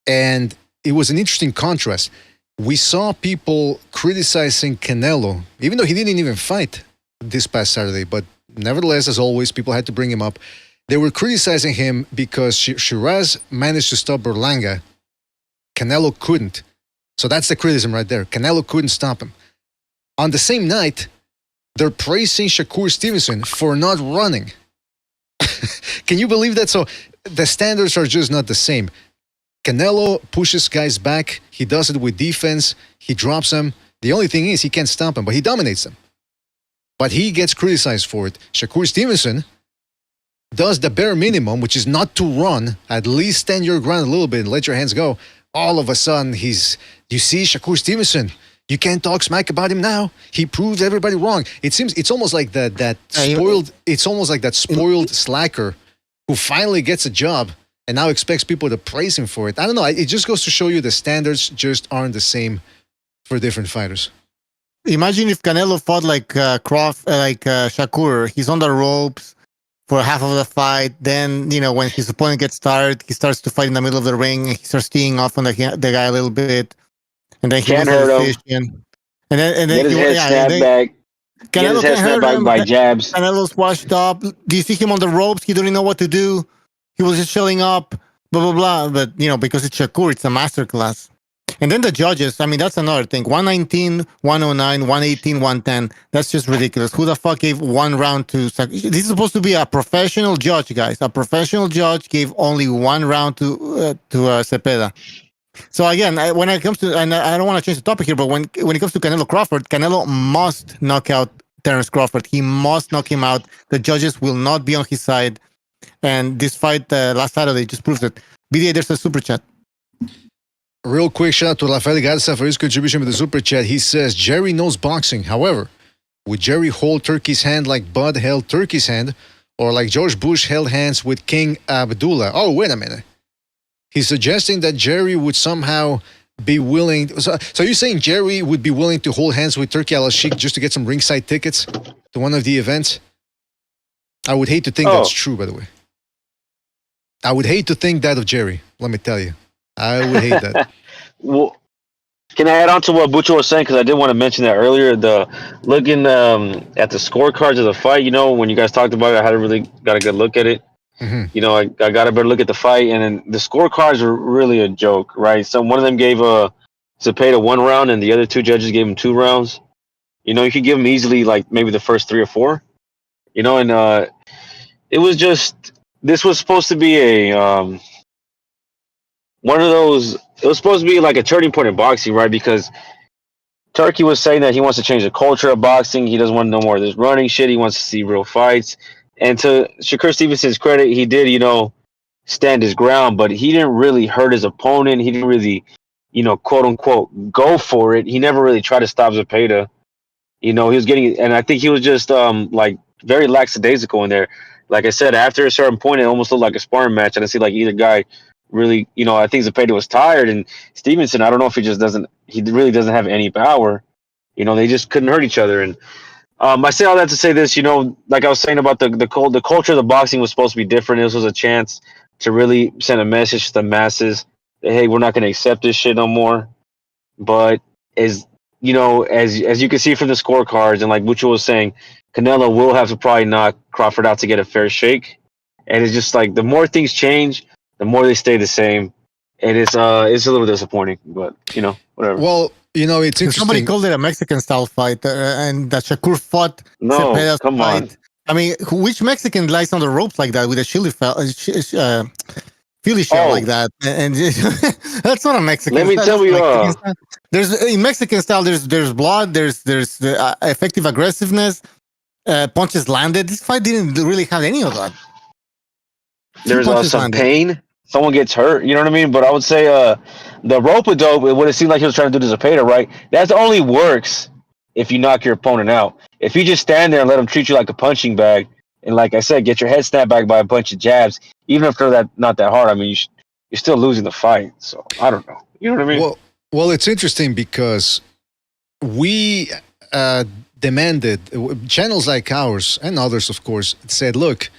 and it was an interesting contrast. We saw people criticizing Canelo, even though he didn't even fight this past Saturday, but nevertheless, as always, people had to bring him up. They were criticizing him because Shiraz managed to stop Berlanga. Canelo couldn't. So that's the criticism right there. Canelo couldn't stop him. On the same night, they're praising Shakur Stevenson for not running. Can you believe that? So the standards are just not the same. Canelo pushes guys back. He does it with defense. He drops them. The only thing is he can't stop him, but he dominates them. But he gets criticized for it. Shakur Stevenson does the bare minimum, which is not to run, at least stand your ground a little bit and let your hands go. All of a sudden, you see Shakur Stevenson, you can't talk smack about him now. He proved everybody wrong. It seems it's almost like that spoiled slacker who finally gets a job and now expects people to praise him for it. I don't know. It just goes to show you the standards just aren't the same for different fighters. Imagine if Canelo fought like Shakur. He's on the ropes for half of the fight. Then, when his opponent gets tired, he starts to fight in the middle of the ring. He starts teeing off on the guy a little bit. And then he can't hurt him. And then get his head snapped back. Canelo can't hurt him by jabs. Canelo's washed up. Do you see him on the ropes? He didn't know what to do. He was just showing up, blah, blah, blah. But, because it's Shakur, it's a masterclass. And then the judges, that's another thing. 119, 109, 118, 110. That's just ridiculous. Who the fuck gave one round to... This is supposed to be a professional judge, guys. A professional judge gave only one round to Cepeda. So again, when it comes to... And I don't want to change the topic here, but when it comes to Canelo Crawford, Canelo must knock out Terence Crawford. He must knock him out. The judges will not be on his side. And this fight last Saturday just proves it. BDA, there's a super chat. Real quick, shout out to Rafael Garza for his contribution with the super chat. He says, Jerry knows boxing. However, would Jerry hold Turkey's hand like Bud held Turkey's hand, or like George Bush held hands with King Abdullah? Oh, wait a minute. He's suggesting that Jerry would somehow be willing... So you're saying Jerry would be willing to hold hands with Turkey al-Sheikh just to get some ringside tickets to one of the events? I would hate to think that's true, by the way. I would hate to think that of Jerry, let me tell you. I would hate that. Well, can I add on to what Bucho was saying? Because I did want to mention that earlier. Looking at the scorecards of the fight, when you guys talked about it, I hadn't really got a good look at it. You know, I got a better look at the fight, and then the scorecards were really a joke, right? So one of them gave Zepeda 1 round, and the other 2 judges gave him 2 rounds. You know, you could give him easily like maybe the first 3 or 4. You know, and it was just, this was supposed to be a one of those. It was supposed to be like a turning point in boxing, right? Because Turkey was saying that he wants to change the culture of boxing. He doesn't want no more of this running shit. He wants to see real fights. And to Shakur Stevenson's credit, he did, you know, stand his ground, but he didn't really hurt his opponent. He didn't really, you know, quote unquote, go for it. He never really tried to stop Zepeda. You know, he was getting, and I think he was just like very lackadaisical in there. Like I said, after a certain point, it almost looked like a sparring match. I didn't see like either guy really, you know, I think Zepeda was tired, and Stevenson, I don't know if he really doesn't have any power. You know, they just couldn't hurt each other. And I say all that to say this, you know, like I was saying about the culture of the boxing was supposed to be different. This was a chance to really send a message to the masses that, hey, we're not going to accept this shit no more. But as you know, as you can see from the scorecards, and like Mucho was saying, Canelo will have to probably knock Crawford out to get a fair shake. And it's just like the more things change, the more they stay the same. And it's a little disappointing, but you know, whatever. Well, you know, it's interesting. Somebody called it a Mexican style fight, and that Shakur fought Cepeda's come fight. on. I mean, which Mexican lies on the ropes like that with a Philly shell like that? And that's not a Mexican. Let me tell you, there's in Mexican style. There's blood. There's effective aggressiveness. Punches landed. This fight didn't really have any of that. There's some pain. Someone gets hurt, you know what I mean? But I would say the rope-a-dope, it would have seemed like he was trying to do to Zepeda, right? That only works if you knock your opponent out. If you just stand there and let him treat you like a punching bag, and like I said, get your head snapped back by a bunch of jabs, even if they're not that hard, I mean, you're still losing the fight. So I don't know. You know what I mean? Well, it's interesting because we demanded, channels like ours and others, of course, said, look,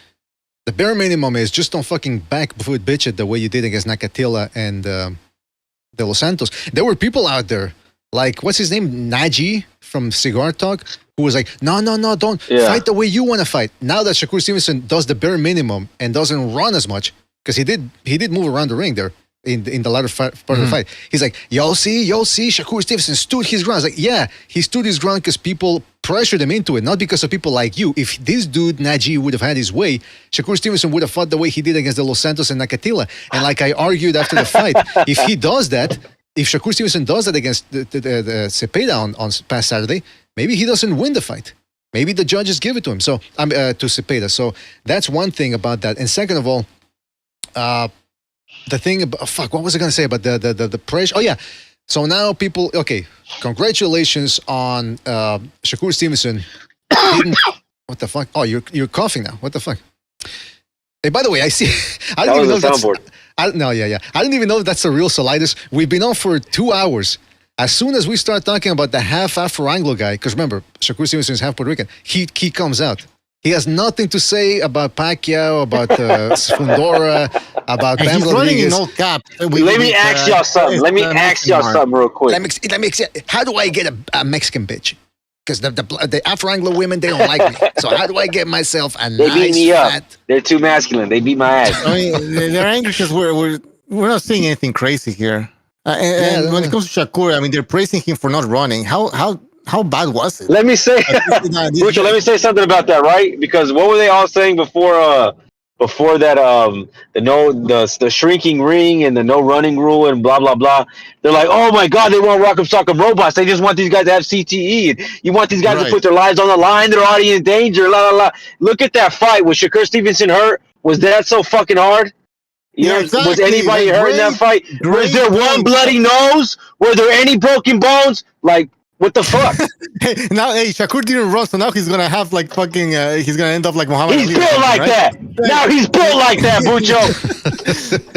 the bare minimum is just don't fucking backfoot bitch it the way you did against Nakatila and De Los Santos. There were people out there, like, what's his name? Naji from Cigar Talk, who was like, no, don't fight the way you want to fight. Now that Shakur Stevenson does the bare minimum and doesn't run as much, because he did move around the ring there in the latter part of the fight. He's like, y'all see, Shakur Stevenson stood his ground. I was like, yeah, he stood his ground because people pressured him into it, not because of people like you. If this dude, Naji, would have had his way, Shakur Stevenson would have fought the way he did against De Los Santos and Nakatila. And like I argued after the fight, if he does that, if Shakur Stevenson does that against the Zepeda on past Saturday, maybe he doesn't win the fight. Maybe the judges give it to him. So to Zepeda. So that's one thing about that. And second of all, the thing about, what was I going to say about the pressure? Oh, yeah. So now people, okay, congratulations on Shakur Stevenson. What the fuck? Oh, you're coughing now. What the fuck? Hey, by the way, I see. I don't even know if I didn't even know if that's a real solitis. We've been on for 2 hours. As soon as we start talking about the half Afro-Anglo guy, because remember, Shakur Stevenson is half Puerto Rican, he comes out. He has nothing to say about Pacquiao, about Fundora, about He's running in no cap. Let me ask y'all something. Let me ask y'all something real quick. Let me how do I get a Mexican bitch? Because the Afro-Anglo women, they don't like me. So how do I get myself a they beat me up. They're too masculine. They beat my ass. I mean, they're angry because we're not seeing anything crazy here. And when it comes to Shakur, I mean, they're praising him for not running. How bad was it? Let me say, Lucho, let me say something about that, right? Because what were they all saying before that? The shrinking ring and the no running rule and blah blah blah. They're like, oh my god, they want Rock'em Sock'em robots. They just want these guys to have CTE. And you want these guys to put their lives on the line. They're already in danger. La la la. Look at that fight. Was Shakur Stevenson hurt? Was that so fucking hard? Exactly. Was anybody hurt in that fight? Was there one bloody nose? Were there any broken bones? Like, what the fuck? Now, Shakur didn't run, so now he's gonna have like fucking. He's gonna end up like Muhammad. He's built like that. Now he's built like that, Bucho.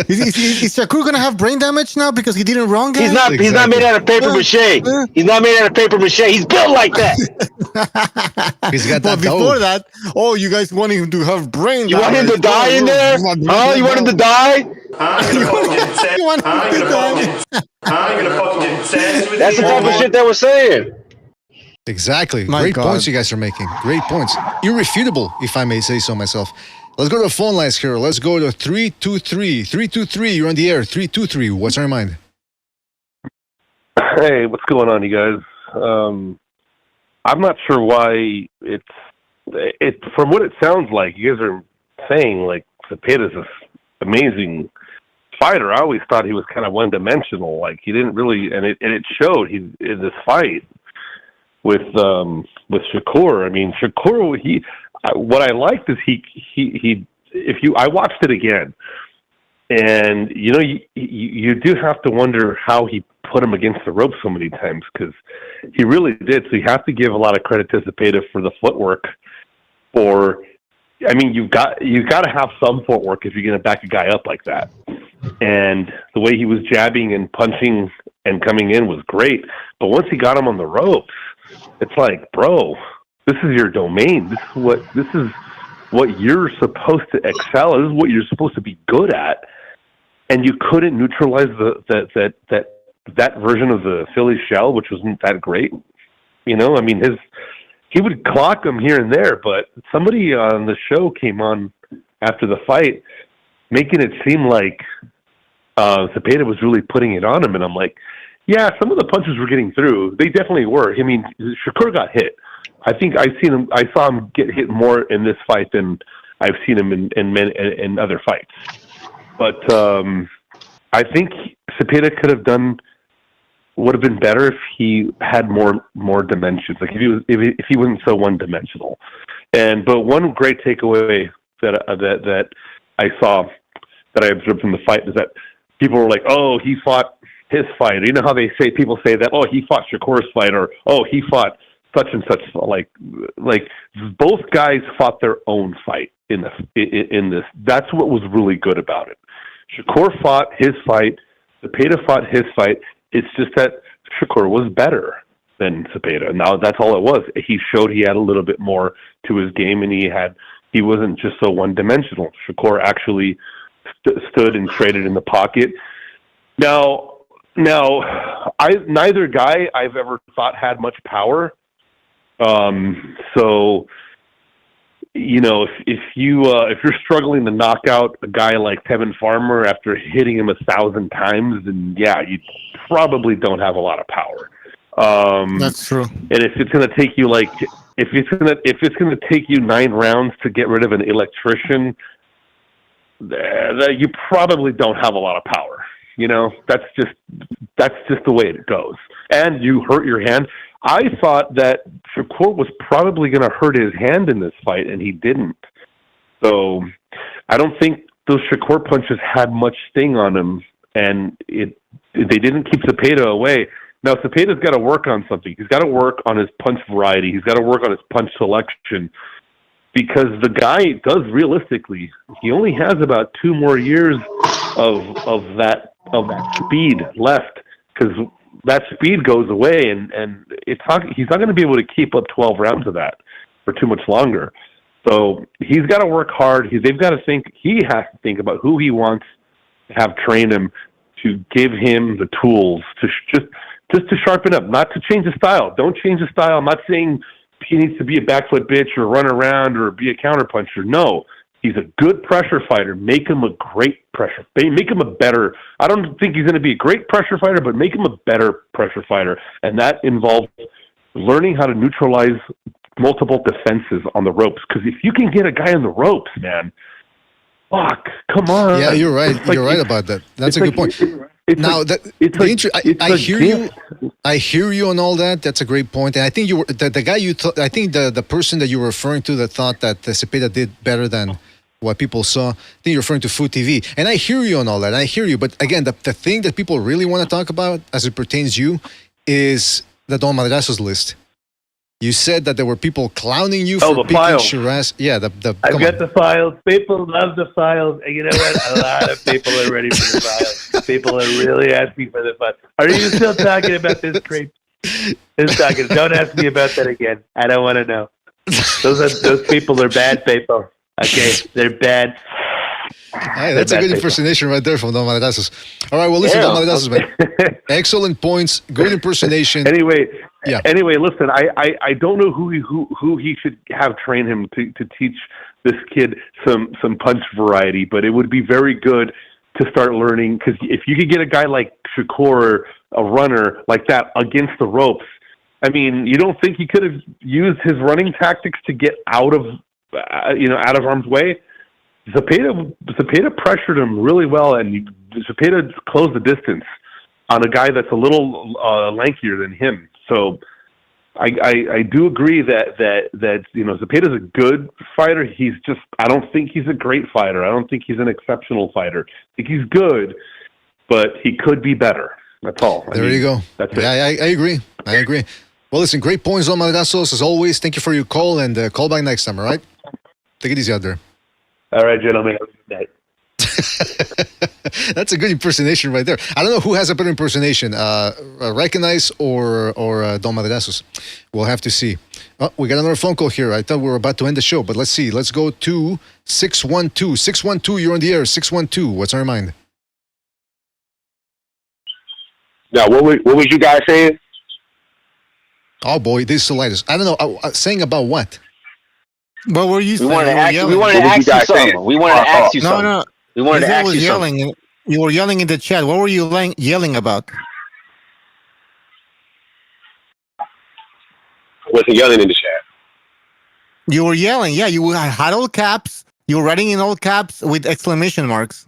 Is Shakur gonna have brain damage now because he didn't run? Guys? He's not. Exactly. He's not made out of paper mache. He's not made out of paper mache. He's built like that. He's got that. But before that, you guys want him to have brain damage? You want him to die in there? Oh, you want him to die? You want him to die? That's the type of shit that we're saying. Exactly. Great points you guys are making. Great points. Irrefutable, if I may say so myself. Let's go to the phone lines here. Let's go to 323. 323, you're on the air. 323, what's on your mind? Hey, what's going on, you guys? I'm not sure why it. From what it sounds like, you guys are saying like Cepeda's this amazing fighter. I always thought he was kind of one-dimensional. Like he didn't really, and it showed. He in this fight with Shakur. I mean, Shakur. What I liked is I watched it again, and you do have to wonder how he put him against the rope so many times, because he really did. So you have to give a lot of credit to Cepeda for the footwork. You've got to have some footwork if you're going to back a guy up like that. And the way he was jabbing and punching and coming in was great. But once he got him on the ropes, it's like, bro, this is your domain. This is what you're supposed to excel at. This is what you're supposed to be good at. And you couldn't neutralize that version of the Philly shell, which wasn't that great. He would clock him here and there, but somebody on the show came on after the fight making it seem like Cepeda was really putting it on him. And I'm like, yeah, some of the punches were getting through. They definitely were. I mean, Shakur got hit. I think I saw him get hit more in this fight than I've seen him in other fights. But I think Cepeda would have been better if he had more dimensions. Like if he wasn't so one-dimensional. But one great takeaway that I saw, that I observed from the fight, is that people were like, "Oh, he fought his fight." You know how people say that? "Oh, he fought Shakur's fight," or "Oh, he fought such and such." Like both guys fought their own fight in this. That's what was really good about it. Shakur fought his fight. Cepeda fought his fight. It's just that Shakur was better than Cepeda. Now that's all it was. He showed he had a little bit more to his game, and he wasn't just so one-dimensional. Shakur actually stood and traded in the pocket. Now, neither guy I've ever thought had much power. So, if you're struggling to knock out a guy like Tevin Farmer after hitting him 1,000 times, then yeah, you probably don't have a lot of power. That's true. And if it's going to take you if it's going to take you 9 rounds to get rid of an electrician, you probably don't have a lot of power. That's just the way it goes. And you hurt your hand. I thought that Shakur was probably going to hurt his hand in this fight, and he didn't. So I don't think those Shakur punches had much sting on him, and they didn't keep Cepeda away. Now, Cepeda's got to work on something. He's got to work on his punch variety. He's got to work on his punch selection, because the guy does, realistically, he only has about 2 more years of that speed left, because that speed goes away, and he's not going to be able to keep up 12 rounds of that for too much longer. So he's got to work hard. He has to think about who he wants to have train him, to give him the tools to just to sharpen up, not to change the style. Don't change the style. I'm not saying he needs to be a back foot bitch or run around or be a counter puncher. No. He's a good pressure fighter. Make him a great pressure. Make him a better. I don't think he's going to be a great pressure fighter, but make him a better pressure fighter. And that involves learning how to neutralize multiple defenses on the ropes. Because if you can get a guy on the ropes, man, fuck, come on. Yeah, you're right. You're right about that. That's a good point. I hear you on all that. That's a great point. And I think the person that you were referring to that thought that Cepeda did better than what people saw. I think you're referring to Food TV. And I hear you on all that. I hear you. But again, the thing that people really want to talk about as it pertains to you is the Don Madrazos list. You said that there were people clowning you for picking Shiraz. Yeah, I've got the files. People love the files. And you know what? A lot of people are ready for the files. People are really asking for the files. Are you still talking about this creep? Don't ask me about that again. I don't want to know. Those people are bad people. Okay, they're bad. Hey, that's a good impersonation right there from Don Madrazos. All right, well, listen, Don Madrazos, man. Excellent points, good impersonation. Anyway, listen, I don't know who he should have train him to teach this kid some punch variety, but it would be very good to start learning, because if you could get a guy like Shakur, a runner like that, against the ropes, I mean, you don't think he could have used his running tactics to get out of harm's way? Zepeda pressured him really well, and Zepeda closed the distance on a guy that's a little lankier than him. So I do agree that Zepeda's a good fighter. I don't think he's a great fighter. I don't think he's an exceptional fighter. I think he's good, but he could be better. That's all. You go. That's it. I agree. Well, listen, great points on Madrazos as always. Thank you for your call, and call back next time, all right? Take it easy out there. All right, gentlemen. Have a good night. That's a good impersonation right there. I don't know who has a better impersonation, Recognize or Don Madrazos. We'll have to see. Oh, we got another phone call here. I thought we were about to end the show, but let's see. Let's go to 612. 612, you're on the air. 612, what's on your mind? Now, what was you guys saying? Oh boy, this is the latest. I don't know. Saying about what? What were you saying? We wanted to ask you something. We wanted to ask you something. No. We wanted to ask you yelling. something. You were yelling in the chat. What were you yelling about? I wasn't yelling in the chat. You were yelling. Yeah, you had all caps. You were writing in all caps with exclamation marks.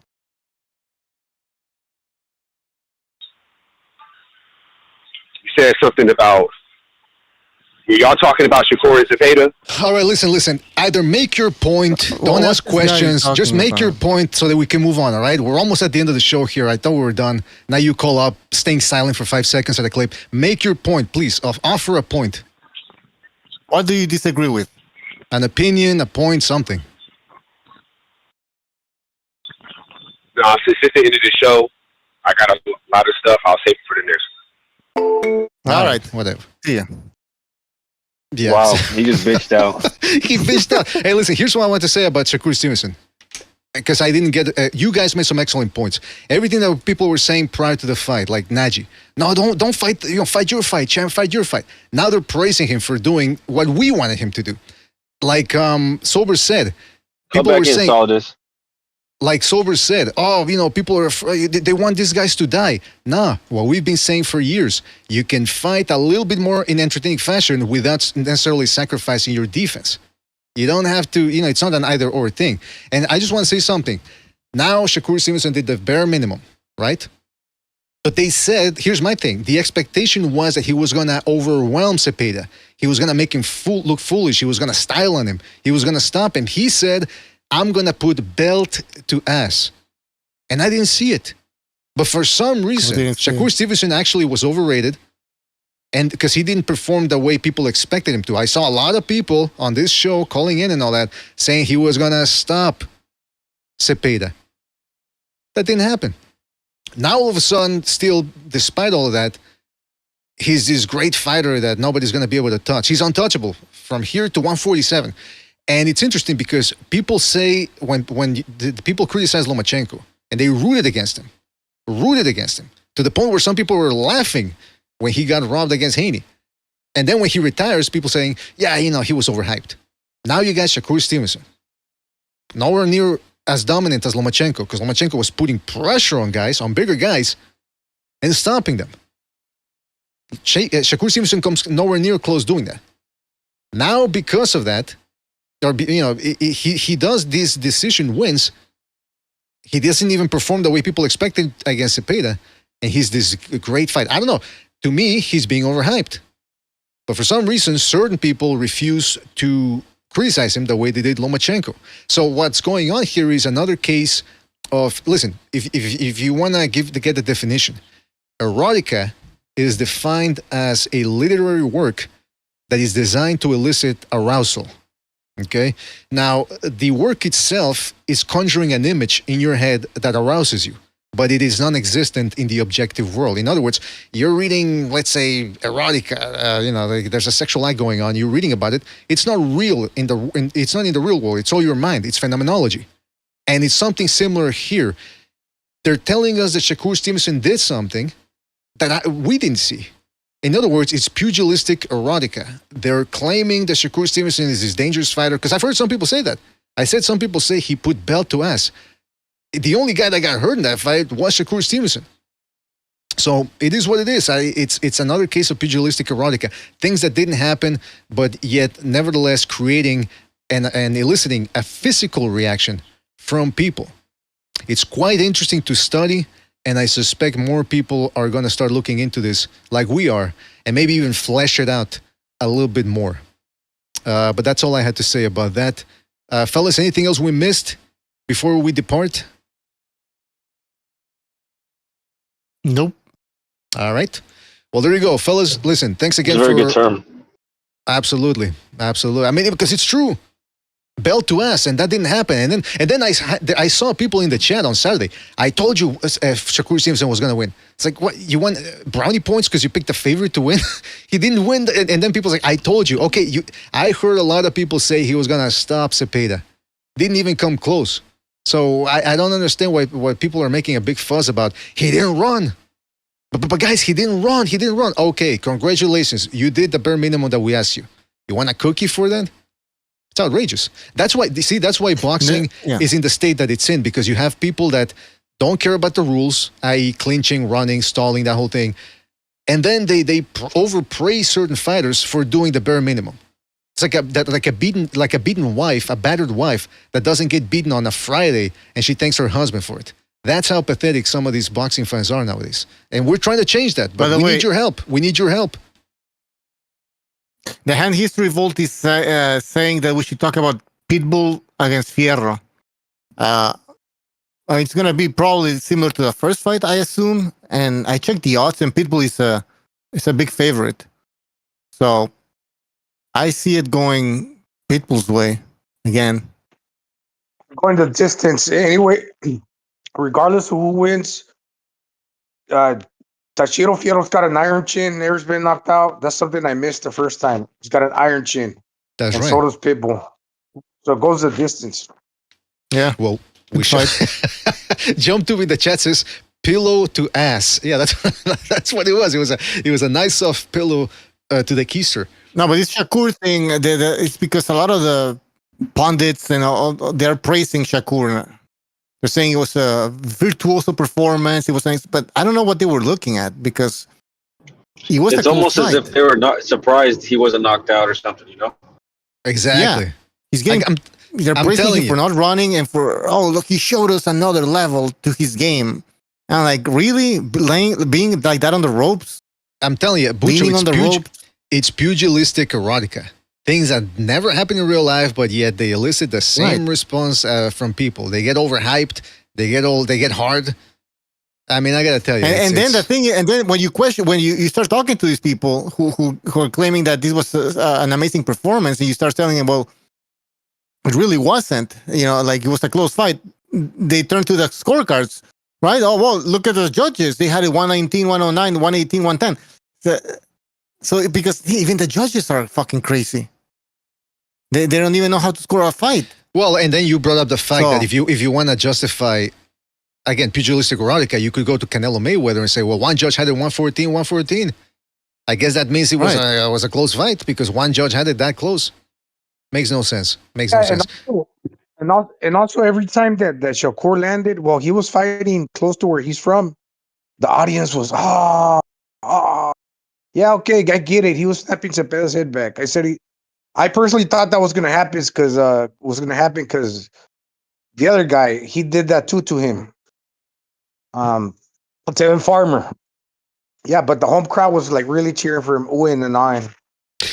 You said something about... Y'all talking about Shakur and Zepeda? All right, listen. Either make your point, don't ask questions, just make your point so that we can move on, all right? We're almost at the end of the show here. I thought we were done. Now you call up, staying silent for 5 seconds at a clip. Make your point, please. Offer a point. What do you disagree with? An opinion, a point, something. No, since it's the end of the show, I got a lot of stuff. I'll save it for the next one. All right. Whatever. See ya. Yeah. Wow, he just bitched out. He bitched out. Hey, listen, here's what I want to say about Shakur Stevenson. Because I didn't get... you guys made some excellent points. Everything that people were saying prior to the fight, like Naji. No, don't fight. Fight your fight, champ. Fight your fight. Now they're praising him for doing what we wanted him to do. Like Sober said. People were saying... Saldus. Like Sober said, people are afraid, they want these guys to die. Nah, what we've been saying for years, you can fight a little bit more in entertaining fashion without necessarily sacrificing your defense. You don't have to, it's not an either or thing. And I just want to say something. Now Shakur Stevenson did the bare minimum, right? But they said, here's my thing. The expectation was that he was going to overwhelm Zepeda. He was going to make him look foolish. He was going to style on him. He was going to stop him. He said, I'm going to put belt to ass. And I didn't see it. But for some reason, Shakur Stevenson actually was overrated. And because he didn't perform the way people expected him to. I saw a lot of people on this show calling in and all that, saying he was going to stop Zepeda. That didn't happen. Now all of a sudden, still, despite all of that, he's this great fighter that nobody's going to be able to touch. He's untouchable from here to 147. And it's interesting because people say, when the people criticize Lomachenko, and they rooted against him, to the point where some people were laughing when he got robbed against Haney. And then when he retires, people saying, yeah, he was overhyped. Now you got Shakur Stevenson. Nowhere near as dominant as Lomachenko, because Lomachenko was putting pressure on guys, on bigger guys, and stopping them. Shakur Stevenson comes nowhere near close doing that. Now, because of that, he does these decision wins. He doesn't even perform the way people expected against Zepeda, and he's this great fight. I don't know. To me, he's being overhyped. But for some reason, certain people refuse to criticize him the way they did Lomachenko. So what's going on here is another case of, listen, if you want to get the definition, erotica is defined as a literary work that is designed to elicit arousal. Okay? Now, the work itself is conjuring an image in your head that arouses you, but it is non-existent in the objective world. In other words, you're reading, let's say, erotica, there's a sexual act going on, you're reading about it. It's not real it's not in the real world. It's all your mind. It's phenomenology. And it's something similar here. They're telling us that Shakur Stevenson did something that we didn't see. In other words, it's pugilistic erotica. They're claiming that Shakur Stevenson is this dangerous fighter, because I've heard some people say that. I said some people say he put belt to ass. The only guy that got hurt in that fight was Shakur Stevenson. So it is what it is. It's another case of pugilistic erotica. Things that didn't happen, but yet nevertheless creating and eliciting a physical reaction from people. It's quite interesting to study, and I suspect more people are going to start looking into this like we are, and maybe even flesh it out a little bit more. But that's all I had to say about that. Fellas, anything else we missed before we depart? Nope. All right. Well, there you go, fellas. Listen, thanks again It's a for very good term. Absolutely. I mean, because it's true. Belt to ass, and that didn't happen. And then I saw people in the chat on Saturday. I told you Shakur Stevenson was going to win. It's like, what? You won brownie points because you picked the favorite to win? He didn't win. And then people's like, I told you. Okay, I heard a lot of people say he was going to stop Cepeda. Didn't even come close. So I don't understand why people are making a big fuss about he didn't run. But guys, he didn't run. He didn't run. Okay, congratulations. You did the bare minimum that we asked you. You want a cookie for that? It's outrageous. That's why, that's why boxing is in the state that it's in, because you have people that don't care about the rules, i.e. clinching, running, stalling, that whole thing. And then they overpraise certain fighters for doing the bare minimum. It's like a beaten wife, a battered wife that doesn't get beaten on a Friday and she thanks her husband for it. That's how pathetic some of these boxing fans are nowadays. And we're trying to change that, but we need your help. We need your help. The Hand History Vault is saying that we should talk about Pitbull against Fierro. It's going to be probably similar to the first fight, I assume. And I checked the odds, and Pitbull is a big favorite. So I see it going Pitbull's way again. Going the distance anyway. Regardless of who wins, Tashiro Fierro's got an iron chin. Never's been knocked out. That's something I missed the first time. He's got an iron chin. That's right. And so does Pitbull. So it goes the distance. Yeah. Well, we should jump to in the chat says pillow to ass. Yeah, that's what it was. It was a nice soft pillow to the keister. No, but this Shakur thing, it's because a lot of the pundits they're praising Shakur. They're saying it was a virtuoso performance. It was nice, but I don't know what they were looking at because he was. It's almost as if they were not surprised he wasn't knocked out or something, Exactly. Yeah. He's getting. They're praising him for not running and for look, he showed us another level to his game. And I'm like, really being like that on the ropes? I'm telling you, Bucho, it's pugilistic erotica. Things that never happen in real life, but yet they elicit the same response from people. They get overhyped. They get hard. I mean, I gotta tell you. And then the thing, and then when you start talking to these people who are claiming that this was an amazing performance, and you start telling them, well, it really wasn't. Like it was a close fight. They turn to the scorecards, right? Oh well, look at the judges. They had it 119, 109, 118, 110. So because even the judges are fucking crazy. They don't even know how to score a fight. Well, and then you brought up the fact that if you want to justify, again, pugilistic erotica, you could go to Canelo Mayweather and say, well, one judge had it 114. I guess that means it was a close fight because one judge had it that close. Makes no sense. And also every time that Shakur landed, well, he was fighting close to where he's from. The audience was, yeah, okay, I get it. He was snapping Cepeda's head back. I personally thought that was going to happen because the other guy, he did that too to him. Tevin Farmer. Yeah, but the home crowd was like really cheering for him. In the 9.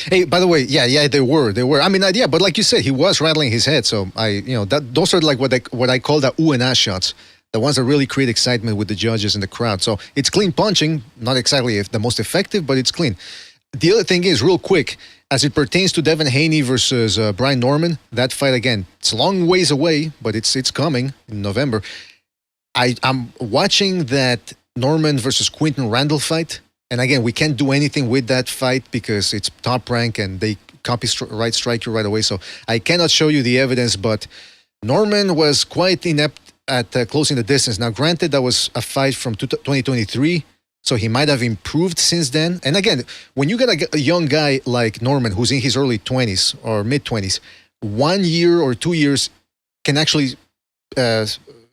Hey, by the way, yeah, they were. I mean, yeah, but like you said, he was rattling his head. So those are like what I call the and shots. The ones that really create excitement with the judges and the crowd. So it's clean punching, not exactly the most effective, but it's clean. The other thing is, real quick, as it pertains to Devin Haney versus Brian Norman, that fight, again, it's a long ways away, but it's coming in November. I'm watching that Norman versus Quinton Randall fight. And again, we can't do anything with that fight because it's top rank and they strike you right away. So I cannot show you the evidence, but Norman was quite inept at closing the distance. Now, granted, that was a fight from 2023, so he might have improved since then. And again, when you get a young guy like Norman, who's in his early 20s or mid-20s, 1 year or 2 years can actually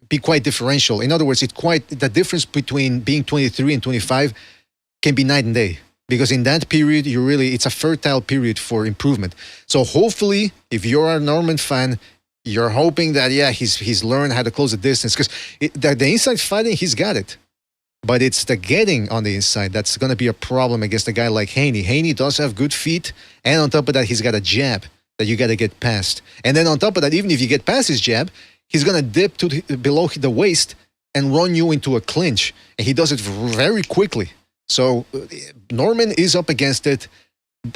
be quite differential. In other words, the difference between being 23 and 25 can be night and day. Because in that period, it's a fertile period for improvement. So hopefully, if you're a Norman fan, you're hoping that, he's learned how to close the distance. Because the inside fighting, he's got it. But it's the getting on the inside that's going to be a problem against a guy like Haney. Haney does have good feet, and on top of that, he's got a jab that you got to get past. And then on top of that, even if you get past his jab, he's going to dip below the waist and run you into a clinch. And he does it very quickly. So Norman is up against it.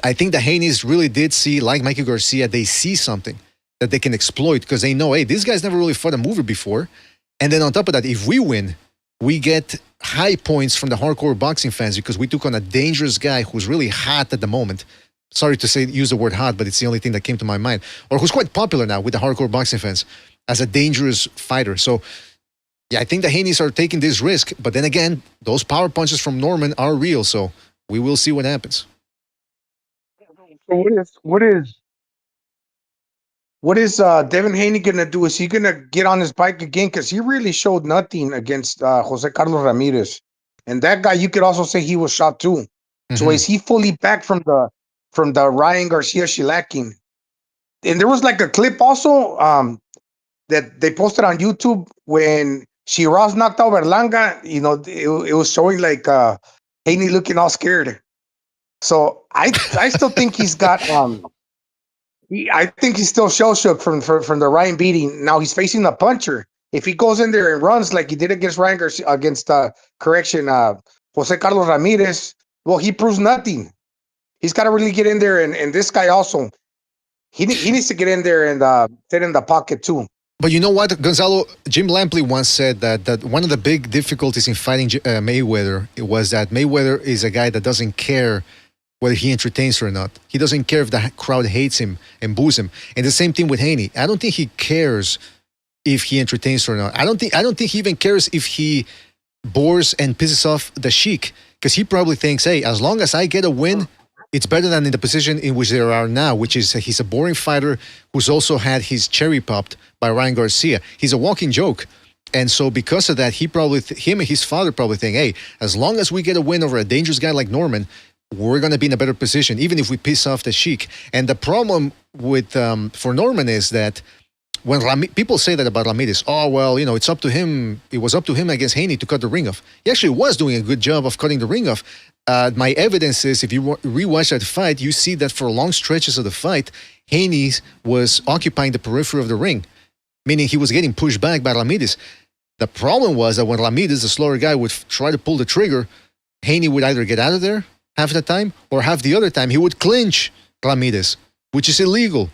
I think the Haneys really did see, like Mikey Garcia, they see something that they can exploit because they know, hey, this guy's never really fought a mover before. And then on top of that, if we win, we get high points from the hardcore boxing fans because we took on a dangerous guy who's really hot at the moment. Sorry to use the word hot, but it's the only thing that came to my mind. Or who's quite popular now with the hardcore boxing fans as a dangerous fighter. So yeah, I think the Haneys are taking this risk, but then again, those power punches from Norman are real, so we will see what happens. So what is Devin Haney gonna do? Is he gonna get on his bike again? Because he really showed nothing against Jose Carlos Ramirez, and that guy, you could also say he was shot too. Mm-hmm. So is he fully back from the Ryan Garcia shellacking? And there was like a clip also that they posted on YouTube when Shiraz knocked out Berlanga. You know, it was showing like Haney looking all scared. So I still think he's got I think he's still shell shook from the Ryan beating. Now he's facing a puncher. If he goes in there and runs like he did against Ryan Garcia, against Jose Carlos Ramirez, well, he proves nothing. He's got to really get in there, and this guy also, he needs to get in there and sit in the pocket too. But you know what, Gonzalo? Jim Lampley once said that one of the big difficulties in fighting Mayweather was that Mayweather is a guy that doesn't care whether he entertains or not. He doesn't care if the crowd hates him and boos him. And the same thing with Haney. I don't think he cares if he entertains or not. I don't think he even cares if he bores and pisses off the Sheik, because he probably thinks, hey, as long as I get a win, it's better than in the position in which they are now, which is he's a boring fighter who's also had his cherry popped by Ryan Garcia. He's a walking joke. And so because of that, him and his father probably think, hey, as long as we get a win over a dangerous guy like Norman, we're going to be in a better position, even if we piss off the Sheik. And the problem with for Norman is that when people say that about Ramirez, oh, well, you know, it's up to him. It was up to him against Haney to cut the ring off. He actually was doing a good job of cutting the ring off. My evidence is, if you rewatch that fight, you see that for long stretches of the fight, Haney was occupying the periphery of the ring, meaning he was getting pushed back by Ramirez. The problem was that when Ramirez, the slower guy, would try to pull the trigger, Haney would either get out of there half the time, or half the other time he would clinch Ramirez, which is illegal.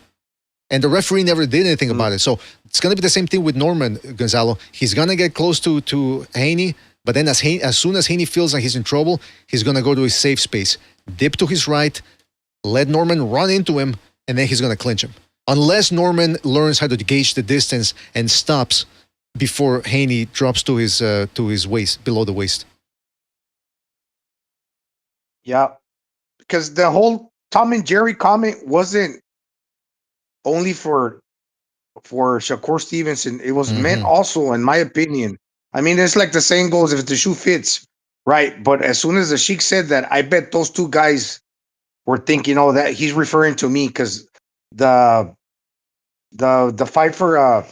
And the referee never did anything about it. So it's going to be the same thing with Norman, Gonzalo. He's going to get close to Haney, but then as soon as Haney feels like he's in trouble, he's going to go to his safe space, dip to his right, let Norman run into him, and then he's going to clinch him. Unless Norman learns how to gauge the distance and stops before Haney drops to his waist, below the waist. Yeah, because the whole Tom and Jerry comment wasn't only for Shakur Stevenson. It was meant also, in my opinion. I mean, it's like the saying goes, if the shoe fits, right? But as soon as the Sheik said that, I bet those two guys were thinking, oh, that he's referring to me, because the fight for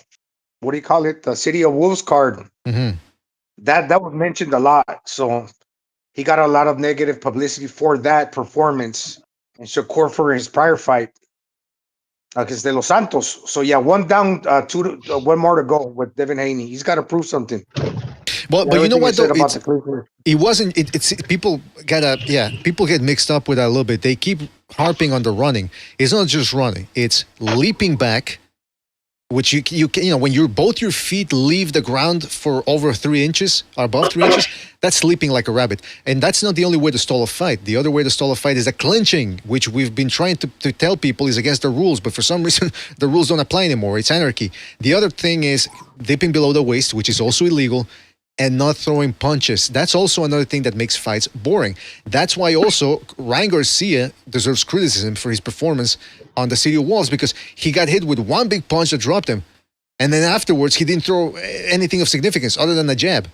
what do you call it? The City of Wolves card. That was mentioned a lot. So he got a lot of negative publicity for that performance, and Shakur for his prior fight against De Los Santos. So yeah, one down, one more to go with Devin Haney. He's got to prove something. Well, but you know what? Though, it wasn't. It's people get mixed up with that a little bit. They keep harping on the running. It's not just running. It's leaping back, which you know, when both your feet leave the ground for over 3 inches, or above 3 inches, that's leaping like a rabbit. And that's not the only way to stall a fight. The other way to stall a fight is a clinching, which we've been trying to tell people is against the rules, but for some reason the rules don't apply anymore. It's anarchy. The other thing is dipping below the waist, which is also illegal, and not throwing punches. That's also another thing that makes fights boring. That's why also Ryan Garcia deserves criticism for his performance on the City of Wolves, because he got hit with one big punch that dropped him. And then afterwards, he didn't throw anything of significance other than a jab.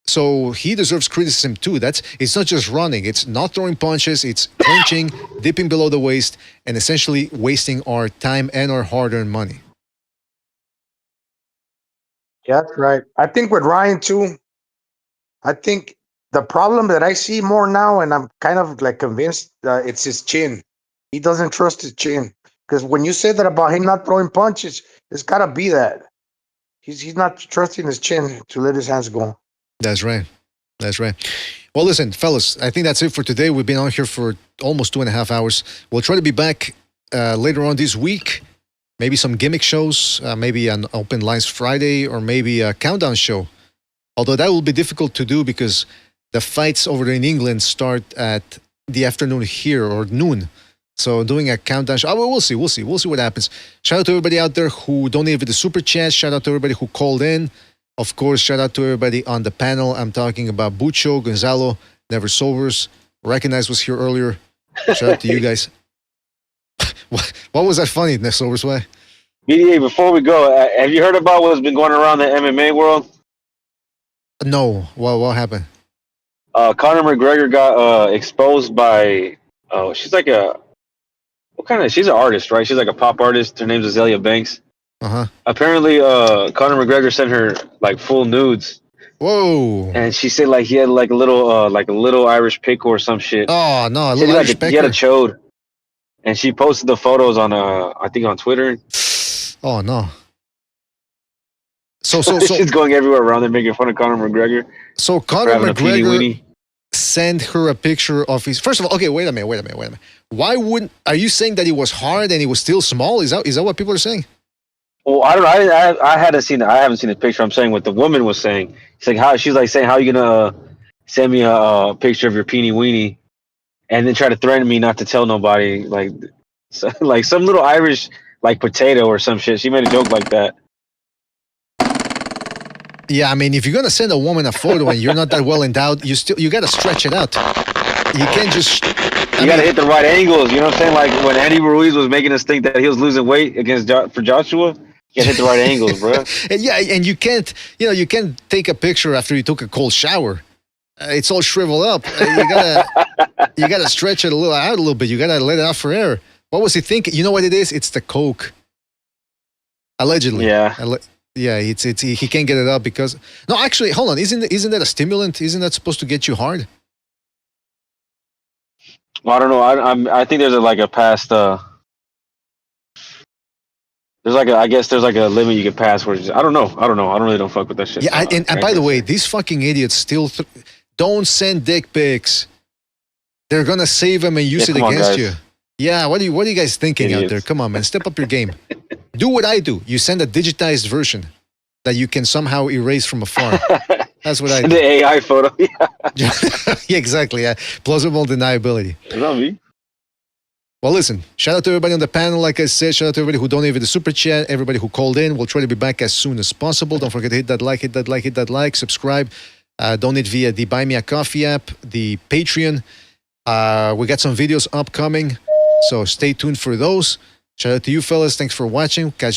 So he deserves criticism too. It's not just running. It's not throwing punches. It's clinching, dipping below the waist, and essentially wasting our time and our hard-earned money. Yeah, that's right. I think with Ryan too, I think the problem that I see more now, and I'm kind of like convinced, it's his chin. He doesn't trust his chin. Because when you say that about him not throwing punches, it's got to be that. He's not trusting his chin to let his hands go. That's right. That's right. Well, listen, fellas, I think that's it for today. We've been on here for almost 2.5 hours. We'll try to be back later on this week. Maybe some gimmick shows, maybe an Open Lines Friday, or maybe a countdown show. Although that will be difficult to do because the fights over there in England start at the afternoon here, or noon. So doing a countdown show, we'll see what happens. Shout out to everybody out there who donated the super chat. Shout out to everybody who called in. Of course, shout out to everybody on the panel. I'm talking about Bucho, Gonzalo, Never Sobers. Recognize was here earlier. Shout out to you guys. What was that funny, Never Sobers? Why? BDA, before we go, have you heard about what's been going around the MMA world? No. What happened? Conor McGregor got exposed by, she's like she's an artist, right? She's like a pop artist. Her name's Azalea Banks. Uh-huh. Apparently, Conor McGregor sent her like full nudes. Whoa! And she said like he had like a little Irish pickle or some shit. Oh no, he had a chode, and she posted the photos on I think on Twitter. Oh no! So she's going everywhere around there making fun of Conor McGregor. So Conor McGregor sent her a picture of his. First of all, okay, wait a minute. Why wouldn't? Are you saying that he was hard and he was still small? Is that what people are saying? Well, I don't know. I haven't seen the picture. I'm saying what the woman was saying. She's like, how are you gonna send me a picture of your peenie weenie, and then try to threaten me not to tell nobody, like some little Irish like potato or some shit. She made a joke like that. Yeah, I mean, if you're gonna send a woman a photo and you're not that well endowed, you gotta stretch it out. You can't just. You gotta hit the right angles. You know what I'm saying? Like when Andy Ruiz was making us think that he was losing weight for Joshua. You gotta hit the right angles, bro. And you can't take a picture after you took a cold shower. It's all shriveled up. You gotta stretch it out a little bit. You gotta let it out for air. What was he thinking? You know what it is? It's the coke. Allegedly. Yeah. Yeah. He can't get it up because no. Actually, hold on. Isn't that a stimulant? Isn't that supposed to get you hard? Well, I don't know. I think there's a past. I guess there's a limit you can pass where I don't know. I don't fuck with that shit. Yeah, and by the way, these fucking idiots still don't send dick pics. They're gonna save them and use it against you. Yeah, what are you guys thinking out there? Come on, man, step up your game. Do what I do. You send a digitized version that you can somehow erase from afar. That's what I do. The AI photo. Yeah, exactly. Yeah, plausible deniability. Is that me? Well, listen, shout out to everybody on the panel. Like I said, shout out to everybody who donated the super chat, everybody who called in. We'll try to be back as soon as possible. Don't forget to hit that like, subscribe, donate via the Buy Me a Coffee app, the Patreon. We got some videos upcoming, so stay tuned for those. Shout out to you fellas. Thanks for watching. Catch